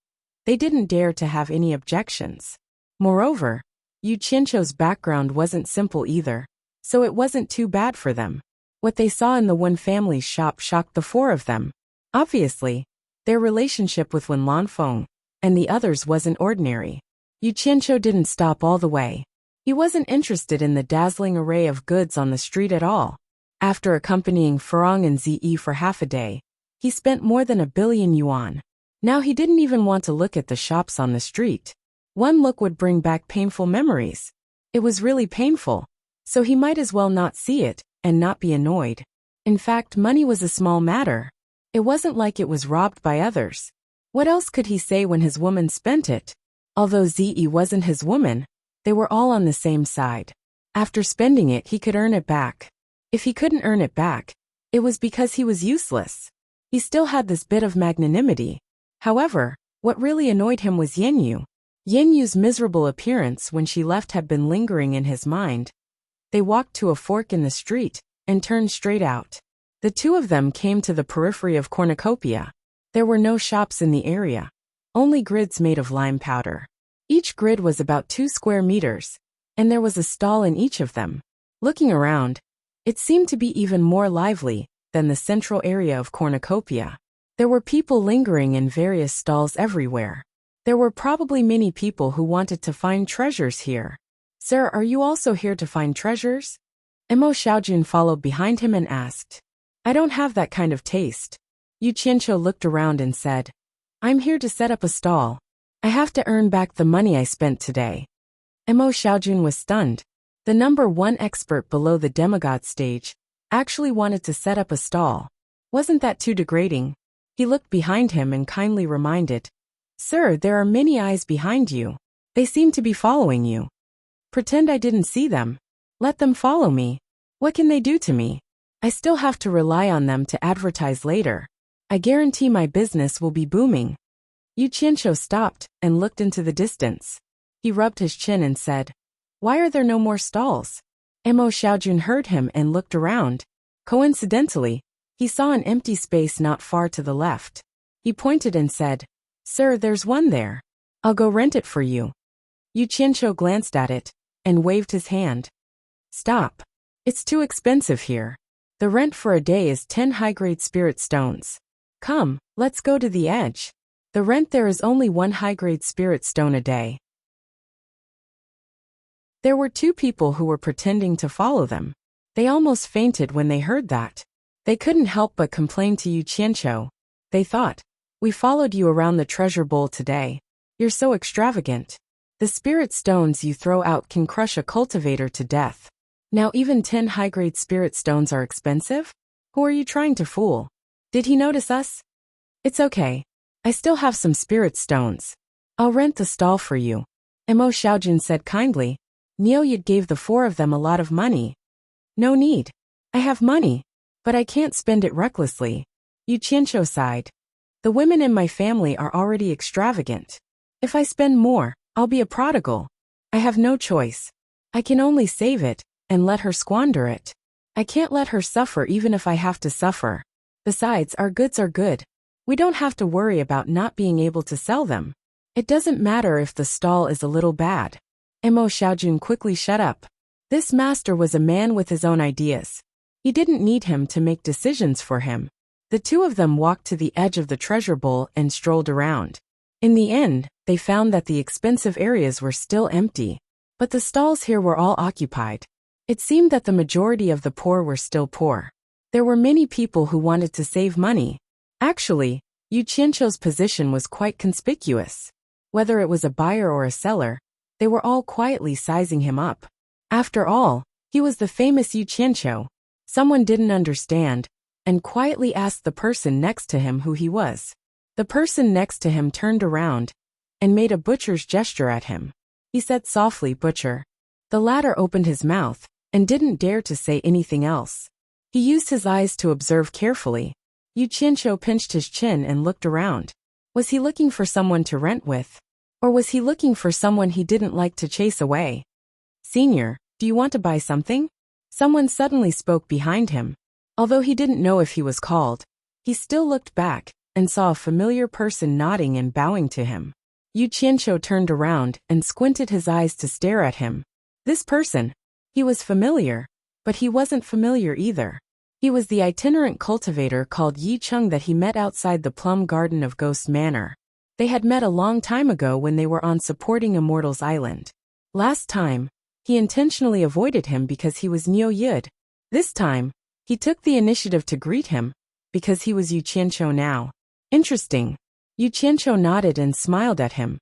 they didn't dare to have any objections. Moreover, Yu Qianqiu's background wasn't simple either, so it wasn't too bad for them. What they saw in the Wen family's shop shocked the four of them. Obviously, their relationship with Wen Lanfeng and the others wasn't ordinary. Yu Qianqiu didn't stop all the way. He wasn't interested in the dazzling array of goods on the street at all. After accompanying Furong and Zi for half a day, he spent more than 1 billion yuan. Now he didn't even want to look at the shops on the street. One look would bring back painful memories. It was really painful, so he might as well not see it and not be annoyed. In fact, money was a small matter. It wasn't like it was robbed by others. What else could he say when his woman spent it? Although Zi wasn't his woman, they were all on the same side. After spending it, he could earn it back. If he couldn't earn it back, it was because he was useless. He still had this bit of magnanimity. However, what really annoyed him was Yanyu. Yanyu's miserable appearance when she left had been lingering in his mind. They walked to a fork in the street and turned straight out. The two of them came to the periphery of cornucopia. There were no shops in the area, only grids made of lime powder. Each grid was about 2 square meters, and there was a stall in each of them. Looking around, it seemed to be even more lively than the central area of cornucopia. There were people lingering in various stalls everywhere. There were probably many people who wanted to find treasures here. Sir, are you also here to find treasures? Mo Xiaojun followed behind him and asked. I don't have that kind of taste. Yu Qianqiu looked around and said, I'm here to set up a stall. I have to earn back the money I spent today. Mo Xiaojun was stunned. The number 1 expert below the demigod stage actually wanted to set up a stall. Wasn't that too degrading? He looked behind him and kindly reminded, Sir, there are many eyes behind you. They seem to be following you. Pretend I didn't see them. Let them follow me. What can they do to me? I still have to rely on them to advertise later. I guarantee my business will be booming. Yu Qianqiu stopped and looked into the distance. He rubbed his chin and said, Why are there no more stalls? Mo Xiaojun heard him and looked around. Coincidentally, he saw an empty space not far to the left. He pointed and said, Sir, there's one there. I'll go rent it for you. Yu Qianqiu glanced at it and waved his hand. Stop. It's too expensive here. The rent for a day is 10 high-grade spirit stones. Come, let's go to the edge. The rent there is only 1 high-grade spirit stone a day. There were 2 people who were pretending to follow them. They almost fainted when they heard that. They couldn't help but complain to Yu Qianqiu. They thought, We followed you around the treasure bowl today. You're so extravagant. The spirit stones you throw out can crush a cultivator to death. Now even 10 high-grade spirit stones are expensive? Who are you trying to fool? Did he notice us? It's okay. I still have some spirit stones. I'll rent the stall for you. Mo Xiaojun said kindly. Niu gave the 4 of them a lot of money. No need. I have money, but I can't spend it recklessly. Yu Qianqiu sighed. The women in my family are already extravagant. If I spend more, I'll be a prodigal. I have no choice. I can only save it and let her squander it. I can't let her suffer even if I have to suffer. Besides, our goods are good. We don't have to worry about not being able to sell them. It doesn't matter if the stall is a little bad. Mo Xiaojun quickly shut up. This master was a man with his own ideas. He didn't need him to make decisions for him. The 2 of them walked to the edge of the treasure bowl and strolled around. In the end, they found that the expensive areas were still empty, but the stalls here were all occupied. It seemed that the majority of the poor were still poor. There were many people who wanted to save money. Actually, Yu Qianqiu's position was quite conspicuous. Whether it was a buyer or a seller, they were all quietly sizing him up. After all, he was the famous Yu Qianqiu. Someone didn't understand, and quietly asked the person next to him who he was. The person next to him turned around and made a butcher's gesture at him. He said softly, Butcher. The latter opened his mouth and didn't dare to say anything else. He used his eyes to observe carefully. Yu Qianqiu pinched his chin and looked around. Was he looking for someone to rent with? Or was he looking for someone he didn't like to chase away? Senior, do you want to buy something? Someone suddenly spoke behind him. Although he didn't know if he was called, he still looked back and saw a familiar person nodding and bowing to him. Yu Qianqiu turned around and squinted his eyes to stare at him. This person. He was familiar, but he wasn't familiar either. He was the itinerant cultivator called Yi Cheng that he met outside the plum garden of Ghost Manor. They had met a long time ago when they were on Supporting Immortals Island. Last time, he intentionally avoided him because he was Niu Yud. This time, he took the initiative to greet him, because he was Yu Qianqiu now. Interesting. Yu Qianqiu nodded and smiled at him.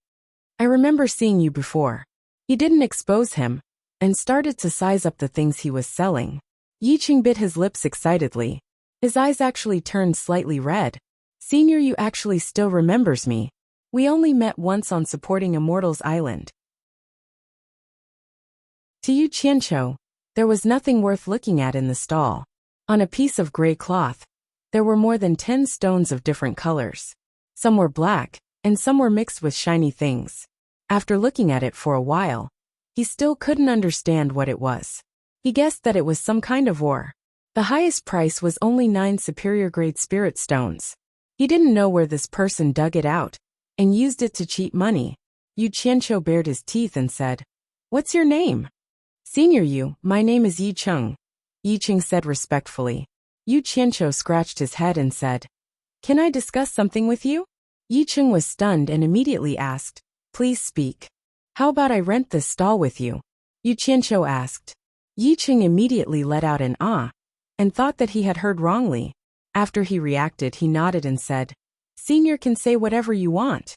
I remember seeing you before. He didn't expose him, and started to size up the things he was selling. Yi Cheng bit his lips excitedly. His eyes actually turned slightly red. Senior, you actually still remembers me. We only met once on Supporting Immortals Island. To Yu Qianqiu, there was nothing worth looking at in the stall. On a piece of gray cloth, there were more than 10 stones of different colors. Some were black, and some were mixed with shiny things. After looking at it for a while, he still couldn't understand what it was. He guessed that it was some kind of ore. The highest price was only 9 superior-grade spirit stones. He didn't know where this person dug it out, and used it to cheat money. Yu Qianqiu bared his teeth and said, "What's your name?" "Senior Yu, my name is Yi Cheng," Yi Cheng said respectfully. Yu Qianqiu scratched his head and said, "Can I discuss something with you?" Yi Cheng was stunned and immediately asked, "Please speak. How about I rent this stall with you?" Yu Qianqiu asked. Yi Cheng immediately let out an ah, and thought that he had heard wrongly. After he reacted, he nodded and said, "Senior can say whatever you want.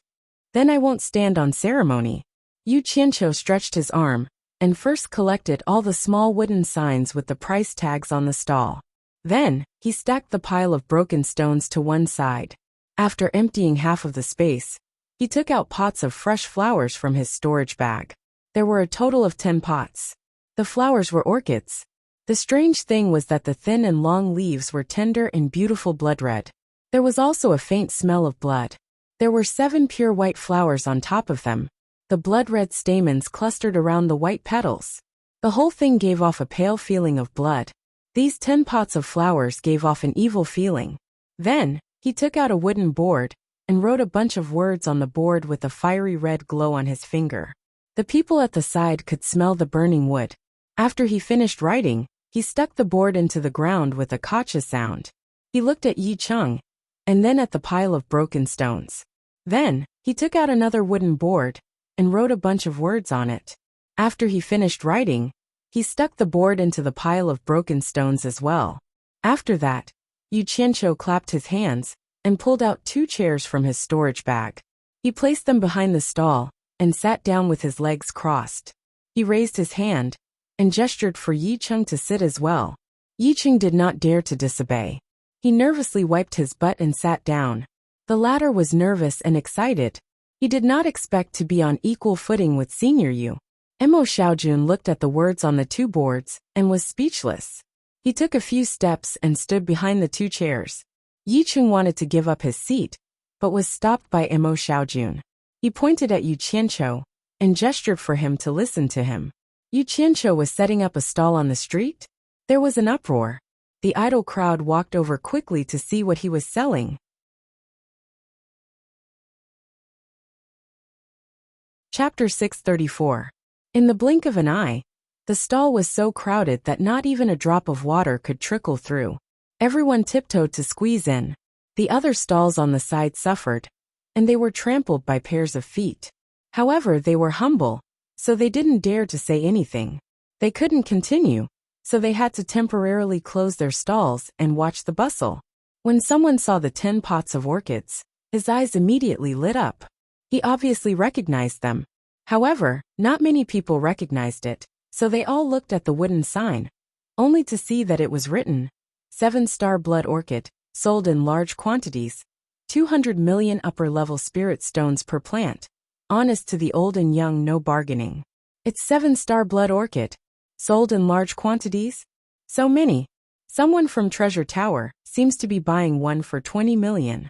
Then I won't stand on ceremony." Yu Qianqiu stretched his arm, and first collected all the small wooden signs with the price tags on the stall. Then, he stacked the pile of broken stones to one side. After emptying half of the space, he took out pots of fresh flowers from his storage bag. There were a total of 10 pots. The flowers were orchids. The strange thing was that the thin and long leaves were tender and beautiful blood red. There was also a faint smell of blood. There were 7 pure white flowers on top of them. The blood-red stamens clustered around the white petals. The whole thing gave off a pale feeling of blood. These 10 pots of flowers gave off an evil feeling. Then, he took out a wooden board, and wrote a bunch of words on the board with a fiery red glow on his finger. The people at the side could smell the burning wood. After he finished writing, he stuck the board into the ground with a kacha sound. He looked at Yi Cheng, and then at the pile of broken stones. Then, he took out another wooden board, and wrote a bunch of words on it. After he finished writing, he stuck the board into the pile of broken stones as well. After that, Yu Qianqiu clapped his hands, and pulled out 2 chairs from his storage bag. He placed them behind the stall, and sat down with his legs crossed. He raised his hand, and gestured for Yi Cheng to sit as well. Yi Cheng did not dare to disobey. He nervously wiped his butt and sat down. The latter was nervous and excited. He did not expect to be on equal footing with Senior Yu. Mo Xiaojun looked at the words on the 2 boards, and was speechless. He took a few steps and stood behind the 2 chairs. Yi Cheng wanted to give up his seat, but was stopped by Mo Xiaojun. He pointed at Yu Qianqiu, and gestured for him to listen to him. Yu Qianqiu was setting up a stall on the street. There was an uproar. The idle crowd walked over quickly to see what he was selling. Chapter 634. In the blink of an eye, the stall was so crowded that not even a drop of water could trickle through. Everyone tiptoed to squeeze in. The other stalls on the side suffered, and they were trampled by pairs of feet. However, they were humble, so they didn't dare to say anything. They couldn't continue, so they had to temporarily close their stalls and watch the bustle. When someone saw the 10 pots of orchids, his eyes immediately lit up. He obviously recognized them. However, not many people recognized it, so they all looked at the wooden sign, only to see that it was written, 7-star blood orchid, sold in large quantities, 200 million upper-level spirit stones per plant. Honest to the old and young, no bargaining. It's 7-star blood orchid, sold in large quantities? So many. Someone from Treasure Tower seems to be buying one for 20 million.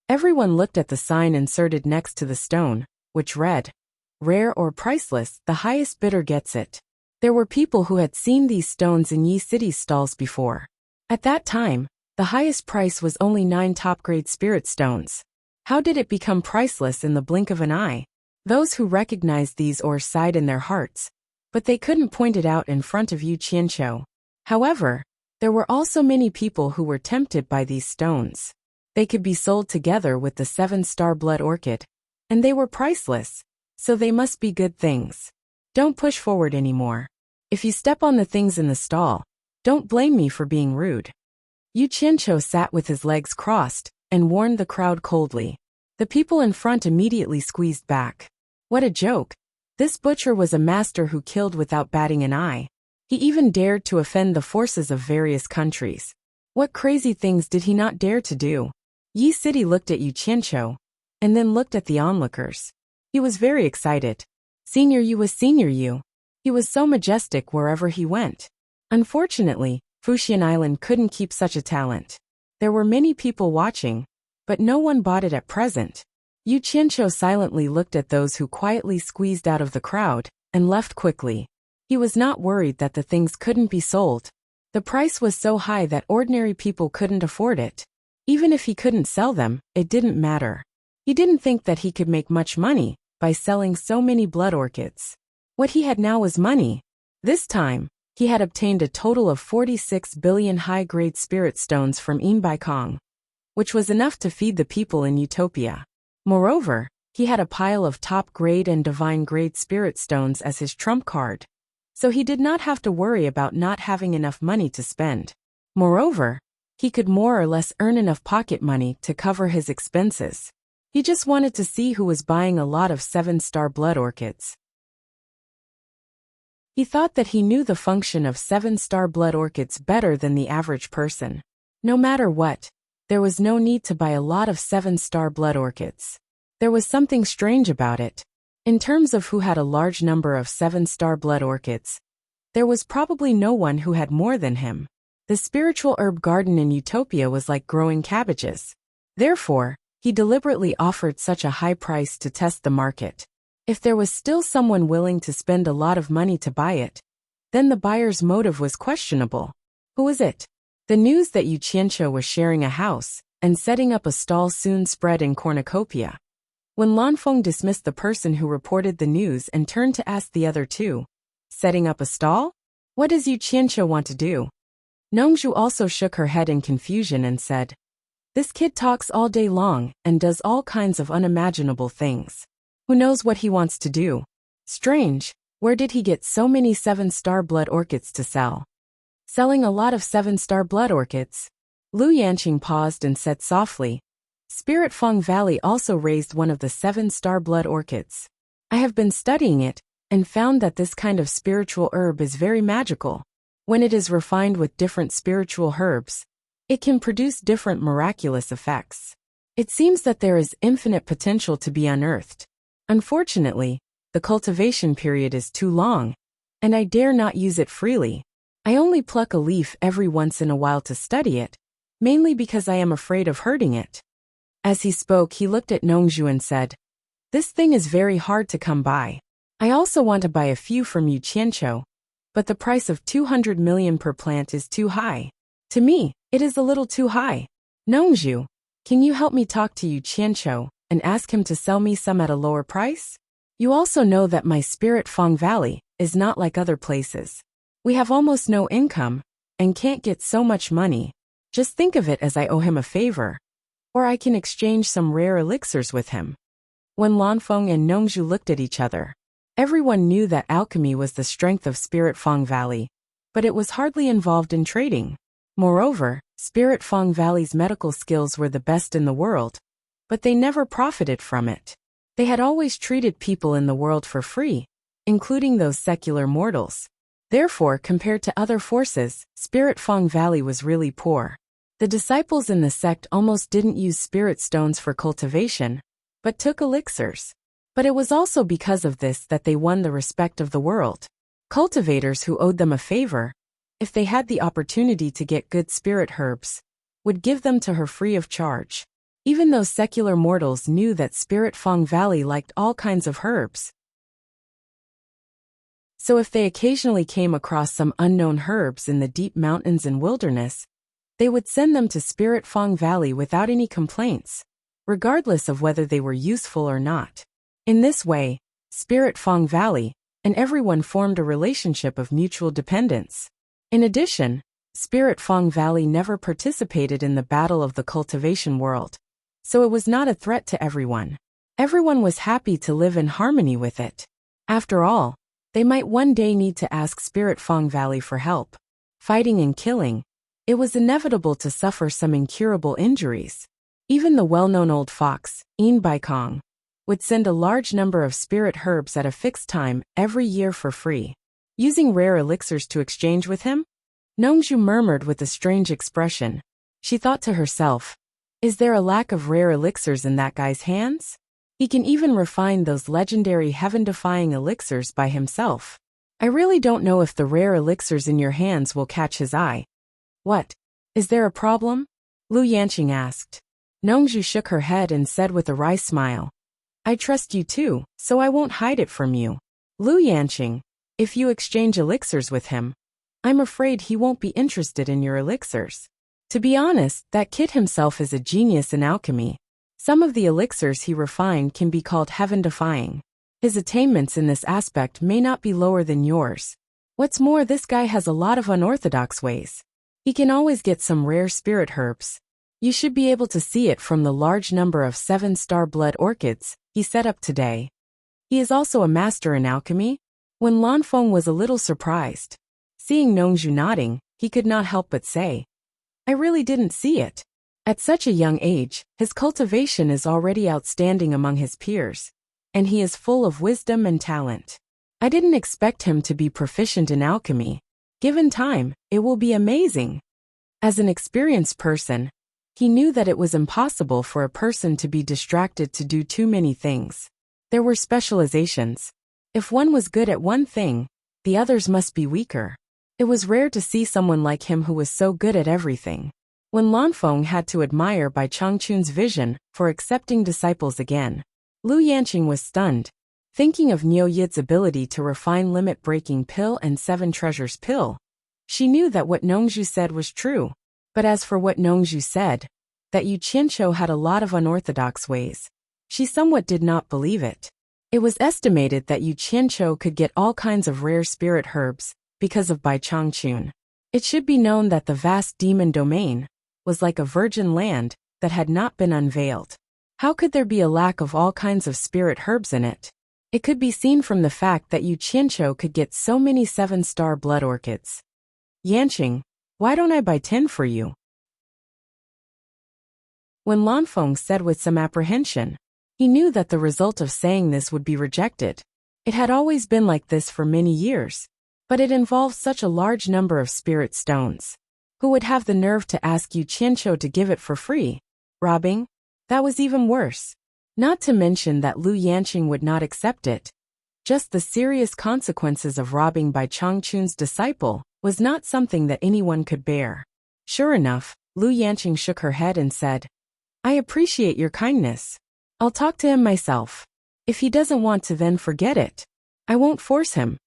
Everyone looked at the sign inserted next to the stone, which read, "Rare or priceless, the highest bidder gets it." There were people who had seen these stones in Yi City's stalls before. At that time, the highest price was only 9 top-grade spirit stones. How did it become priceless in the blink of an eye? Those who recognized these ores sighed in their hearts, but they couldn't point it out in front of Yu Qianqiu. However, there were also many people who were tempted by these stones. They could be sold together with the 7-star blood orchid, and they were priceless, so they must be good things. Don't push forward anymore. If you step on the things in the stall, don't blame me for being rude. Yu Qianqiu sat with his legs crossed and warned the crowd coldly. The people in front immediately squeezed back. What a joke! This butcher was a master who killed without batting an eye. He even dared to offend the forces of various countries. What crazy things did he not dare to do? Yi City looked at Yu Qianqiu, and then looked at the onlookers. He was very excited. Senior Yu was Senior Yu. He was so majestic wherever he went. Unfortunately, Fuxian Island couldn't keep such a talent. There were many people watching, but no one bought it at present. Yu Qianqiu silently looked at those who quietly squeezed out of the crowd and left quickly. He was not worried that the things couldn't be sold. The price was so high that ordinary people couldn't afford it. Even if he couldn't sell them, it didn't matter. He didn't think that he could make much money by selling so many blood orchids. What he had now was money. This time, he had obtained a total of 46 billion high-grade spirit stones from Embark, which was enough to feed the people in Utopia. Moreover, he had a pile of top-grade and divine-grade spirit stones as his trump card, so he did not have to worry about not having enough money to spend. Moreover, he could more or less earn enough pocket money to cover his expenses. He just wanted to see who was buying a lot of 7-star blood orchids. He thought that he knew the function of 7-star blood orchids better than the average person. No matter what, there was no need to buy a lot of 7-star blood orchids. There was something strange about it. In terms of who had a large number of 7-star blood orchids, there was probably no one who had more than him. The spiritual herb garden in Utopia was like growing cabbages. Therefore, he deliberately offered such a high price to test the market. If there was still someone willing to spend a lot of money to buy it, then the buyer's motive was questionable. Who was it? The news that Yu Qianqiu was sharing a house and setting up a stall soon spread in Cornucopia. When Lanfeng dismissed the person who reported the news and turned to ask the other two, "Setting up a stall? What does Yu Qianqiu want to do?" Nongzhu also shook her head in confusion and said, "This kid talks all day long and does all kinds of unimaginable things. Who knows what he wants to do? Strange, where did he get so many 7-star blood orchids to sell?" "Selling a lot of 7-star blood orchids." Lu Yanqing paused and said softly, "Spirit Feng Valley also raised one of the 7-star blood orchids. I have been studying it and found that this kind of spiritual herb is very magical. When it is refined with different spiritual herbs, it can produce different miraculous effects. It seems that there is infinite potential to be unearthed. Unfortunately, the cultivation period is too long, and I dare not use it freely. I only pluck a leaf every once in a while to study it, mainly because I am afraid of hurting it." As he spoke, he looked at Nongzhu and said, "This thing is very hard to come by. I also want to buy a few from Yu Qianqiu, but the price of 200 million per plant is too high. To me, it is a little too high. Nongzhu, can you help me talk to Yu Qianqiu and ask him to sell me some at a lower price? You also know that my Spirit Feng Valley is not like other places. We have almost no income and can't get so much money. Just think of it as I owe him a favor. Or I can exchange some rare elixirs with him." When Lanfeng and Nongzhu looked at each other, everyone knew that alchemy was the strength of Spirit Feng Valley, but it was hardly involved in trading. Moreover, Spirit Feng Valley's medical skills were the best in the world, but they never profited from it. They had always treated people in the world for free, including those secular mortals. Therefore, compared to other forces, Spirit Feng Valley was really poor. The disciples in the sect almost didn't use spirit stones for cultivation, but took elixirs. But it was also because of this that they won the respect of the world. Cultivators who owed them a favor, if they had the opportunity to get good spirit herbs, would give them to her free of charge. Even though secular mortals knew that Spirit Fong Valley liked all kinds of herbs. So if they occasionally came across some unknown herbs in the deep mountains and wilderness, they would send them to Spirit Fong Valley without any complaints, regardless of whether they were useful or not. In this way, Spirit Fong Valley and everyone formed a relationship of mutual dependence. In addition, Spirit Fong Valley never participated in the battle of the cultivation world, so it was not a threat to everyone. Everyone was happy to live in harmony with it. After all, they might one day need to ask Spirit Fong Valley for help. Fighting and killing, it was inevitable to suffer some incurable injuries. Even the well-known old fox, embark, would send a large number of spirit herbs at a fixed time every year for free. Using rare elixirs to exchange with him? Nongju murmured with a strange expression. She thought to herself, is there a lack of rare elixirs in that guy's hands? He can even refine those legendary heaven-defying elixirs by himself. I really don't know if the rare elixirs in your hands will catch his eye. What? Is there a problem? Lu Yanqing asked. Nongju shook her head and said with a wry smile, I trust you too, so I won't hide it from you. Lu Yanqing, if you exchange elixirs with him, I'm afraid he won't be interested in your elixirs. To be honest, that kid himself is a genius in alchemy. Some of the elixirs he refined can be called heaven-defying. His attainments in this aspect may not be lower than yours. What's more, this guy has a lot of unorthodox ways. He can always get some rare spirit herbs. You should be able to see it from the large number of 7-star blood orchids he set up today. He is also a master in alchemy. When Lanfeng was a little surprised, seeing Nongju nodding, he could not help but say, I really didn't see it. At such a young age, his cultivation is already outstanding among his peers, and he is full of wisdom and talent. I didn't expect him to be proficient in alchemy. Given time, it will be amazing. As an experienced person, he knew that it was impossible for a person to be distracted to do too many things. There were specializations. If one was good at one thing, the others must be weaker. It was rare to see someone like him who was so good at everything. When Lanfeng had to admire Bai Changchun's vision for accepting disciples again, Lu Yanqing was stunned. Thinking of Niu Yid's ability to refine limit-breaking pill and 7 treasures pill, she knew that what Nongju said was true. But as for what Nongju said, that Yu Qianqiu had a lot of unorthodox ways, she somewhat did not believe it. It was estimated that Yu Qianqiu could get all kinds of rare spirit herbs because of Bai Changchun. It should be known that the vast demon domain was like a virgin land that had not been unveiled. How could there be a lack of all kinds of spirit herbs in it? It could be seen from the fact that Yu Qianqiu could get so many 7-star blood orchids. Yanqing, why don't I buy 10 for you? When Lanfeng said with some apprehension, he knew that the result of saying this would be rejected. It had always been like this for many years, but it involved such a large number of spirit stones. Who would have the nerve to ask Yu Qianqiu to give it for free? Robbing? That was even worse. Not to mention that Lu Yanqing would not accept it. Just the serious consequences of robbing Bai Changchun's disciple was not something that anyone could bear. Sure enough, Lu Yanqing shook her head and said, I appreciate your kindness. I'll talk to him myself. If he doesn't want to, then forget it. I won't force him.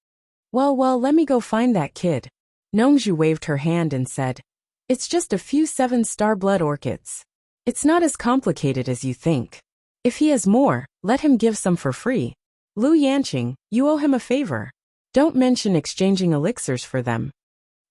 Well, let me go find that kid. Nongju waved her hand and said, It's just a few 7-star blood orchids. It's not as complicated as you think. If he has more, let him give some for free. Lu Yanqing, you owe him a favor. Don't mention exchanging elixirs for them.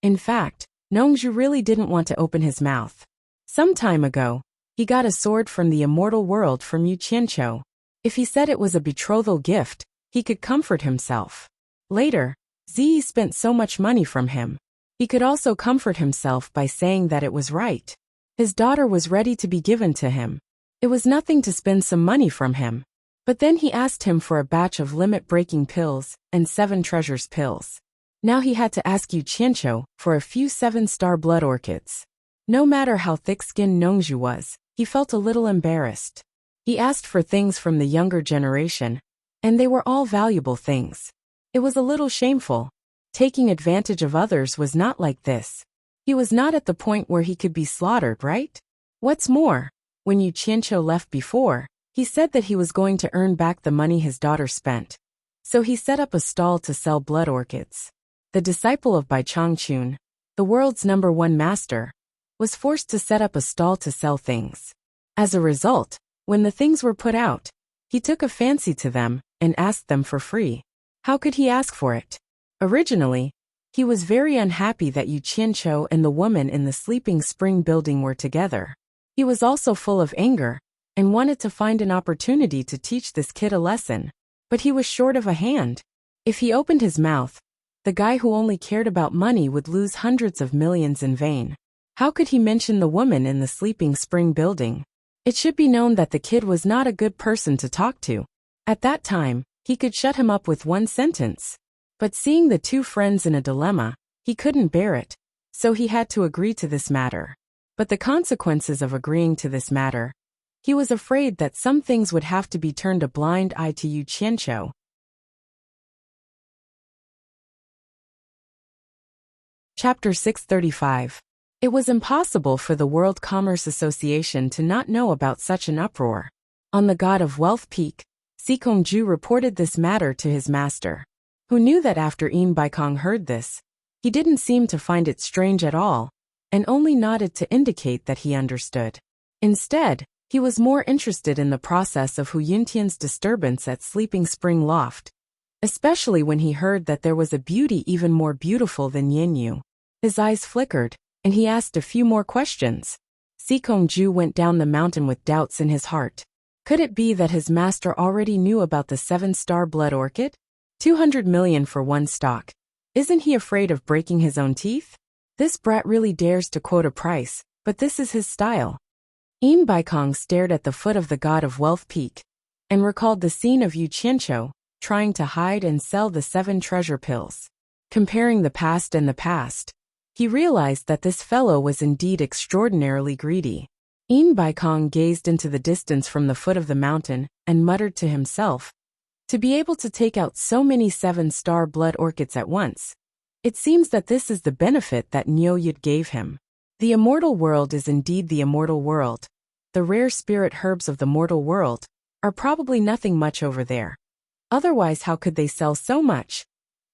In fact, Nongju really didn't want to open his mouth. Some time ago, he got a sword from the immortal world from Yu Qianqiu. If he said it was a betrothal gift, he could comfort himself. Later, Ziyi spent so much money from him. He could also comfort himself by saying that it was right. His daughter was ready to be given to him. It was nothing to spend some money from him. But then he asked him for a batch of limit-breaking pills and 7 treasures pills. Now he had to ask Yu Qianqiu for a few 7-star blood orchids. No matter how thick-skinned Nongju was, he felt a little embarrassed. He asked for things from the younger generation, and they were all valuable things. It was a little shameful. Taking advantage of others was not like this. He was not at the point where he could be slaughtered, right? What's more, When Yu Qianqiu left before, he said that he was going to earn back the money his daughter spent. So he set up a stall to sell blood orchids. The disciple of Bai Changchun, the world's #1 master, was forced to set up a stall to sell things. As a result, when the things were put out, he took a fancy to them and asked them for free. How could he ask for it? Originally, he was very unhappy that Yu Qianqiu and the woman in the Sleeping Spring building were together. He was also full of anger and wanted to find an opportunity to teach this kid a lesson. But he was short of a hand. If he opened his mouth, the guy who only cared about money would lose hundreds of millions in vain. How could he mention the woman in the Sleeping Spring building? It should be known that the kid was not a good person to talk to. At that time, he could shut him up with one sentence. But seeing the two friends in a dilemma, he couldn't bear it, so he had to agree to this matter. But the consequences of agreeing to this matter, he was afraid that some things would have to be turned a blind eye to Yu Qianqiu. Chapter 635. It was impossible for the World Commerce Association to not know about such an uproar. On the God of Wealth Peak, Sikongju reported this matter to his master, who knew that after Yin Baikong heard this, he didn't seem to find it strange at all, and only nodded to indicate that he understood. Instead, he was more interested in the process of Hu Yuntian's disturbance at Sleeping Spring Loft, especially when he heard that there was a beauty even more beautiful than Yin. His eyes flickered, and he asked a few more questions. Sikongju went down the mountain with doubts in his heart. Could it be that his master already knew about the 7-star blood orchid? 200 million for one stock. Isn't he afraid of breaking his own teeth? This brat really dares to quote a price, but this is his style. Yin Baikong stared at the foot of the God of Wealth Peak and recalled the scene of Yu Qianqiu trying to hide and sell the 7 treasure pills. Comparing the past and the past, he realized that this fellow was indeed extraordinarily greedy. Yin Baikong gazed into the distance from the foot of the mountain and muttered to himself, to be able to take out so many 7-star blood orchids at once. It seems that this is the benefit that Niu Yud gave him. The immortal world is indeed the immortal world. The rare spirit herbs of the mortal world are probably nothing much over there. Otherwise, how could they sell so much?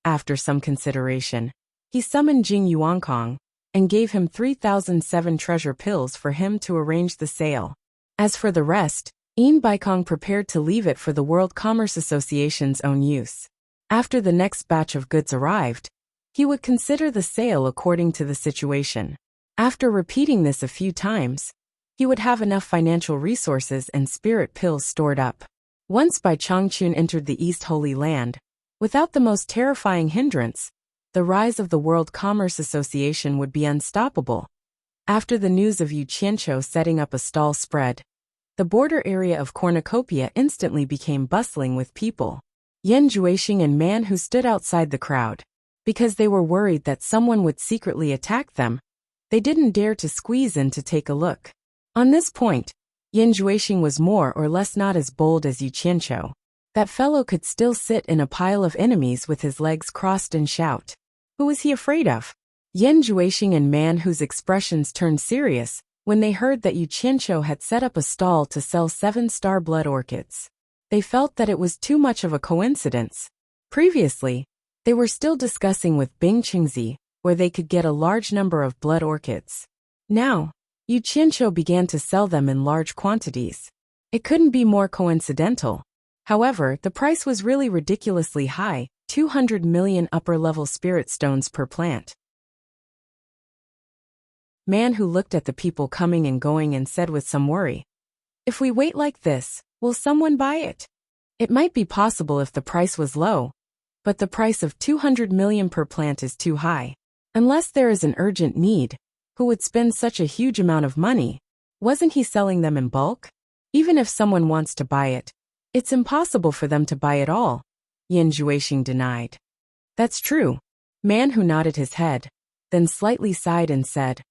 After some consideration, he summoned Jing Yuankong and gave him 3,007 treasure pills for him to arrange the sale. As for the rest, Yin Baikong prepared to leave it for the World Commerce Association's own use. After the next batch of goods arrived, he would consider the sale according to the situation. After repeating this a few times, he would have enough financial resources and spirit pills stored up. Once Bai Changchun entered the East Holy Land, without the most terrifying hindrance, the rise of the World Commerce Association would be unstoppable. After the news of Yu Qianqiu setting up a stall spread, the border area of Cornucopia instantly became bustling with people. Yan Juexing and Man who stood outside the crowd, because they were worried that someone would secretly attack them, they didn't dare to squeeze in to take a look. On this point, Yan Juexing was more or less not as bold as Yu Qianqiu. That fellow could still sit in a pile of enemies with his legs crossed and shout. Who was he afraid of? Yan Juexing and Man whose expressions turned serious when they heard that Yu Qianqiu had set up a stall to sell 7-star blood orchids. They felt that it was too much of a coincidence. Previously, they were still discussing with Bing Qingzi where they could get a large number of blood orchids. Now, Yu Qianqiu began to sell them in large quantities. It couldn't be more coincidental. However, the price was really ridiculously high, 200 million upper-level spirit stones per plant. Man who looked at the people coming and going and said with some worry, "If we wait like this, will someone buy it? It might be possible if the price was low, but the price of 200 million per plant is too high. Unless there is an urgent need, who would spend such a huge amount of money? Wasn't he selling them in bulk? Even if someone wants to buy it, it's impossible for them to buy it all," Yan Juexing denied. "That's true." Man who nodded his head, then slightly sighed and said,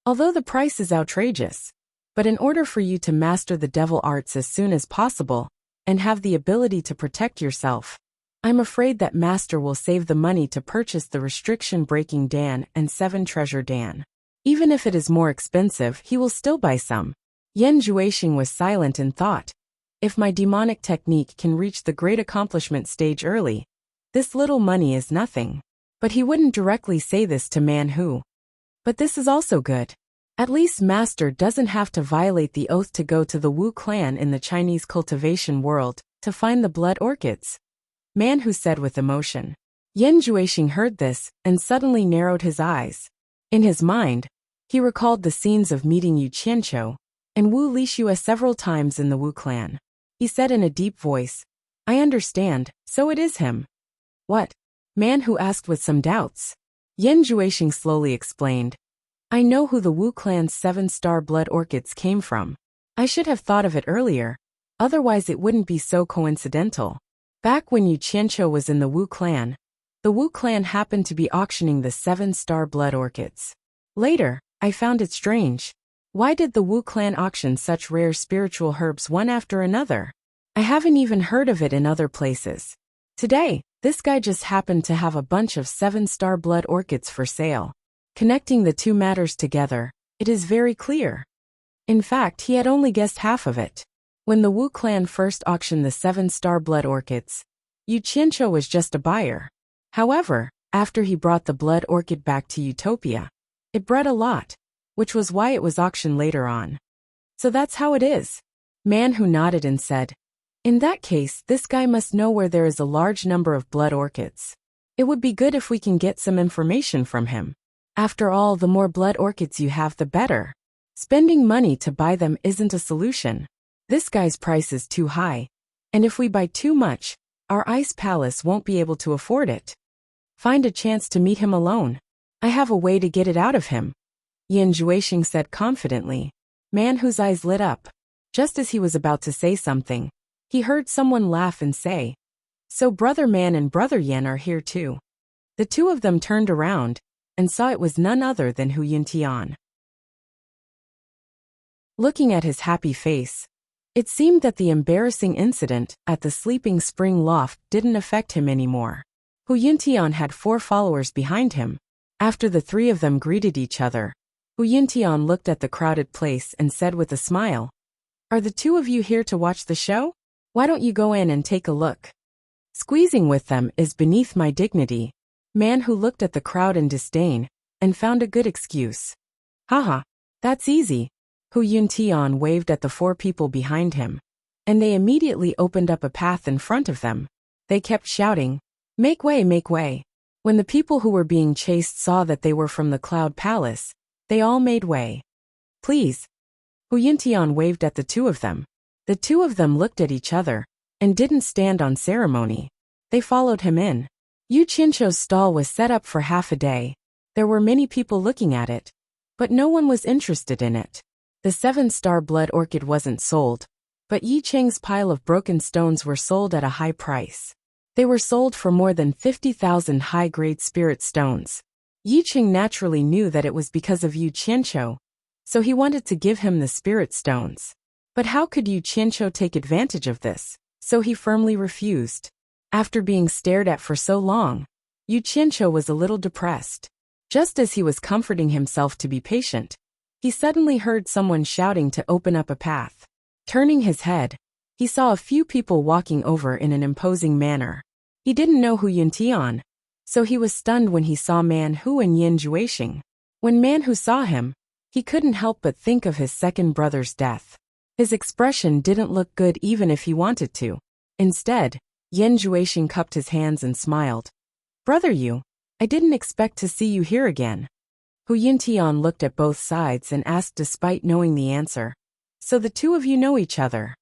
"Although the price is outrageous, but in order for you to master the devil arts as soon as possible, and have the ability to protect yourself, I'm afraid that Master will save the money to purchase the restriction-breaking Dan and 7 treasure Dan. Even if it is more expensive, he will still buy some." Yan Juexing was silent in thought. If my demonic technique can reach the great accomplishment stage early, this little money is nothing. But he wouldn't directly say this to Man Hu. But this is also good. At least Master doesn't have to violate the oath to go to the Wu clan in the Chinese cultivation world to find the blood orchids. Man Hu said with emotion. Yan Juexing heard this and suddenly narrowed his eyes. In his mind, he recalled the scenes of meeting Yu Qianqiu and Wu Lixue several times in the Wu clan. He said in a deep voice, I understand, so it is him. What? Man Hu asked with some doubts. Yan Juexing slowly explained. I know who the Wu clan's 7-star blood orchids came from. I should have thought of it earlier, otherwise it wouldn't be so coincidental. Back when Yu Qianqiu was in the Wu clan happened to be auctioning the 7-star blood orchids. Later, I found it strange. Why did the Wu clan auction such rare spiritual herbs one after another? I haven't even heard of it in other places. Today, this guy just happened to have a bunch of 7-star blood orchids for sale. Connecting the two matters together, it is very clear. In fact, he had only guessed half of it. When the Wu clan first auctioned the 7-star blood orchids, Yu Qianqiu was just a buyer. However, after he brought the blood orchid back to Utopia, it bred a lot, which was why it was auctioned later on. So that's how it is. Man Hu nodded and said, in that case, this guy must know where there is a large number of blood orchids. It would be good if we can get some information from him. After all, the more blood orchids you have, the better. Spending money to buy them isn't a solution. This guy's price is too high. And if we buy too much, our ice palace won't be able to afford it. Find a chance to meet him alone. I have a way to get it out of him. Yan Juexing said confidently. Man Hu's eyes lit up. Just as he was about to say something, he heard someone laugh and say, so Brother Man and Brother Yan are here too. The two of them turned around and saw it was none other than Hu Yuntian. Looking at his happy face, it seemed that the embarrassing incident at the Sleeping Spring Loft didn't affect him anymore. Hu Yuntian had 4 followers behind him. After the 3 of them greeted each other, Hu Yuntian looked at the crowded place and said with a smile, are the 2 of you here to watch the show? Why don't you go in and take a look? Squeezing with them is beneath my dignity. Man Hu looked at the crowd in disdain and found a good excuse. Haha, that's easy. Hu Yuntian waved at the 4 people behind him, and they immediately opened up a path in front of them. They kept shouting, make way, make way. When the people who were being chased saw that they were from the Cloud Palace, they all made way. Please. Hu Yuntian waved at the 2 of them. The 2 of them looked at each other and didn't stand on ceremony. They followed him in. Yu Qianqiu's stall was set up for half a day. There were many people looking at it, but no one was interested in it. The 7-star blood orchid wasn't sold, but Yi Cheng's pile of broken stones were sold at a high price. They were sold for more than 50,000 high-grade spirit stones. Yi Cheng naturally knew that it was because of Yu Qianqiu, so he wanted to give him the spirit stones. But how could Yu Qianqiu take advantage of this? So he firmly refused. After being stared at for so long, Yu Qianqiu was a little depressed. Just as he was comforting himself to be patient, he suddenly heard someone shouting to open up a path. Turning his head, he saw a few people walking over in an imposing manner. He didn't know Hu Yuntian, so he was stunned when he saw Man Hu and Yan Juexing. When Man Hu saw him, he couldn't help but think of his second brother's death. His expression didn't look good even if he wanted to. Instead, Yan Juexing cupped his hands and smiled. Brother Yu, I didn't expect to see you here again. Hu Yuntian looked at both sides and asked despite knowing the answer. So the 2 of you know each other?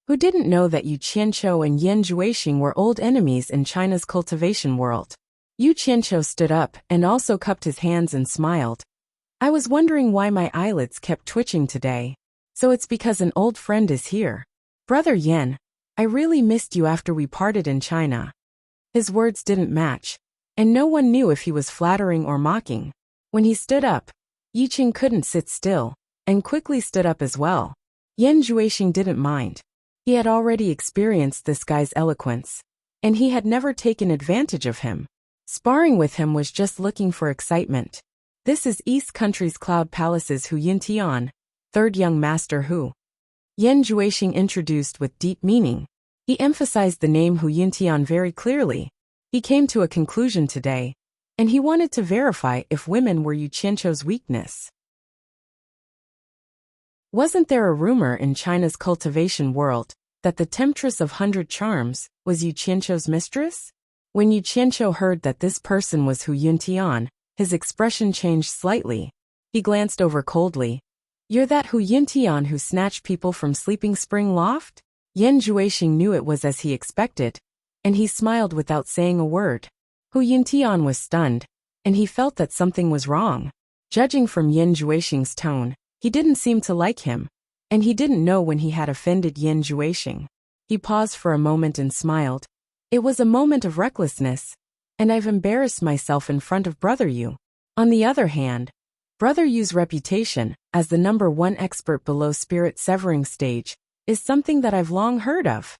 Who didn't know that Yu Qianqiu and Yan Juexing were old enemies in China's cultivation world? Yu Qianqiu stood up and also cupped his hands and smiled. I was wondering why my eyelids kept twitching today. So it's because an old friend is here. Brother Yan, I really missed you after we parted in China. His words didn't match, and no one knew if he was flattering or mocking. When he stood up, Yi Cheng couldn't sit still, and quickly stood up as well. Yan Juexing didn't mind. He had already experienced this guy's eloquence, and he had never taken advantage of him. Sparring with him was just looking for excitement. This is East Country's Cloud Palace's Hu Yuntian, third young master Hu Yan Juexing introduced with deep meaning. He emphasized the name Hu Yuntian very clearly. He came to a conclusion today, and he wanted to verify if women were Yu Qianqiu's weakness. Wasn't there a rumor in China's cultivation world that the temptress of 100 charms was Yu Qianqiu's mistress? When Yu Qianqiu heard that this person was Hu Yuntian, his expression changed slightly. He glanced over coldly. You're that Hu Yuntian who snatched people from Sleeping Spring Loft? Yan Juexing knew it was as he expected, and he smiled without saying a word. Hu Yuntian was stunned, and he felt that something was wrong. Judging from Yan Juexing's tone, he didn't seem to like him, and he didn't know when he had offended Yan Juexing. He paused for a moment and smiled. It was a moment of recklessness, and I've embarrassed myself in front of Brother Yu. On the other hand, Brother Yu's reputation as the #1 expert below spirit severing stage is something that I've long heard of.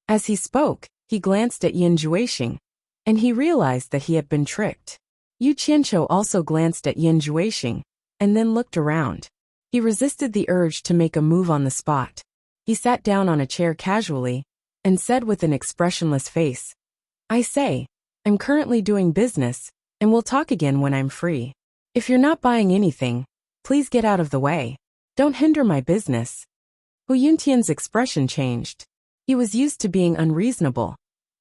As he spoke, he glanced at Yan Juexing, and he realized that he had been tricked. Yu Qianqiu also glanced at Yan Juexing, and then looked around. He resisted the urge to make a move on the spot. He sat down on a chair casually, and said with an expressionless face, I say, I'm currently doing business, and we'll talk again when I'm free. If you're not buying anything, please get out of the way. Don't hinder my business. Hu Yuntian's expression changed. He was used to being unreasonable,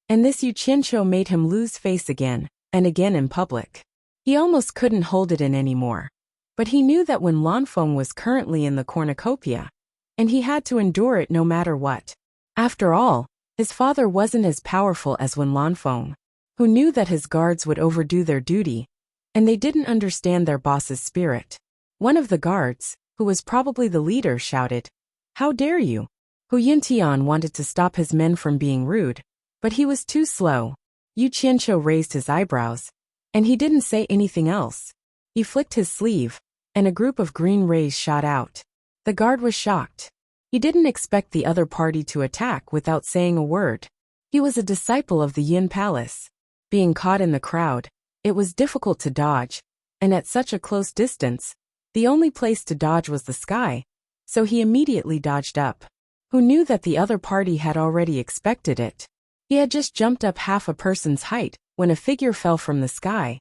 and this Yu Qianqiu made him lose face again, and again in public. He almost couldn't hold it in anymore. But he knew that when Lanfeng was currently in the cornucopia, and he had to endure it no matter what. After all, his father wasn't as powerful as Wen Lanfeng, who knew that his guards would overdo their duty, and they didn't understand their boss's spirit. One of the guards, who was probably the leader, shouted, How dare you? Hu Yuntian wanted to stop his men from being rude, but he was too slow. Yu Qianqiu raised his eyebrows, and he didn't say anything else. He flicked his sleeve, and a group of green rays shot out. The guard was shocked. He didn't expect the other party to attack without saying a word. He was a disciple of the Yin Palace. Being caught in the crowd, it was difficult to dodge, and at such a close distance, the only place to dodge was the sky, so he immediately dodged up. Who knew that the other party had already expected it? He had just jumped up half a person's height when a figure fell from the sky,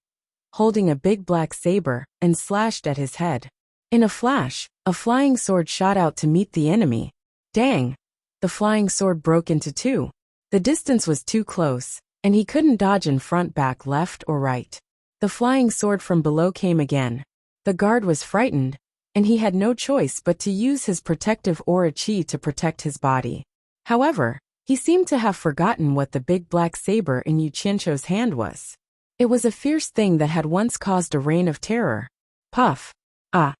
holding a big black saber, and slashed at his head. In a flash, a flying sword shot out to meet the enemy. Dang! The flying sword broke into two. The distance was too close, and he couldn't dodge in front, back, left, or right. The flying sword from below came again. The guard was frightened, and he had no choice but to use his protective aura chi to protect his body. However, he seemed to have forgotten what the big black saber in Yu Qianqiu's hand was. It was a fierce thing that had once caused a reign of terror. Puff! Ah!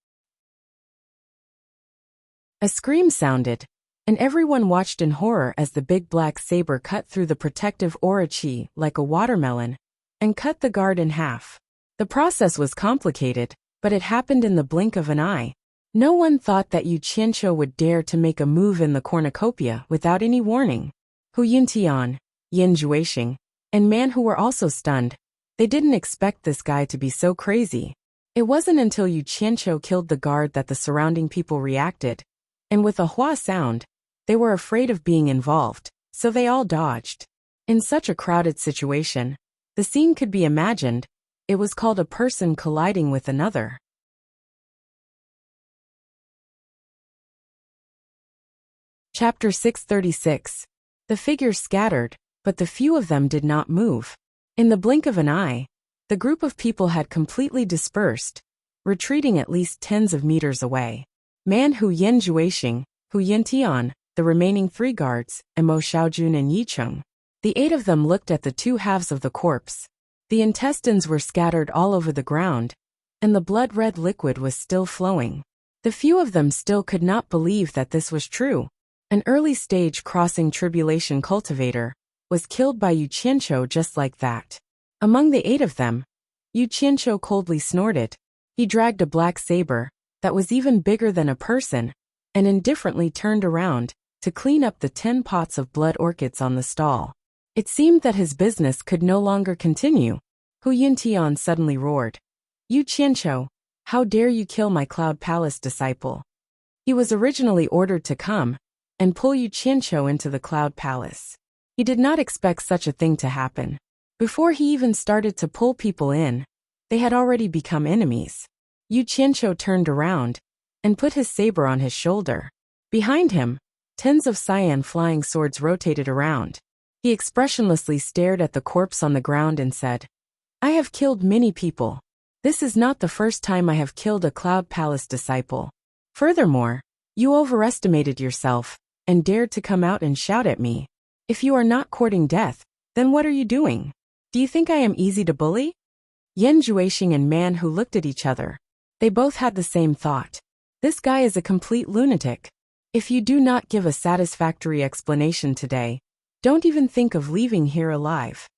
A scream sounded, and everyone watched in horror as the big black saber cut through the protective aura chi like a watermelon, and cut the guard in half. The process was complicated, but it happened in the blink of an eye. No one thought that Yu Qianqiu would dare to make a move in the cornucopia without any warning. Hu Yuntian, Yan Juexing, and Man Hu were also stunned. They didn't expect this guy to be so crazy. It wasn't until Yu Qianqiu killed the guard that the surrounding people reacted, and with a hua sound, they were afraid of being involved, so they all dodged. In such a crowded situation, the scene could be imagined. It was called a person colliding with another. Chapter 636. The figures scattered, but the few of them did not move. In the blink of an eye, the group of people had completely dispersed, retreating at least tens of meters away. Man Hu Yan Juexing, Hu Yuntian, the remaining 3 guards, and Mo Xiaojun and Yicheng. The 8 of them looked at the 2 halves of the corpse. The intestines were scattered all over the ground, and the blood-red liquid was still flowing. The few of them still could not believe that this was true. An early-stage crossing tribulation cultivator was killed by Yu Qianqiu just like that. Among the 8 of them, Yu Qianqiu coldly snorted. He dragged a black saber that was even bigger than a person, and indifferently turned around to clean up the 10 pots of blood orchids on the stall. It seemed that his business could no longer continue. Hu Yuntian suddenly roared, Yu Qianqiu, how dare you kill my Cloud Palace disciple? He was originally ordered to come and pull Yu Qianqiu into the Cloud Palace. He did not expect such a thing to happen. Before he even started to pull people in, they had already become enemies. Yu Qianqiu turned around and put his saber on his shoulder. Behind him, tens of cyan flying swords rotated around. He expressionlessly stared at the corpse on the ground and said, "I have killed many people. This is not the first time I have killed a Cloud Palace disciple. Furthermore, you overestimated yourself and dared to come out and shout at me. If you are not courting death, then what are you doing? Do you think I am easy to bully?" Yan Juexing and Man Hu looked at each other. They both had the same thought. This guy is a complete lunatic. If you do not give a satisfactory explanation today, don't even think of leaving here alive.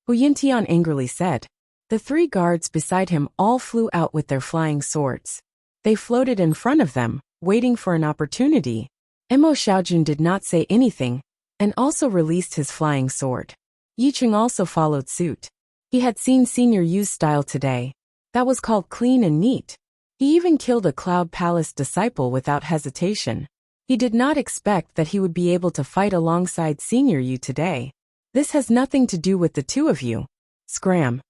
Hu Yintian angrily said. The three guards beside him all flew out with their flying swords. They floated in front of them, waiting for an opportunity. Mo Xiaojun did not say anything, and also released his flying sword. Yicheng also followed suit. He had seen Senior Yu's style today. That was called clean and neat. He even killed a Cloud Palace disciple without hesitation. He did not expect that he would be able to fight alongside Senior Yu today. This has nothing to do with the two of you. Scram.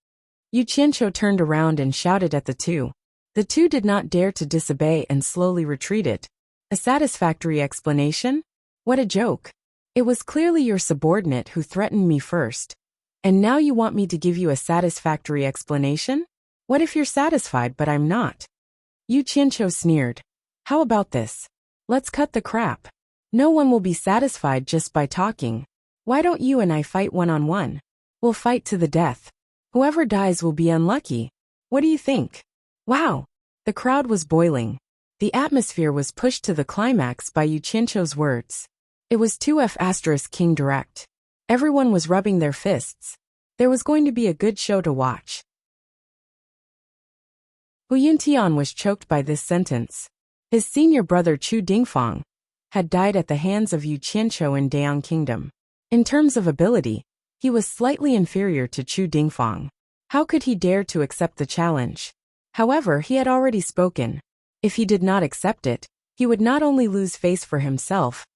Yu Qianqiu turned around and shouted at the two. The two did not dare to disobey and slowly retreated. A satisfactory explanation? What a joke. It was clearly your subordinate who threatened me first. And now you want me to give you a satisfactory explanation? What if you're satisfied but I'm not? Yu Qianqiu sneered. How about this? Let's cut the crap. No one will be satisfied just by talking. Why don't you and I fight one-on-one? We'll fight to the death. Whoever dies will be unlucky. What do you think? Wow! The crowd was boiling. The atmosphere was pushed to the climax by Yu Qianqiu's words. It was 2F** King direct. Everyone was rubbing their fists. There was going to be a good show to watch. Hu Yintian was choked by this sentence. His senior brother Chu Dingfang had died at the hands of Yu Qianqiu in Dayang Kingdom. In terms of ability, he was slightly inferior to Chu Dingfang. How could he dare to accept the challenge? However, he had already spoken. If he did not accept it, he would not only lose face for himself,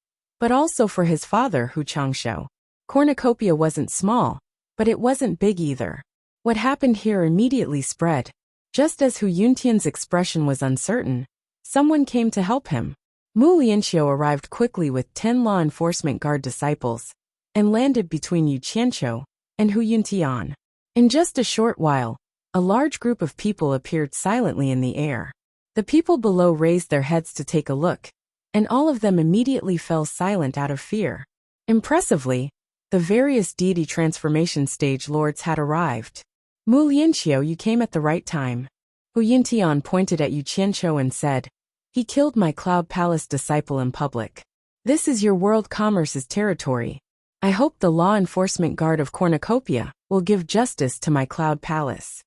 but also for his father Hu Changshou. Cornucopia wasn't small, but it wasn't big either. What happened here immediately spread. Just as Hu Yuntian's expression was uncertain, someone came to help him. Mu Lianxiu arrived quickly with 10 law enforcement guard disciples and landed between Yu Qianqiu and Hu Yuntian. In just a short while, a large group of people appeared silently in the air. The people below raised their heads to take a look, and all of them immediately fell silent out of fear. Impressively, the various deity transformation stage lords had arrived. Mu Lianxiu, you came at the right time. Hu Yintian pointed at Yu Qianqiu and said, "He killed my Cloud Palace disciple in public. This is your world commerce's territory. I hope the law enforcement guard of Cornucopia will give justice to my Cloud Palace."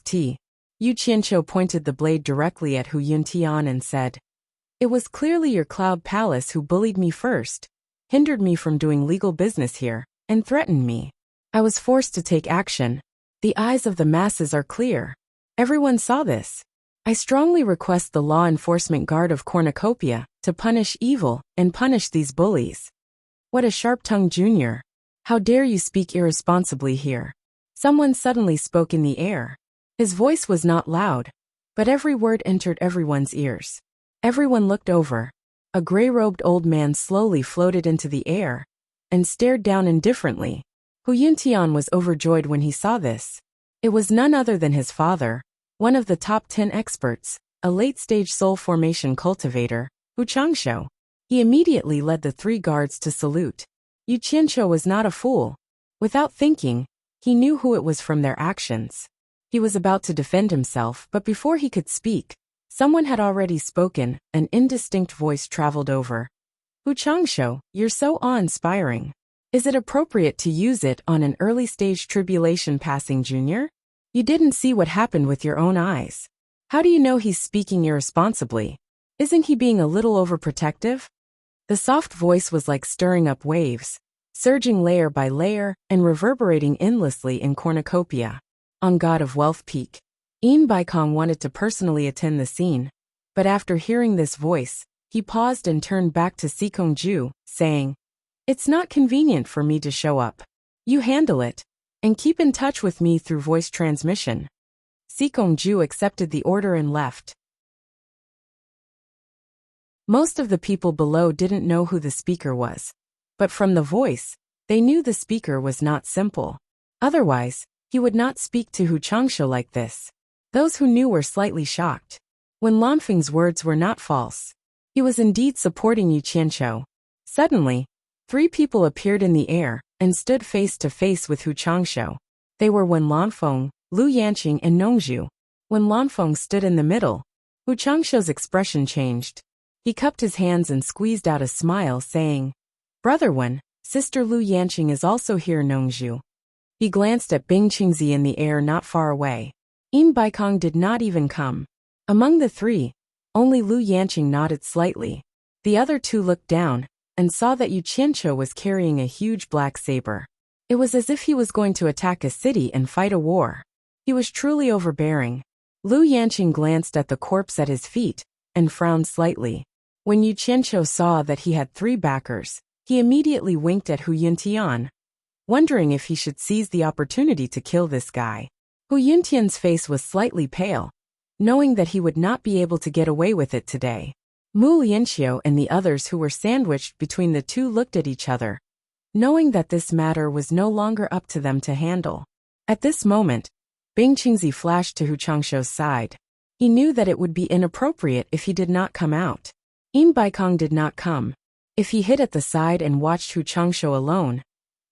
T. Yu Qianqiu pointed the blade directly at Hu Yuntian and said, "It was clearly your Cloud Palace who bullied me first, hindered me from doing legal business here, and threatened me. I was forced to take action. The eyes of the masses are clear. Everyone saw this. I strongly request the law enforcement guard of Cornucopia to punish evil and punish these bullies." What a sharp-tongued junior. How dare you speak irresponsibly here? Someone suddenly spoke in the air. His voice was not loud, but every word entered everyone's ears. Everyone looked over. A gray-robed old man slowly floated into the air and stared down indifferently. Hu Yuntian was overjoyed when he saw this. It was none other than his father, one of the top 10 experts, a late-stage soul formation cultivator, Hu Changshou. He immediately led the three guards to salute. Yu Qianqiu was not a fool. Without thinking, he knew who it was from their actions. He was about to defend himself, but before he could speak, someone had already spoken. An indistinct voice traveled over. "Hu Changshou, you're so awe-inspiring. Is it appropriate to use it on an early-stage tribulation passing junior? You didn't see what happened with your own eyes. How do you know he's speaking irresponsibly? Isn't he being a little overprotective?" The soft voice was like stirring up waves, surging layer by layer and reverberating endlessly in Cornucopia. On God of Wealth Peak, Yin Baikong wanted to personally attend the scene, But after hearing this voice, he paused and turned back to Sikongju, saying, "It's not convenient for me to show up. You handle it, and keep in touch with me through voice transmission." Sikongju accepted the order and left. Most of the people below didn't know who the speaker was. But from the voice, they knew the speaker was not simple. Otherwise, he would not speak to Hu Changsha like this. Those who knew were slightly shocked. When Lanfeng's words were not false, he was indeed supporting Yu Qianqiu. Suddenly, 3 people appeared in the air and stood face to face with Hu Changsha. They were Wen Lanfeng, Lu Yanqing and Nongzhu. When Lanfeng stood in the middle, Hu Changsha's expression changed. He cupped his hands and squeezed out a smile, saying, "Brother Wen, Sister Lu Yanqing is also here, Nongzhu." He glanced at Bing Qingzi in the air not far away. Im Baikong did not even come. Among the 3, only Lu Yanqing nodded slightly. The other 2 looked down and saw that Yu Qianqiu was carrying a huge black saber. It was as if he was going to attack a city and fight a war. He was truly overbearing. Lu Yanqing glanced at the corpse at his feet and frowned slightly. When Yu Qianqiu saw that he had 3 backers, he immediately winked at Hu Yuntian, wondering if he should seize the opportunity to kill this guy. Hu Yuntian's face was slightly pale, knowing that he would not be able to get away with it today. Mu Lianqiu and the others who were sandwiched between the 2 looked at each other, knowing that this matter was no longer up to them to handle. At this moment, Bing Qingzi flashed to Hu Changsha's side. He knew that it would be inappropriate if he did not come out. Im Baikong did not come. If he hid at the side and watched Hu Changsha alone,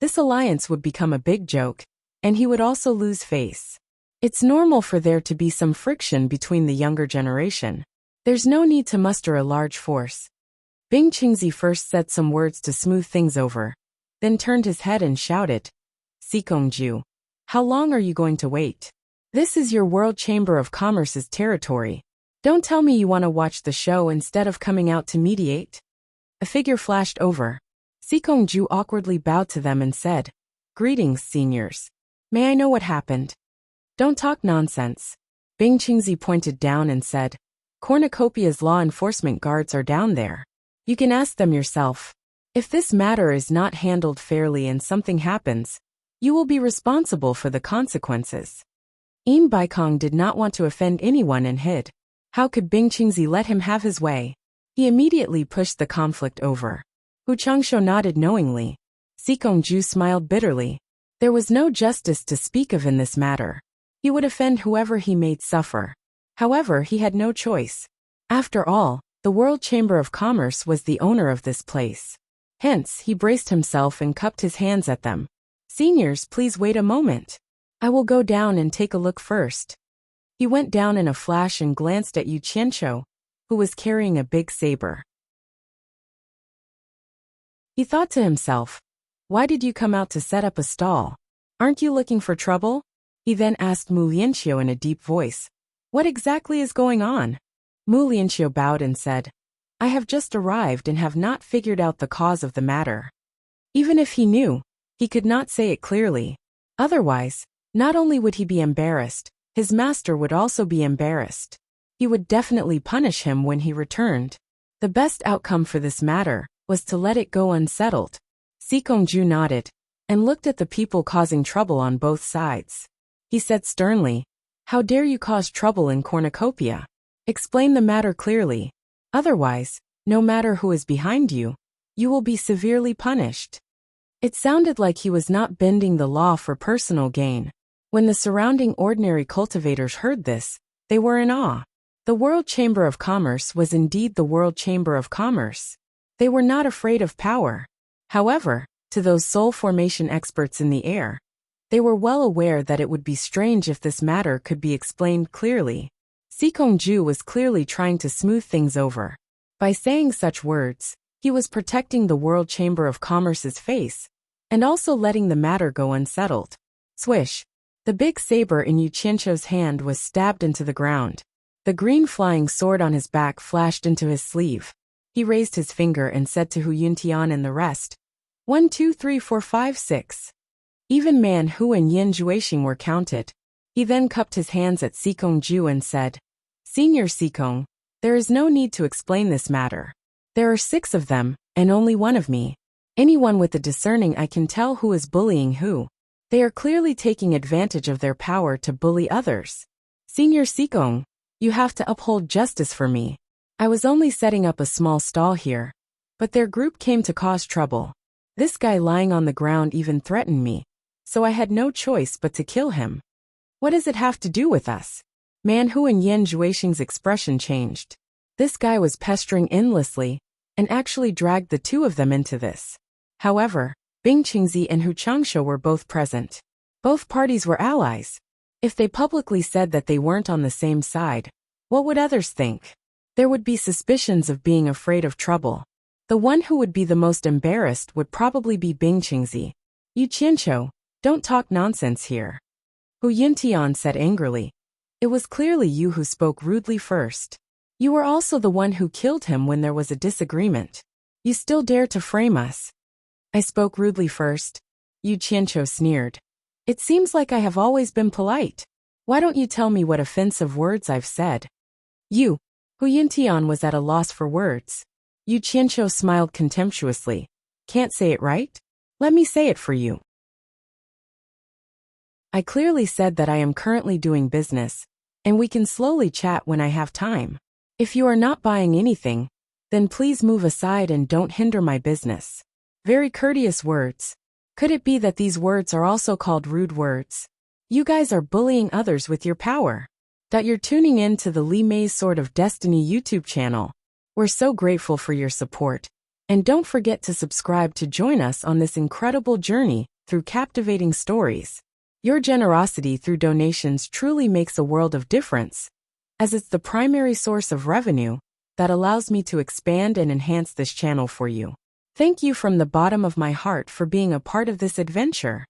this alliance would become a big joke, and he would also lose face. It's normal for there to be some friction between the younger generation. There's no need to muster a large force. Bing Qingzi first said some words to smooth things over, then turned his head and shouted, "Sikongju, how long are you going to wait? This is your World Chamber of Commerce's territory. Don't tell me you want to watch the show instead of coming out to mediate." A figure flashed over. Sikongju awkwardly bowed to them and said, "Greetings, seniors. May I know what happened?" "Don't talk nonsense." Bing Qingzi pointed down and said, "Cornucopia's law enforcement guards are down there. You can ask them yourself. If this matter is not handled fairly and something happens, you will be responsible for the consequences." Im Baikong did not want to offend anyone and hid. How could Bing Qingzi let him have his way? He immediately pushed the conflict over. Hu Changsha nodded knowingly. Sikongju smiled bitterly. There was no justice to speak of in this matter. He would offend whoever he made suffer. However, he had no choice. After all, the World Chamber of Commerce was the owner of this place. Hence, he braced himself and cupped his hands at them. "Seniors, please wait a moment. I will go down and take a look first." He went down in a flash and glanced at Yu Qianqiu, who was carrying a big saber. He thought to himself, "Why did you come out to set up a stall? Aren't you looking for trouble?" He then asked Mu Lianqiu in a deep voice, "What exactly is going on?" Mu Lianqiu bowed and said, "I have just arrived and have not figured out the cause of the matter." Even if he knew, he could not say it clearly. Otherwise, not only would he be embarrassed, his master would also be embarrassed. He would definitely punish him when he returned. The best outcome for this matter was to let it go unsettled. Sikongju nodded and looked at the people causing trouble on both sides. He said sternly, "How dare you cause trouble in Cornucopia? Explain the matter clearly. Otherwise, no matter who is behind you, you will be severely punished." It sounded like he was not bending the law for personal gain. When the surrounding ordinary cultivators heard this, they were in awe. The World Chamber of Commerce was indeed the World Chamber of Commerce. They were not afraid of power. However, to those soul formation experts in the air, they were well aware that it would be strange if this matter could be explained clearly. Sikongju was clearly trying to smooth things over. By saying such words, he was protecting the World Chamber of Commerce's face, and also letting the matter go unsettled. Swish! The big saber in Yu Qianqiu's hand was stabbed into the ground. The green flying sword on his back flashed into his sleeve. He raised his finger and said to Hu Yuntian and the rest, 1, 2, 3, 4, 5, 6. Even Man Hu and Yin Juexing were counted. He then cupped his hands at Sikongju and said, "Senior Sikong, There is no need to explain this matter. There are 6 of them, and only one of me. Anyone with a discerning eye can tell who is bullying who. They are clearly taking advantage of their power to bully others. Senior Sikong, you have to uphold justice for me. I was only setting up a small stall here, but their group came to cause trouble. This guy lying on the ground even threatened me, so I had no choice but to kill him. What does it have to do with us? Man Hu and Yan Zhuixing's expression changed. This guy was pestering endlessly, and actually dragged the 2 of them into this. However, Bing Qingzi and Hu Changsha were both present. Both parties were allies. If they publicly said that they weren't on the same side, what would others think? There would be suspicions of being afraid of trouble. The one who would be the most embarrassed would probably be Bing Qingzi. Yu Qianqiu, don't talk nonsense here. Hu Yintian said angrily. It was clearly you who spoke rudely first. You were also the one who killed him when there was a disagreement. You still dare to frame us. I spoke rudely first. Yu Qianqiu sneered. It seems like I have always been polite. Why don't you tell me what offensive words I've said? You. Hu Yintian was at a loss for words. Yu Qianqiu smiled contemptuously. Can't say it right? Let me say it for you. I clearly said that I am currently doing business, and we can slowly chat when I have time. If you are not buying anything, then please move aside and don't hinder my business. Very courteous words. Could it be that these words are also called rude words? You guys are bullying others with your power. You're tuning in to the Li Mei's Sword of Destiny YouTube channel. We're so grateful for your support. And don't forget to subscribe to join us on this incredible journey through captivating stories. Your generosity through donations truly makes a world of difference, as it's the primary source of revenue that allows me to expand and enhance this channel for you. Thank you from the bottom of my heart for being a part of this adventure.